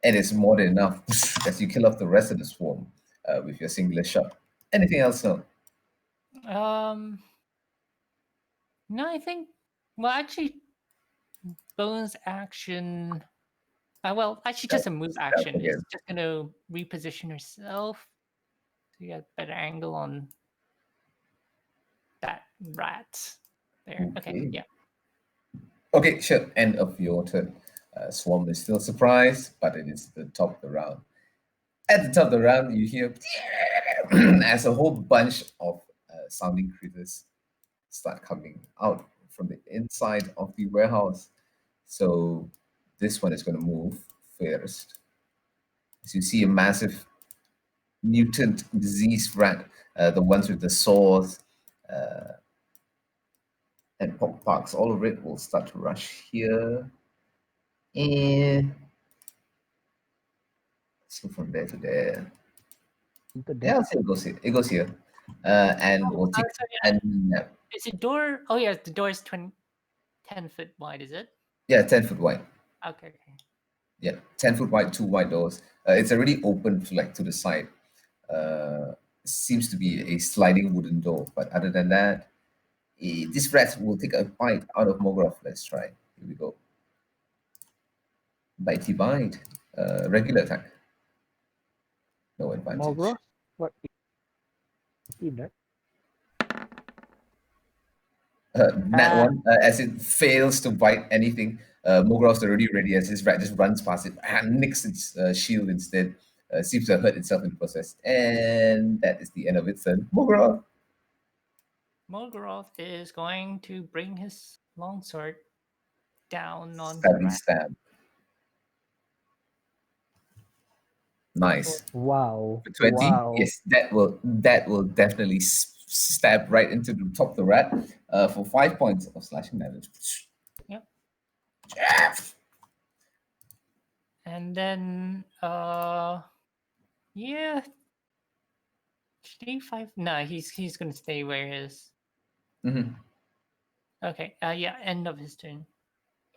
And it's more than enough as you kill off the rest of the swarm with your singular shot. Anything else? No. No, I think. Well, actually, bonus action. Well, actually, just a move Stealth action. It's again. just gonna reposition herself to get better angle on that rat. There. Okay. Okay. Yeah. Okay, sure. End of your turn. Swarm is still surprised, but it is the top of the round. At the top of the round, you hear as a whole bunch of sounding critters start coming out from the inside of the warehouse. So this one is going to move first. As you see a massive mutant diseased rat, the ones with the sores and pockmarks all over it will start to rush here. And so from there to there. into Yeah, that. I'll say it goes here. It goes here. And we'll take So and is it door? Oh yeah, the door is 10 foot wide. Is it? yeah, 10 foot wide. Okay. Yeah, 10 foot wide, 2 wide doors. It's already open to like to the side. Seems to be a sliding wooden door, but other than that, this rat will take a bite out of Mogroth. Let's try. Here we go. Bitey bite. Regular attack. No advantage. Mogros? What is that? Nat one, as it fails to bite anything, Mogroth's already ready as his rat just runs past it and nicks its shield instead. Seems to have hurt itself in the process. And that is the end of its turn. Mogroth. Morgoroth is going to bring his longsword down on the Stabby rat. stab. Nice. Wow. For 20, Wow. yes, that will definitely stab right into the top of the rat for 5 points of slashing damage. Yep. Jeff! And then yeah. D5. No, he's gonna stay where he is. Mhm. Okay. Yeah, end of his turn.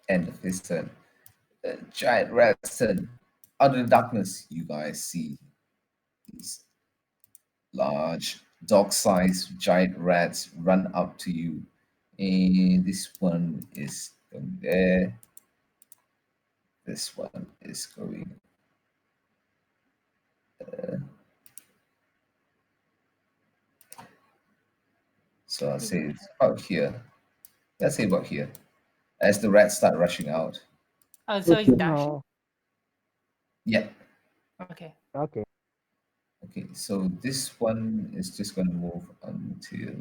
End of his turn. Giant rat's turn. Out of the darkness, you guys see these large dog-sized giant rats run up to you. And this one is going there. This one is going. So I'll say it's about here. Let's say about here. As the rats start rushing out. Oh, so he's dashing. No. Yeah. Okay. Okay. Okay. So this one is just going to move until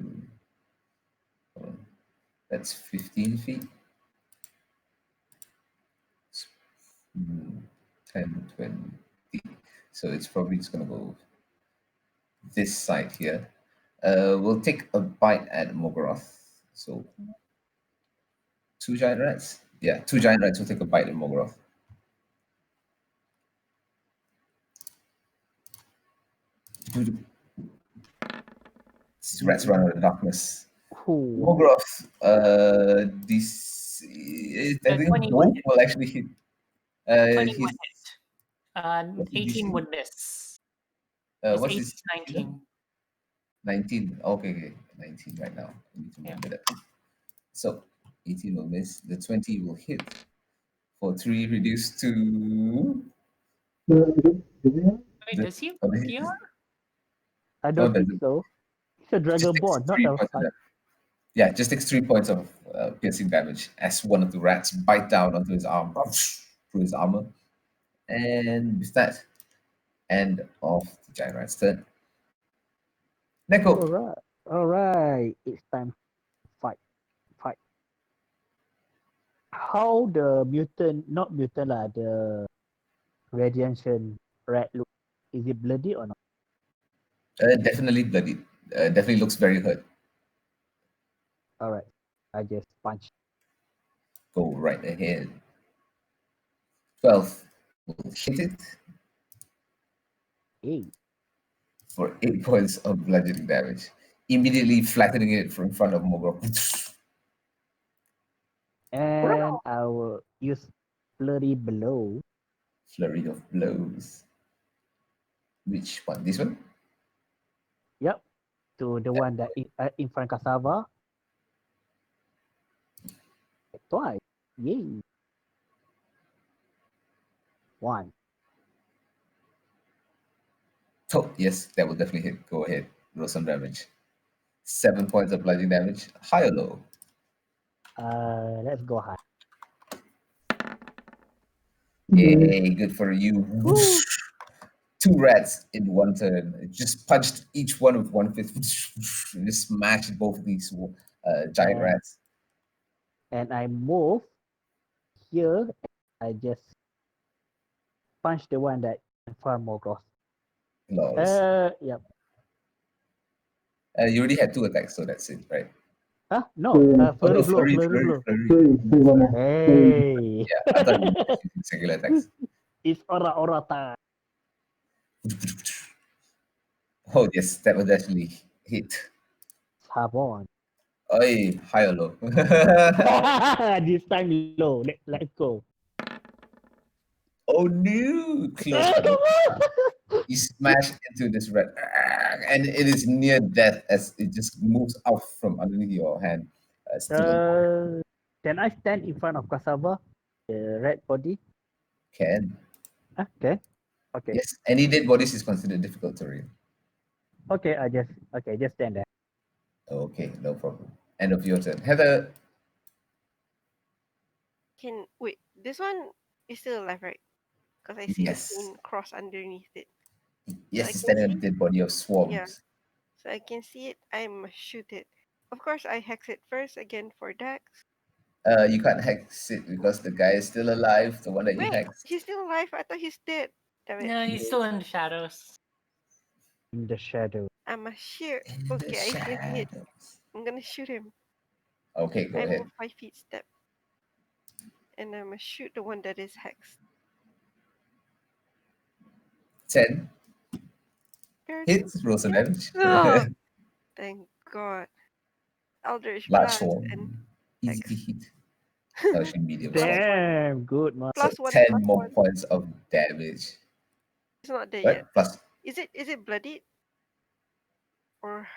that's 15 feet. 10, 20. So it's probably just going to go this side here. We'll take a bite at Mogoroth. So 2 giant rats. Yeah, 2 giant rats will take a bite at Mogoroth. These rats run out of the darkness. Ooh. Mogoroth, this I think 20 both would hit. will actually hit. 20 He's would hit. what's his 18 DC? would miss. What's 18 his to 19. 19. Okay, 19 right now. I need to Yeah. remember that. So 18 will miss. The 20 will hit for 3, reduced to Do we have? Wait, does he Oh, have this PR? I no, don't think so. It's a just dragon takes ball, not 3 a points of fight. damage. Yeah, just takes 3 points of piercing damage as one of the rats bite down onto his arm, through his armor. And with that, end of the giant rat's turn. Neko, All right. It's time to fight. Fight. How the mutant, not mutant lah, the radiation rat look? Is it bloody or not? definitely bloodied. Definitely looks very hurt. All right. I just punch. Go right ahead. 12 will hit it Hey. for 8 points of bludgeoning damage, immediately flattening it from in front of Mogok. And I will use flurry blow. Flurry of blows. Which one? This one? Yep. To the one that in front cassava. Twice. Yay. One. Oh, yes, that will definitely hit. Go ahead. Roll some damage. 7 points of bludgeoning damage. High or low? Let's go high. Yay, good for you. Woo. 2 rats in one turn. It just punched each one with one fist. And just smashed both of these giant And- rats. And I move here. I just punch the one that in front more cross. Lols. Yep. You already had 2 attacks, so that's it, right? Huh? No. Oh, Oh, no, Flurry blow. flurry. Three, one more. Hey. Yeah, I thought you were using singular attacks. It's ora time. Oh, yes, that will definitely hit. Have on. Oi, high or low? This time low. Let's go. Oh, no! Close Come one. on. You smash into this rat, and it is near death as it just moves out from underneath your hand. Still alive. Can I stand in front of cassava? The red body? Can. Okay. Okay. Yes, any dead bodies is considered difficult terrain. Okay, just stand there. Okay, no problem. End of your turn. Heather, Can wait. This one is still alive, right? Because I see yes. the green cross underneath it. Yes, I it's can standing on see- the dead body of swarms. So I can see it. I must shoot it. Of course, I hex it first again for Dex. You can't hex it because the guy is still alive, the one that you Wait, hexed. he's still alive. I thought he's dead. Damn it. No, he's still in the shadows. In the shadow. I'm a shoot. In the Okay, I can see it. shadows. I'm gonna shoot him. Okay, go I ahead. move 5 feet step. And I'm gonna shoot the one that is hexed. 10 There's hits, roll some damage. Oh, thank God. Eldritch Large Blast swarm. and Easy Hex. to hit. Oh, actually medium swarm. Damn, good man. So Plus one, 10 plus more one. points of damage. It's not there Right? yet. Plus. Is it bloodied? Or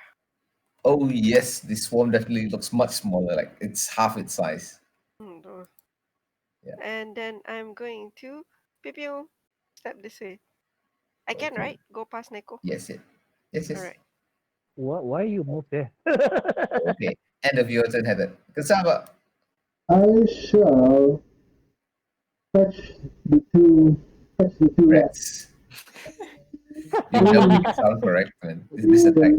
Oh, yes, the swarm definitely looks much smaller. Like it's half its size. no. Yeah. And then I'm going to pew pew step this way. I can, Okay. right? Go past Neko. Yes, yes. Alright. Why you move there? Okay. End of your turn, Heather. Cassava. I shall touch touch the two rats. Rats. You never make it sound correct, man. This attack.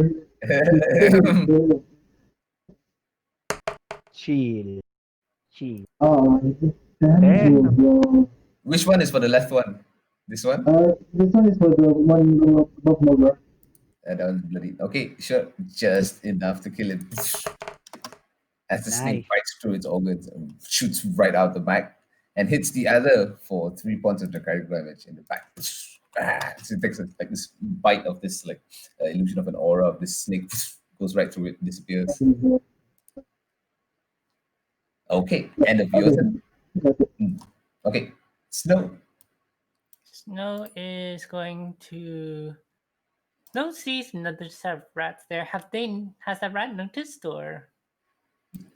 Chill. Oh, damn Damn. you, bro. Which one is for the left one? This one? This one is for the one above Mogra. That was bloody. Okay, sure. Just enough to kill it. As the snake Nice. bites through its organs and shoots right out the back and hits the other for 3 points of necrotic damage in the back. So it takes like this bite of this like illusion of an aura of this snake, goes right through it, disappears. Okay, end of your turn. Okay, Snow. Snow is going to. Snow sees another set of rats there. Has that rat noticed or?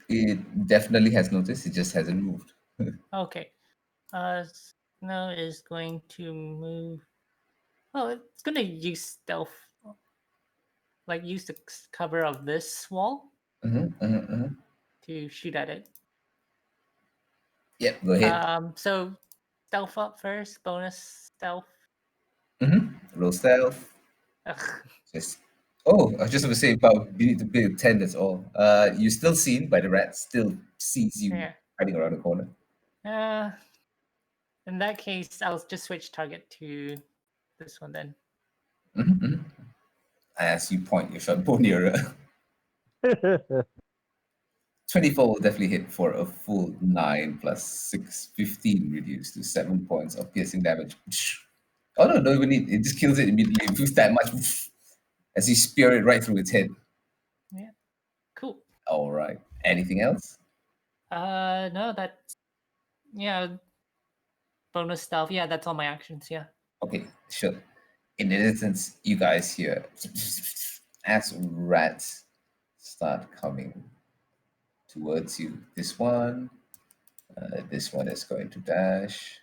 It definitely has noticed. It just hasn't moved. Okay. Techno is going to move. Well, it's going to use stealth, like use the cover of this wall to shoot at it. Yep, go ahead. So stealth up first, bonus stealth. Roll stealth. Ugh. Just oh, I was just going to say, but you need to pay 10, that's all. You're still seen by the rat, still sees you Yeah. hiding around the corner. In that case, I'll just switch target to this one then. As you point your shot bow nearer. 24 will definitely hit for a full 9 plus 6, 15 reduced to 7 points of piercing damage. Oh no, don't even need it, just kills it immediately. It boosts that much as you spear it right through its head. Yeah. Cool. All right. Anything else? No, that's bonus stealth. Yeah, that's all my actions. Yeah. Okay, sure. In the distance, you guys hear as rats start coming towards you. This one is going to dash.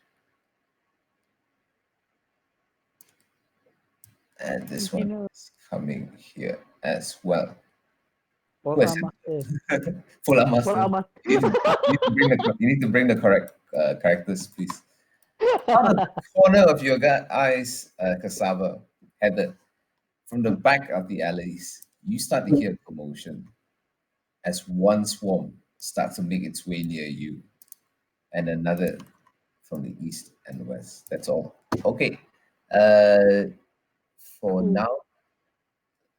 And this one is coming here as well. Pola Master. Full master. Pola Master. You need to bring the correct characters, please. On the corner of your eyes, Cassava, Heather, from the back of the alleys, you start to hear commotion as one swarm starts to make its way near you, and another from the east and west. That's all. Okay. For now,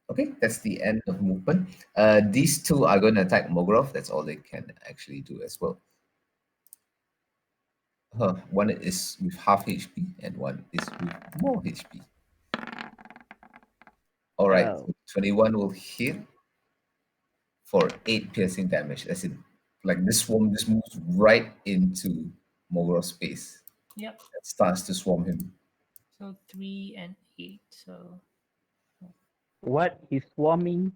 okay, that's the end of movement. These two are going to attack Mogrov. That's all they can actually do as well. One is with half HP and one is with more HP. All right, Oh. 21 will hit for 8 piercing damage. That's it. Like this swarm just moves right into Mogrov's space. Yep. It starts to swarm him. So 3 and 8. So What is swarming?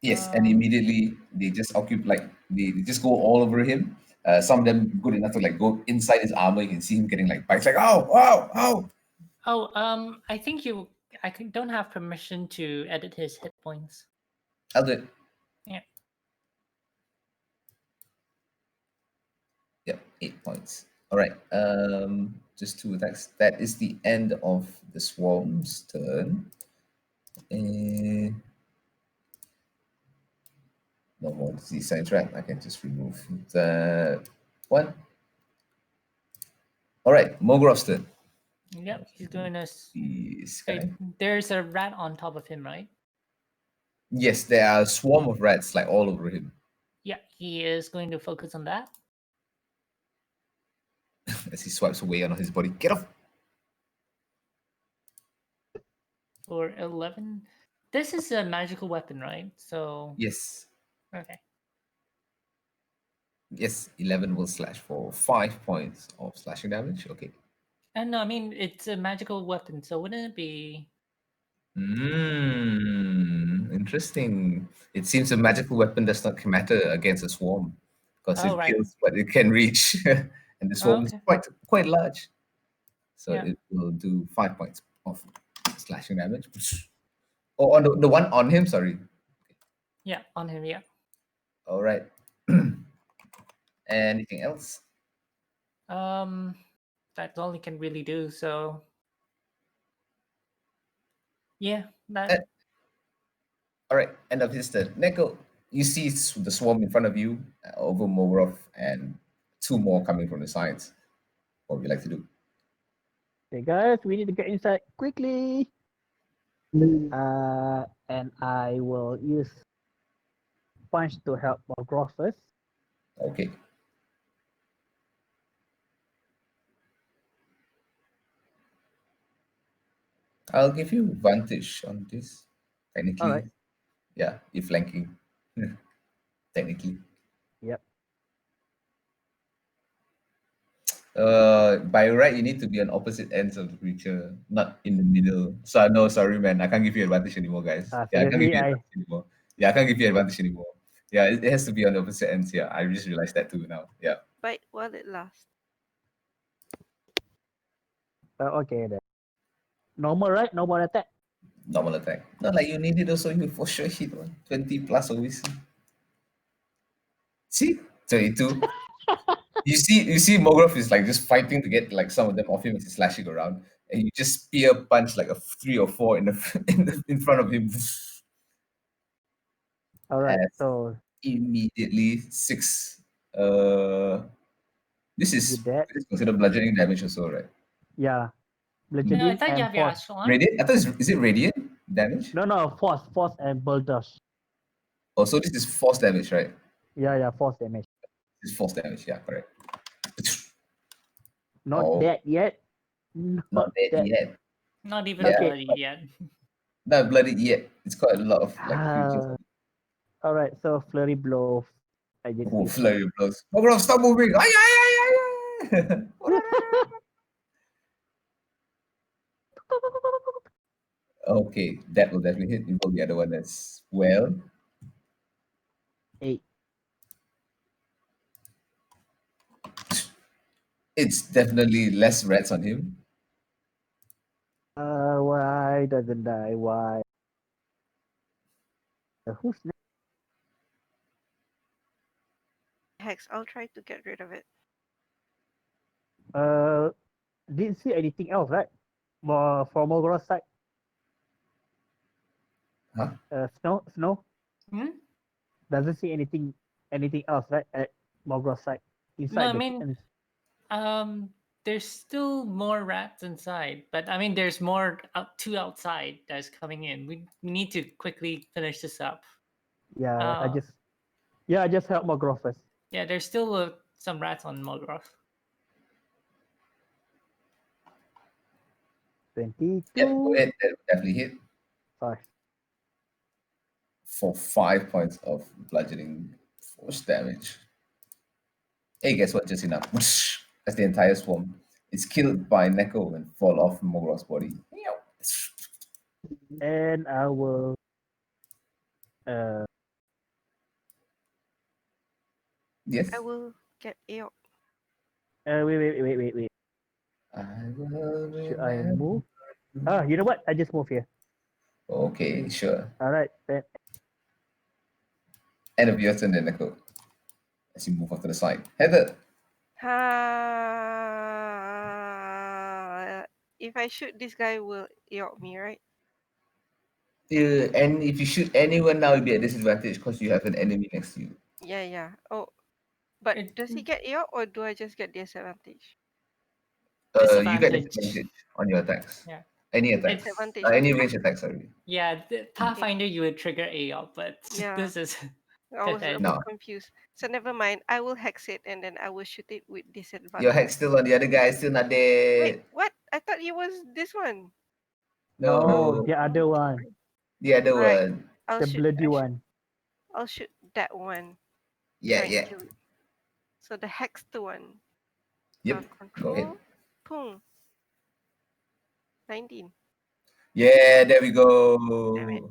Yes, and immediately they just occupy, like they just go all over him. Some of them good enough to like go inside his armor. You can see him getting like bites, like oh, wow, oh. Oh, I think I don't have permission to edit his hit points. I'll do it. Yeah. Yep, 8 points. All right. Just 2 attacks. That is the end of the swarm's turn. No more disease sign trap. I can just remove that one. All right, Mogrov's turn. Yep, he's going to. This Wait, guy. there's a rat on top of him, right? Yes, there are a swarm of rats like all over him. Yeah, he is going to focus on that. As he swipes away on his body. Get off! For 11. This is a magical weapon, right? So. Yes. Okay. Yes, 11 will slash for 5 points of slashing damage. Okay. And no, I mean, it's a magical weapon, so wouldn't it be. Interesting. It seems a magical weapon does not matter against a swarm because it right. kills what it can reach, and the swarm is quite large. So it will do 5 points of slashing damage. Oh, on the one on him, sorry. Yeah, on him, yeah. All right. Anything else? That's all he can really do, so. Yeah, that. All right, end of his turn. Neko, you see the swarm in front of you over Mogrov and 2 more coming from the sides. What would you like to do? Okay, guys, we need to get inside quickly. And I will use punch to help Mogrov first. Okay. I'll give you advantage on this. Technically. All right. Yeah, you're flanking. Technically. Yep. By right, you need to be on opposite ends of the creature, not in the middle. So no, sorry, man, I can't give you advantage anymore, guys. Yeah, I can't give you advantage anymore. Yeah, I can't give you advantage anymore. Yeah, it has to be on the opposite ends. Yeah, I just realized that too now. Yeah. Bite while it lasts. Okay then. Normal, right? Normal attack. Normal attack. Not like you need it also, you for sure hit one. 20 plus always. See? 22. You see Mogroth is like just fighting to get like some of them off him as he's slashing around. And you just spear punch like a 3 or 4 in front of him. All right. And So immediately 6. Uh this is with that, this is considered bludgeoning damage also, right? yeah, No, I bludgeoning thought you and have your force. Ashwan. Radiant? I thought is it radiant damage? No, force and bulldoze. Oh, so this is force damage, right? Yeah, force damage. This is force damage, yeah, correct. Not Oh, dead yet. not Not dead dead. yet. Not even Yeah. bloody yet. Not bloody yet. It's quite a lot of like creatures. All right. So flurry blow. I just Oh, hit. flurry of blows. Oh, bro, stop moving. Ay, ay, ay, ay, ay. Okay, that will definitely hit. You roll the other one as well. 8. It's definitely less rats on him. Why doesn't die? Why? Who's next? Hex, I'll try to get rid of it. Didn't see anything else, right? More from Mogro's side. Huh? Snow Hmm? doesn't see anything else, right? At Mogro's side, inside No, I the mean, kitchen. there's still more rats inside, but I mean, there's more two outside that's coming in. We need to quickly finish this up. Yeah, I Uh, just help Mogro first. Yeah, there's still some rats on Mogroth. 22. Yeah, go ahead. That will definitely hit 5. for 5 points of bludgeoning force damage. Hey, guess what? Just enough. Whoosh. That's the entire swarm. It's killed by Neko and fall off Mogroth's body. And I will uh Yes. I will get Aeop. wait. I will Should I remember. move? You know what? I just move here. Okay, sure. All right. Then End of your turn then, Neko. As you move off to the side. Heather. If I shoot this guy, will Aeop me, right? And if you shoot anyone now, you'll be at disadvantage because you have an enemy next to you. Yeah. Oh, but It- does he get Aeop or do I just get disadvantage? You get Disadvantage. disadvantage on your attacks. Yeah. Any attacks. Disadvantage. Any range attacks, sorry. Yeah, the Pathfinder you would trigger AOP, but Yeah. this is I was a Head. bit No. confused. So never mind. I will hex it and then I will shoot it with disadvantage. Your head's still on the other guy, still not dead. Wait, what? I thought it was this one. no, the other one, The other Right. one. I'll the shoot. bloody one. I'll shoot that one. Yeah, Try and yeah. kill it. So the hexed one. Yep. Go ahead. Control. Pung. 19. Yeah, there we go. Damn it.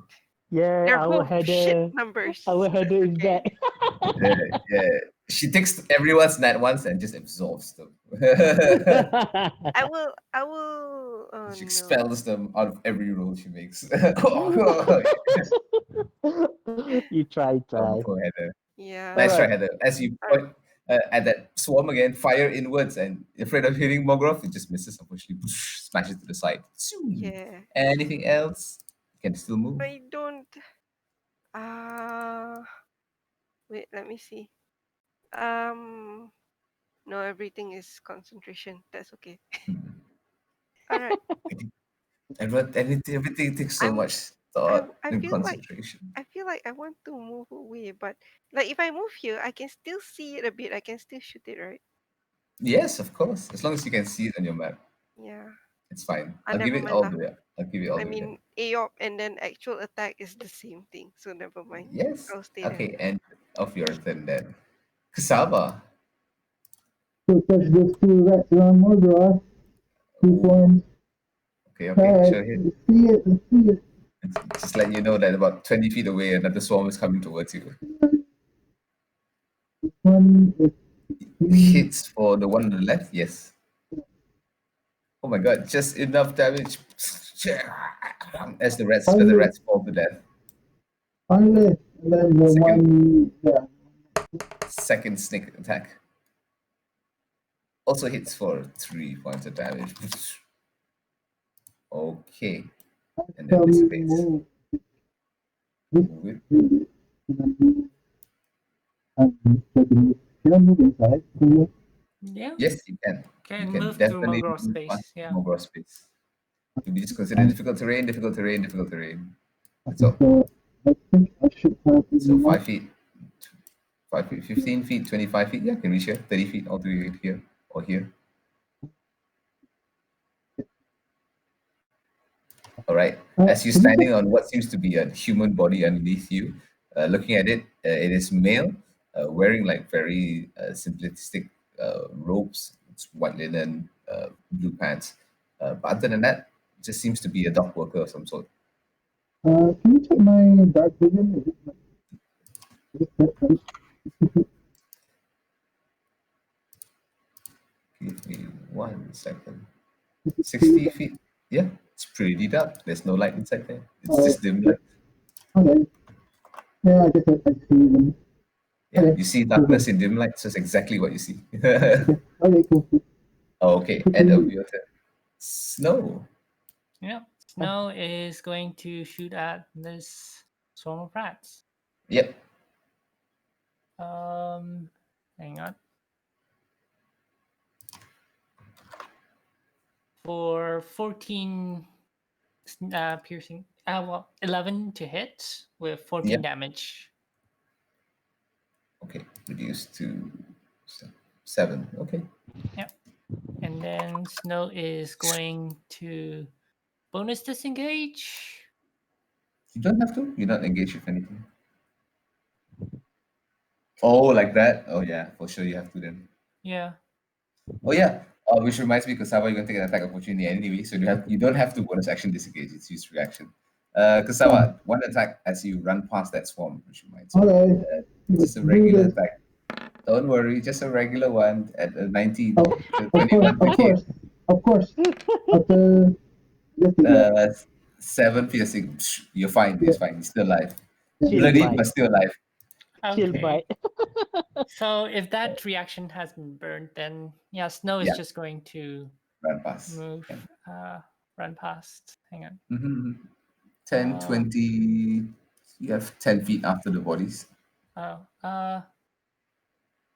Yeah, They're our both header. shit numbers. Our so header it's is okay. back. Yeah. She takes everyone's nat ones and just absorbs them. I will. Oh She no. expels them out of every roll she makes. You try. Poor Heather. Yeah. Nice try, Alright. Heather. As you point at that swarm again, fire inwards, and afraid of hitting Mogroth, it just misses. Unfortunately, smashes to the side. Yeah. Anything else? You can still move. I don't. Wait. Let me see. No, everything is concentration. That's okay. All right. Everything takes so I'm- much thought I and feel like concentration. I want to move away, but like if I move here, I can still see it a bit. I can still shoot it, right? Yes, of course. As long as you can see it on your map, Yeah. it's fine. Ah, I'll give never it mind all lah. the way. I'll give it all I the way. mean, AOP and then actual attack is the same thing, so never mind. Yes. I'll stay there. Okay, end of your turn then. Kasaba. So touch those 2 rats around Mordor. 2 Ooh. forms. Okay, Alright, sure. Hit. let's see it. Just letting you know that about 20 feet away, another swarm is coming towards you. One is Hits for the one on the left, yes. Oh my god, just enough damage as the Finally, rats fall to death. finally, and then the Second one, yeah. second snake attack also hits for 3 points of damage. Okay, and then dissipates. Move this Move it. to can I move inside? Yeah. Yes, you can. You Can can move to definitely Mogor move past space. Yeah. more gross space. You just consider difficult terrain, difficult terrain, difficult terrain. That's Okay, all. so I think I should have So enough. 5 feet, 5 feet, 15 feet, 25 feet. Yeah, can reach here. 30 feet all the way here or here. All right. As you're Can you standing just, on what seems to be a human body underneath you, looking at it, it is male, wearing like very simplistic robes. It's white linen, blue pants. But other than that, it just seems to be a dock worker of some sort. can you check my dark vision? Is it right? Give me 1 second. Is it 60 feet. Yeah, it's pretty dark. There's no light inside there. It's uh, just dim light. okay. Yeah, I guess I see them. Yeah, Okay, you see cool, darkness cool. in dim light, so it's exactly what you see. Okay, okay, cool, cool. Okay, end of your turn. Snow. Yeah. Snow is going to shoot at this swarm of rats. Yep. Hang on. For 14 piercing, 11 to hit with 14 Yep. damage. Okay, reduced to 7. Okay. Yep. And then Snow is going to bonus disengage. You don't have to. You're not engaged with anything. Oh, like that? Oh, yeah, for sure you have to then. Yeah. Oh, yeah. Which reminds me, Kasawa, you're going to take an attack opportunity anyway, so you don't have to bonus action disengage. It's used reaction. Kasawa, one attack as you run past that swarm, which reminds me. Okay, Just let's a do regular this. attack. Don't worry, just a regular one at a 19, Oh, to of course, 21 to of hit. course, of course. After, just take that. 7 piercing. You're fine. Yeah, It's fine. He's still alive. Chill Bloodied, bite. but still alive. Chill Okay. bite. So if that reaction has been burned, then yeah, Snow is Yeah. just going to Run past. move, Yeah. run past. Hang on. Mhm. 10, Uh, 20. You have 10 feet after the bodies. Oh,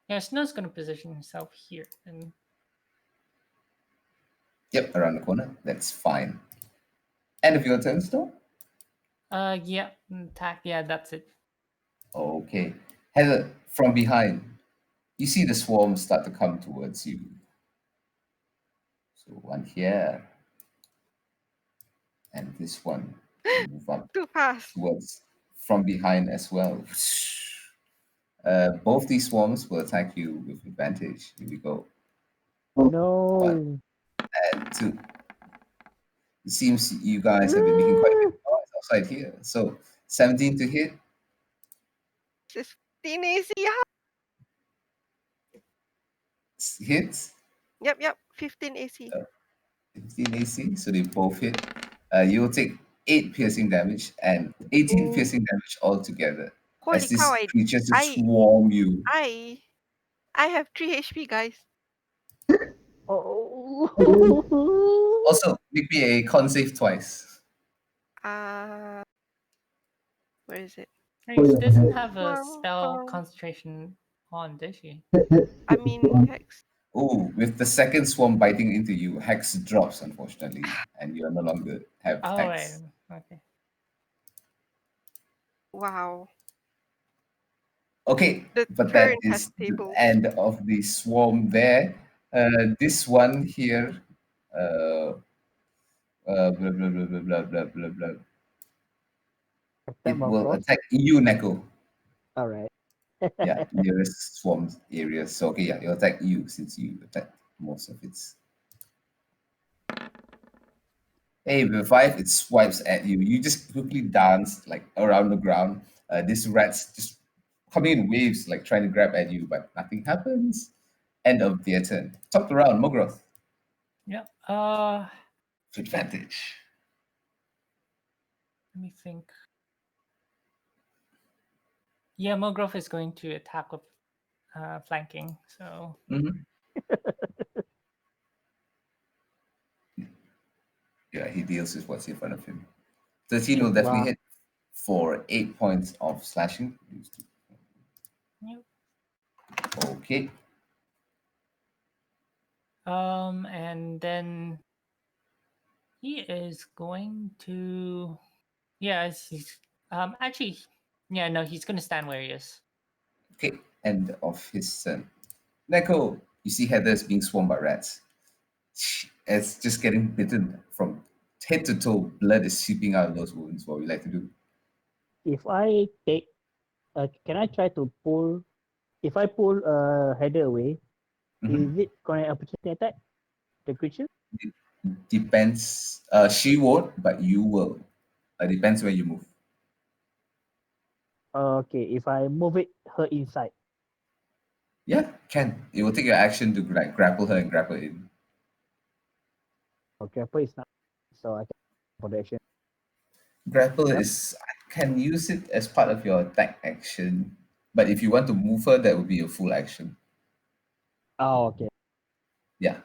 yeah, Snow's gonna position himself here, and Yep, around the corner. That's fine. End of your turn, Snow? yeah, attack. Yeah, that's it. Okay. Heather, from behind, you see the swarm start to come towards you. So one here, and this one move up Too fast. towards from behind as well. Both these swarms will attack you with advantage. Here we go. No. 1 and 2. It seems you guys have been making quite a bit of noise outside here. So 17 to hit, 15 AC. Yeah. hits, Yep. 15 AC. 15 AC. So they both hit. You will take 8 piercing damage and 18 Oh, piercing damage altogether holy as cow! these creatures just I, swarm you. I, I have 3 HP, guys. Oh. Also, make me a con save twice. Uh, where is it? Hey, she doesn't have a spell Um, concentration on, does she? I mean, Hex. Oh, with the second swarm biting into you, Hex drops, unfortunately, and you no longer have Oh, right. Hex. Okay. Wow. Okay, The but that turn has is the tables. end of the swarm there. This one here, blah, blah, blah, blah, blah, blah, blah, blah. Attack It will Malcolm. attack you, Neko. All right. Yeah, nearest swarm area. So, okay, yeah, it'll attack you since you attacked most of its. Hey, with 5, it swipes at you. You just quickly dance like around the ground. This rat's just coming in waves, like trying to grab at you, but nothing happens. End of their turn. Top around, Mogroth. Yeah. Advantage. Let me think. Yeah, Mogrove is going to attack with flanking. So Mm-hmm. Yeah, he deals with what's in front of him. 13 will definitely Wow. hit for 8 points of slashing. yep. Okay. And then he is going to. Yeah, he's actually. Yeah, no, he's gonna stand where he is. Okay. End of his turn. Neko, you see Heather's being swarmed by rats. It's just getting bitten from head to toe. Blood is seeping out of those wounds. What we like to do. If I take, can I try to pull? If I pull header away, Mhm. is it gonna opportunity attack the creature? Depends. She won't, but you will. Depends where you move. Okay, if I move it her inside. Yeah, can. It will take your action to like grapple her and grapple in. Okay, but it's not. So I can for the action. Grapple Yep. is I can use it as part of your attack action, but if you want to move her, that would be a full action. Oh, okay. Yeah.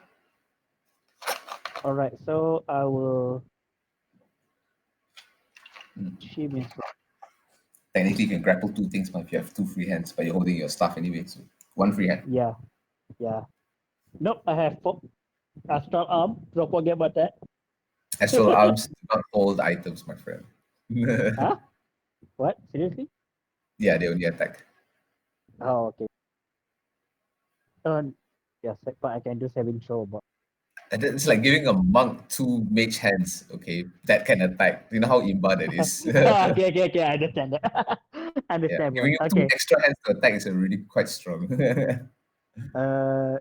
All right. So I will. Mm. She means Technically, you can grapple two things, but if you have two free hands, but you're holding your stuff anyway, so one free hand. yeah, yeah. Nope, I have four astral arm. Don't forget about that. Astral arms do not hold items, my friend. Huh? What? Seriously? Yeah, they only attack. Oh, okay. Yes, but I can do saving throw. But And it's like giving a monk two mage hands, okay? That can attack. You know how imba that is? oh, okay. I understand that. Yeah. understand Giving what? you two Okay. extra hands to attack is really quite strong. Uh,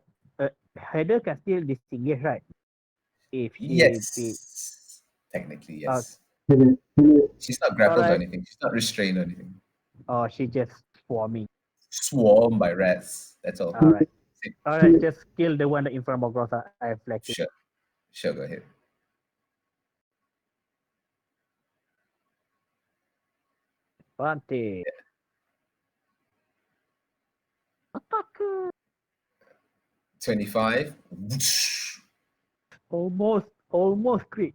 Heather can still disengage, right? If she be Yes. Technically, uh, yes. Heather, Heather, She's not all grappled or right. anything. She's not restrained or anything. She just swarming. Swarmed by rats. That's all. All right. Same. All right. Heather, Just kill the one that in front of Gross. I have flagged it. Sure. Sure, go ahead. Advantage. Attacker. 25. Almost crit.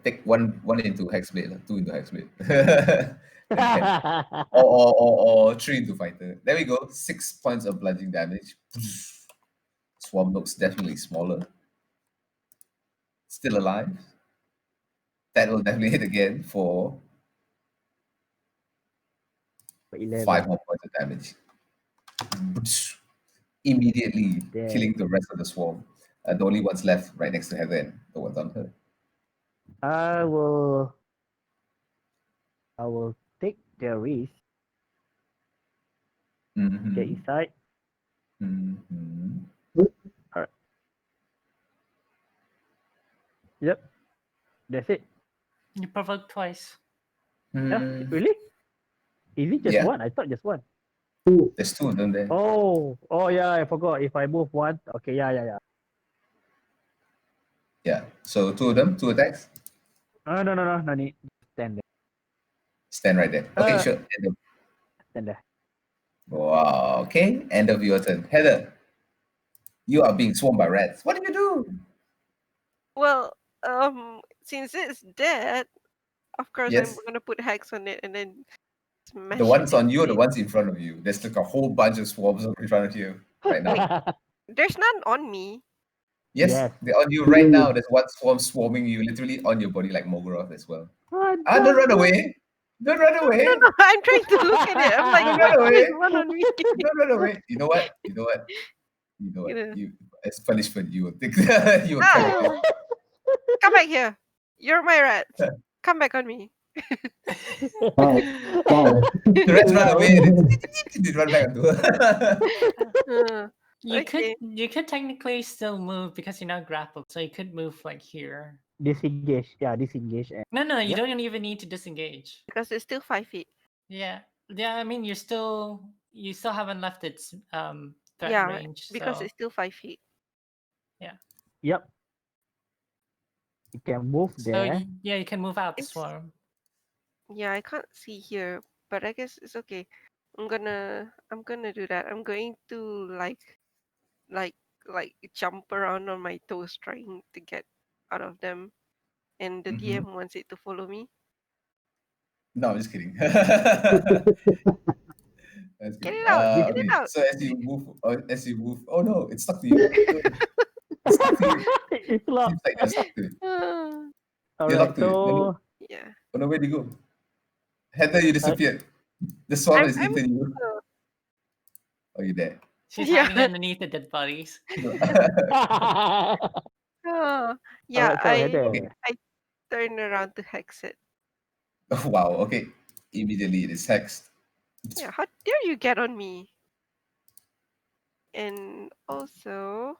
Take one into hexblade, two into hexblade. Then 10. Or three into fighter. There we go. 6 points of bludgeoning damage. Swarm looks definitely smaller. Still alive. That will definitely hit again for 11. 5 more points of damage. Immediately Then killing the rest of the swarm. The only ones left right next to Heather and the ones on her. I will take the risk. Get Mm-hmm. inside. Mm-hmm. Alright. Yep. That's it. You provoke twice. Yeah, Mm, really? Is it just yeah, one? I thought just one. two, there's two of them there. Oh yeah, I forgot. If I move one, okay, yeah. Yeah, so two of them, two attacks. No need. Stand there. Stand right there. Okay, sure. End of, Stand there. wow, okay. End of your turn. Heather, you are being swarmed by rats. What do you do? Well, since it's dead, of course I'm Yes, gonna put hex on it and then the smash it ones on you or the into it. ones in front of you. There's like a whole bunch of swarms in front of you right now. Wait, there's none on me. Yes, yes. they're on you right Heather, now. There's one swarm swarming you, literally on your body like Mogoroth as well. Oh, Ah, don't run away. Don't run away. No, I'm trying to look at it. I'm like, Don't why run there's away. one on me? Don't run away. You know what? You know what? You know You what? know. You as punishment, you will take you will carry this. Ah, come back here. You're my rat. Come back on me. five, five. The rats run Wow. away. They run back onto her. Uh, You could okay. you could technically still move because you're not grappled, so you could move like here. Disengage. Yeah, disengage. And No, you Yep. don't even need to disengage. Because it's still 5 feet. Yeah, I mean you still haven't left its threat Yeah, range, because so it's still 5 feet. yeah. Yep. You can move So there. yeah, you can move out the It's swarm. yeah, I can't see here, but I guess it's okay. I'm gonna do that. I'm going to like jump around on my toes trying to get out of them, and the Mhm. DM wants it to follow me. No, I'm just kidding. That's Get kidding. it out! Get it Okay. out! So as you move, oh no, it's stuck to you. No, it's stuck to you. It's locked. Seems like you're stuck to it. Ah, All You're right. locked to it. No, no, So yeah, oh no, where'd you go? Heather, you uh, disappeared. The swarm has I'm eaten you. uh, Oh, you're there. She's yeah. hiding underneath the dead bodies. Ah, all yeah. right. So Okay. Heather. I turn around to hex it. Wow. Okay. Immediately it is hexed. Yeah, how dare you get on me? And also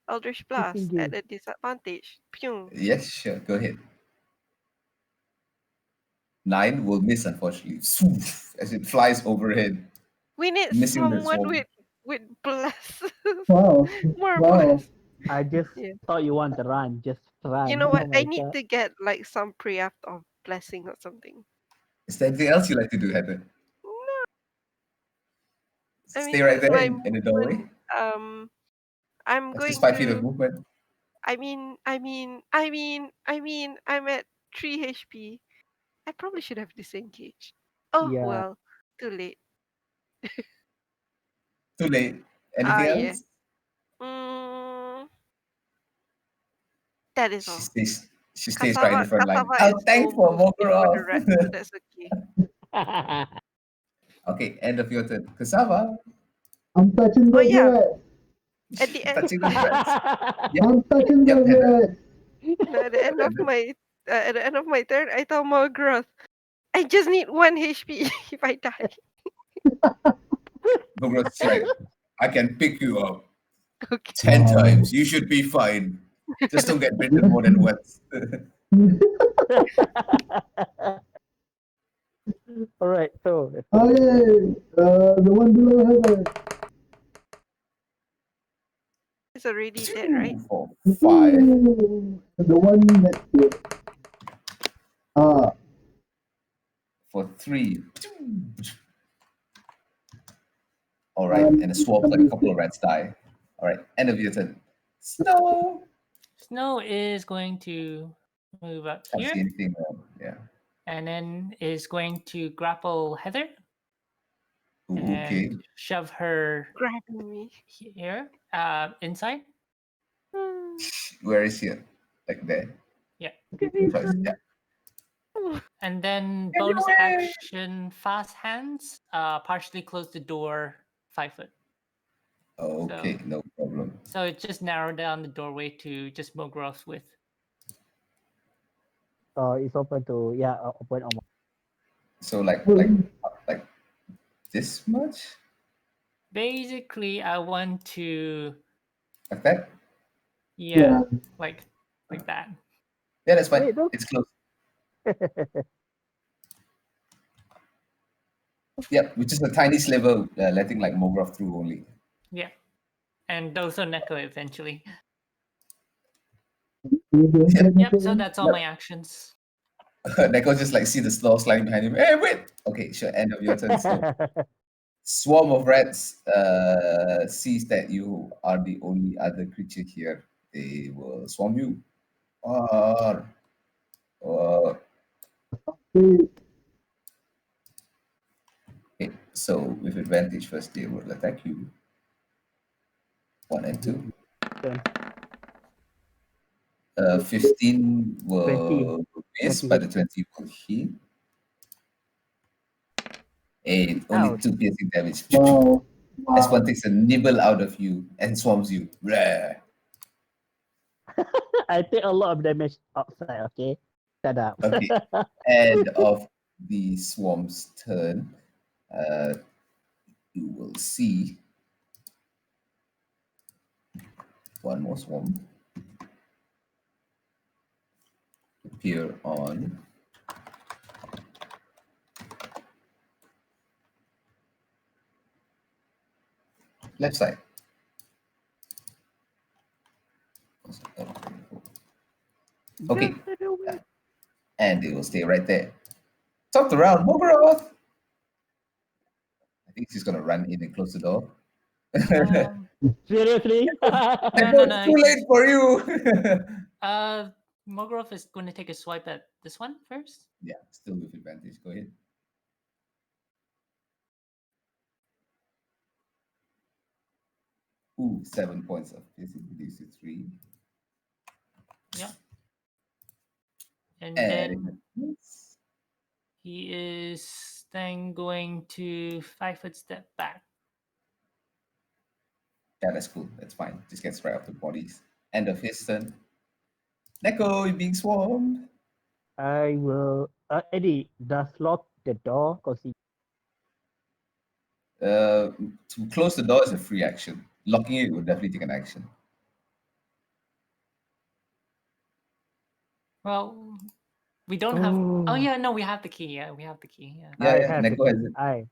Eldritch Blast at Thinking. a disadvantage. Pew. Yes, sure. Go ahead. 9 will miss, unfortunately. As it flies overhead, We need missing the someone swarm. with bless. Wow. More Wow. bless. I just Yeah. thought you want to run. Just You run. know Oh what? I my need god. to get like some preact of blessing or something. Is there anything else you like to do, Heather? No, I Stay mean right since there my in the doorway. movement, I'm That's just going 5 feet of to. movement. I'm at 3 HP. I probably should have disengaged. Oh Yeah. well, too late. Too late. Ah Anything yeah. else? Mm, that is She all. stays. She stays right in the front line. Cassava Oh, is thanks full for move before the Mogorov. rat, so that's okay. Okay, end of your turn. Cassava, I'm touching Oh those yeah, rats. at the end, touching those rats. Yep, I'm touching yep, those Heather. rats. no, Heather. at the end of my turn, I tell Morgroth, I just need 1 HP if I die. Mogorov is like, I can pick you up Okay. 10 times. You should be fine. Just don't get bitten more than once. All right. So Okay. The one below Heather. It's already dead, right? 2, 4, 5. Woohoo! The one next to it. Ah, For 3. All right, and a swap like a couple of rats die. All right, end of your turn. Snow. Snow is going to move up Can't here see anything. Yeah. and then is going to grapple Heather Ooh, okay. and shove her Grabbing me. here inside. Hmm. Where is he? Like there. Yeah. Good choice. Yeah. And then Get bonus away! action fast hands, partially close the door 5 foot. Okay, no problem. So it just narrowed down the doorway to just Mogroth's width. it's open to open almost. So like this much? Basically, I want to Like that? yeah, yeah. like that. Yeah, that's fine. Wait, look. It's close. Yep, which is a tiny sliver, letting like Mograph through only. Yeah. And also Neko eventually. Yep, so that's all Yep. my actions. Neko just like see the slow sliding behind him. Hey, wait! Okay, sure. End of your turn. So swarm of rats sees that you are the only other creature here. They will swarm you. Or okay, so with advantage first they will attack you. 1 and 2. 15 will miss, 20 but hit. the 20 will hit. And only Ouch. 2 piercing damage. Wow. As Wow. one takes a nibble out of you and swarms you. Blah. I take a lot of damage outside. Okay, shut up. Okay. End of the swarm's turn. You will see one more swarm appear on left side. Okay. And it will stay right there. Top the round, Mogroth. I think she's gonna run in and close the door. Seriously? It's too late for you. Mogorov is going to take a swipe at this one first. Yeah, still with advantage. Go ahead. Ooh, 7 points of piercing reduced to 3. Yeah. And And then he is then going to 5-foot step back. yeah, that's cool. That's fine. Just gets right off the bodies. End of his turn. Neko, you're being swarmed. I will. Eddie, does lock the door because he. To close the door is a free action. Locking it would definitely take an action. Well, we don't have. Oh yeah, no, we have the key. Yeah, we have the key. Yeah. Yeah, I yeah. have the Neko has key. it.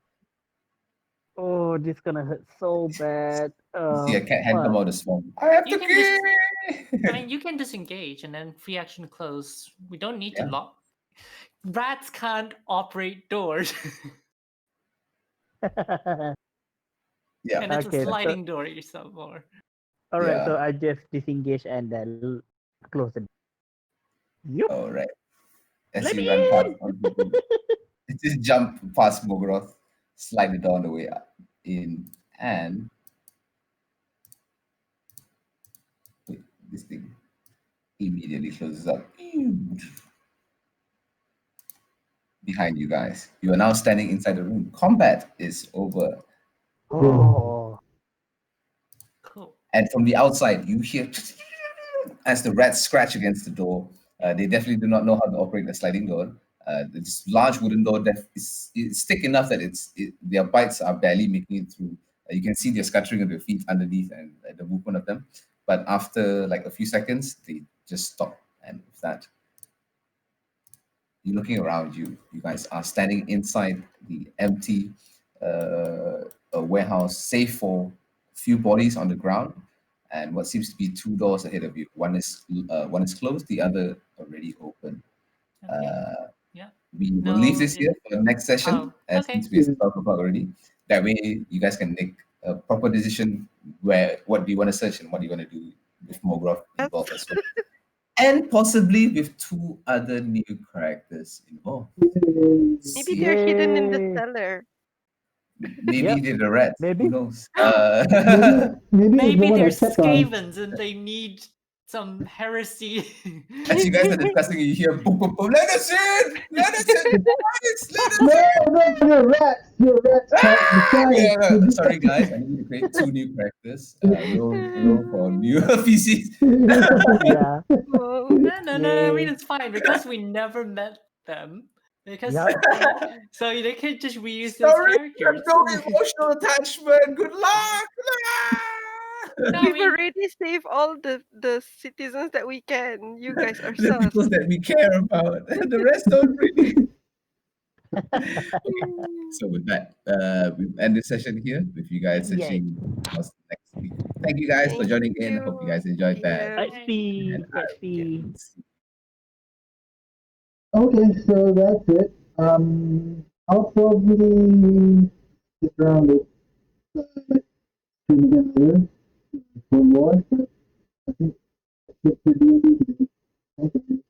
Oh, this gonna hurt so bad. You see a cat hand come Fuck. out of the swamp. I have You the can just. key. I mean, you can disengage and then free action close. We don't need to Yeah. lock. Rats can't operate doors, Yeah. and it's Okay, a so- sliding door yourself more. All right, so Yeah. I just disengage and then close the. Yup. All right. As Let you me run past, in. just jump past Mogroth, slide the door on the way up in, and wait, this thing immediately closes up behind you guys. You are now standing inside the room. Combat is over. Oh. Cool. And from the outside, you hear as the rats scratch against the door. They definitely do not know how to operate a sliding door. This large wooden door that is thick enough that their bites are barely making it through. You can see the scattering of their feet underneath and the movement of them. But after like a few seconds, they just stop. And with that, you're looking around you. You guys are standing inside the empty warehouse, save for a few bodies on the ground and what seems to be 2 doors ahead of you. One is closed, the other already open. Okay. Yeah. We will No, leave this it- here for the next session, Oh, as okay. since we talked about already. That way, you guys can make a proper decision where what do you want to search and what do you want to do with Mogroth involved as well, and possibly with 2 other new characters involved. Maybe they're hidden in the Yay. cellar. Maybe Yep. they're the rats. Maybe. Who knows? Maybe Maybe they they're want to check on. scavens and they need some heresy. As you guys are discussing, you hear boom, boom, boom. Let us in! Let us in, boys! Let us in! No, you're rats. You're rats. Yeah, no, sorry guys, I need to create 2 new characters. Roll for new PCs. Yeah. Oh, No. I mean, Yay. it's fine because we never met them. Because Yep. so they could just reuse those Sorry, I characters. have no emotional attachment. Good luck. No, I we've mean, already saved all the citizens that we can. You guys are The sus. people that we care about. The rest don't really. So with that, we end this session here with you guys Yay. searching us next week. Thank you guys for Thank joining in. you. Hope you guys enjoyed that. Yeah. Let's see. And Let's see. Okay, so that's it. I'll probably stick around with stream again later for more. I think it's pretty easy. Thank you.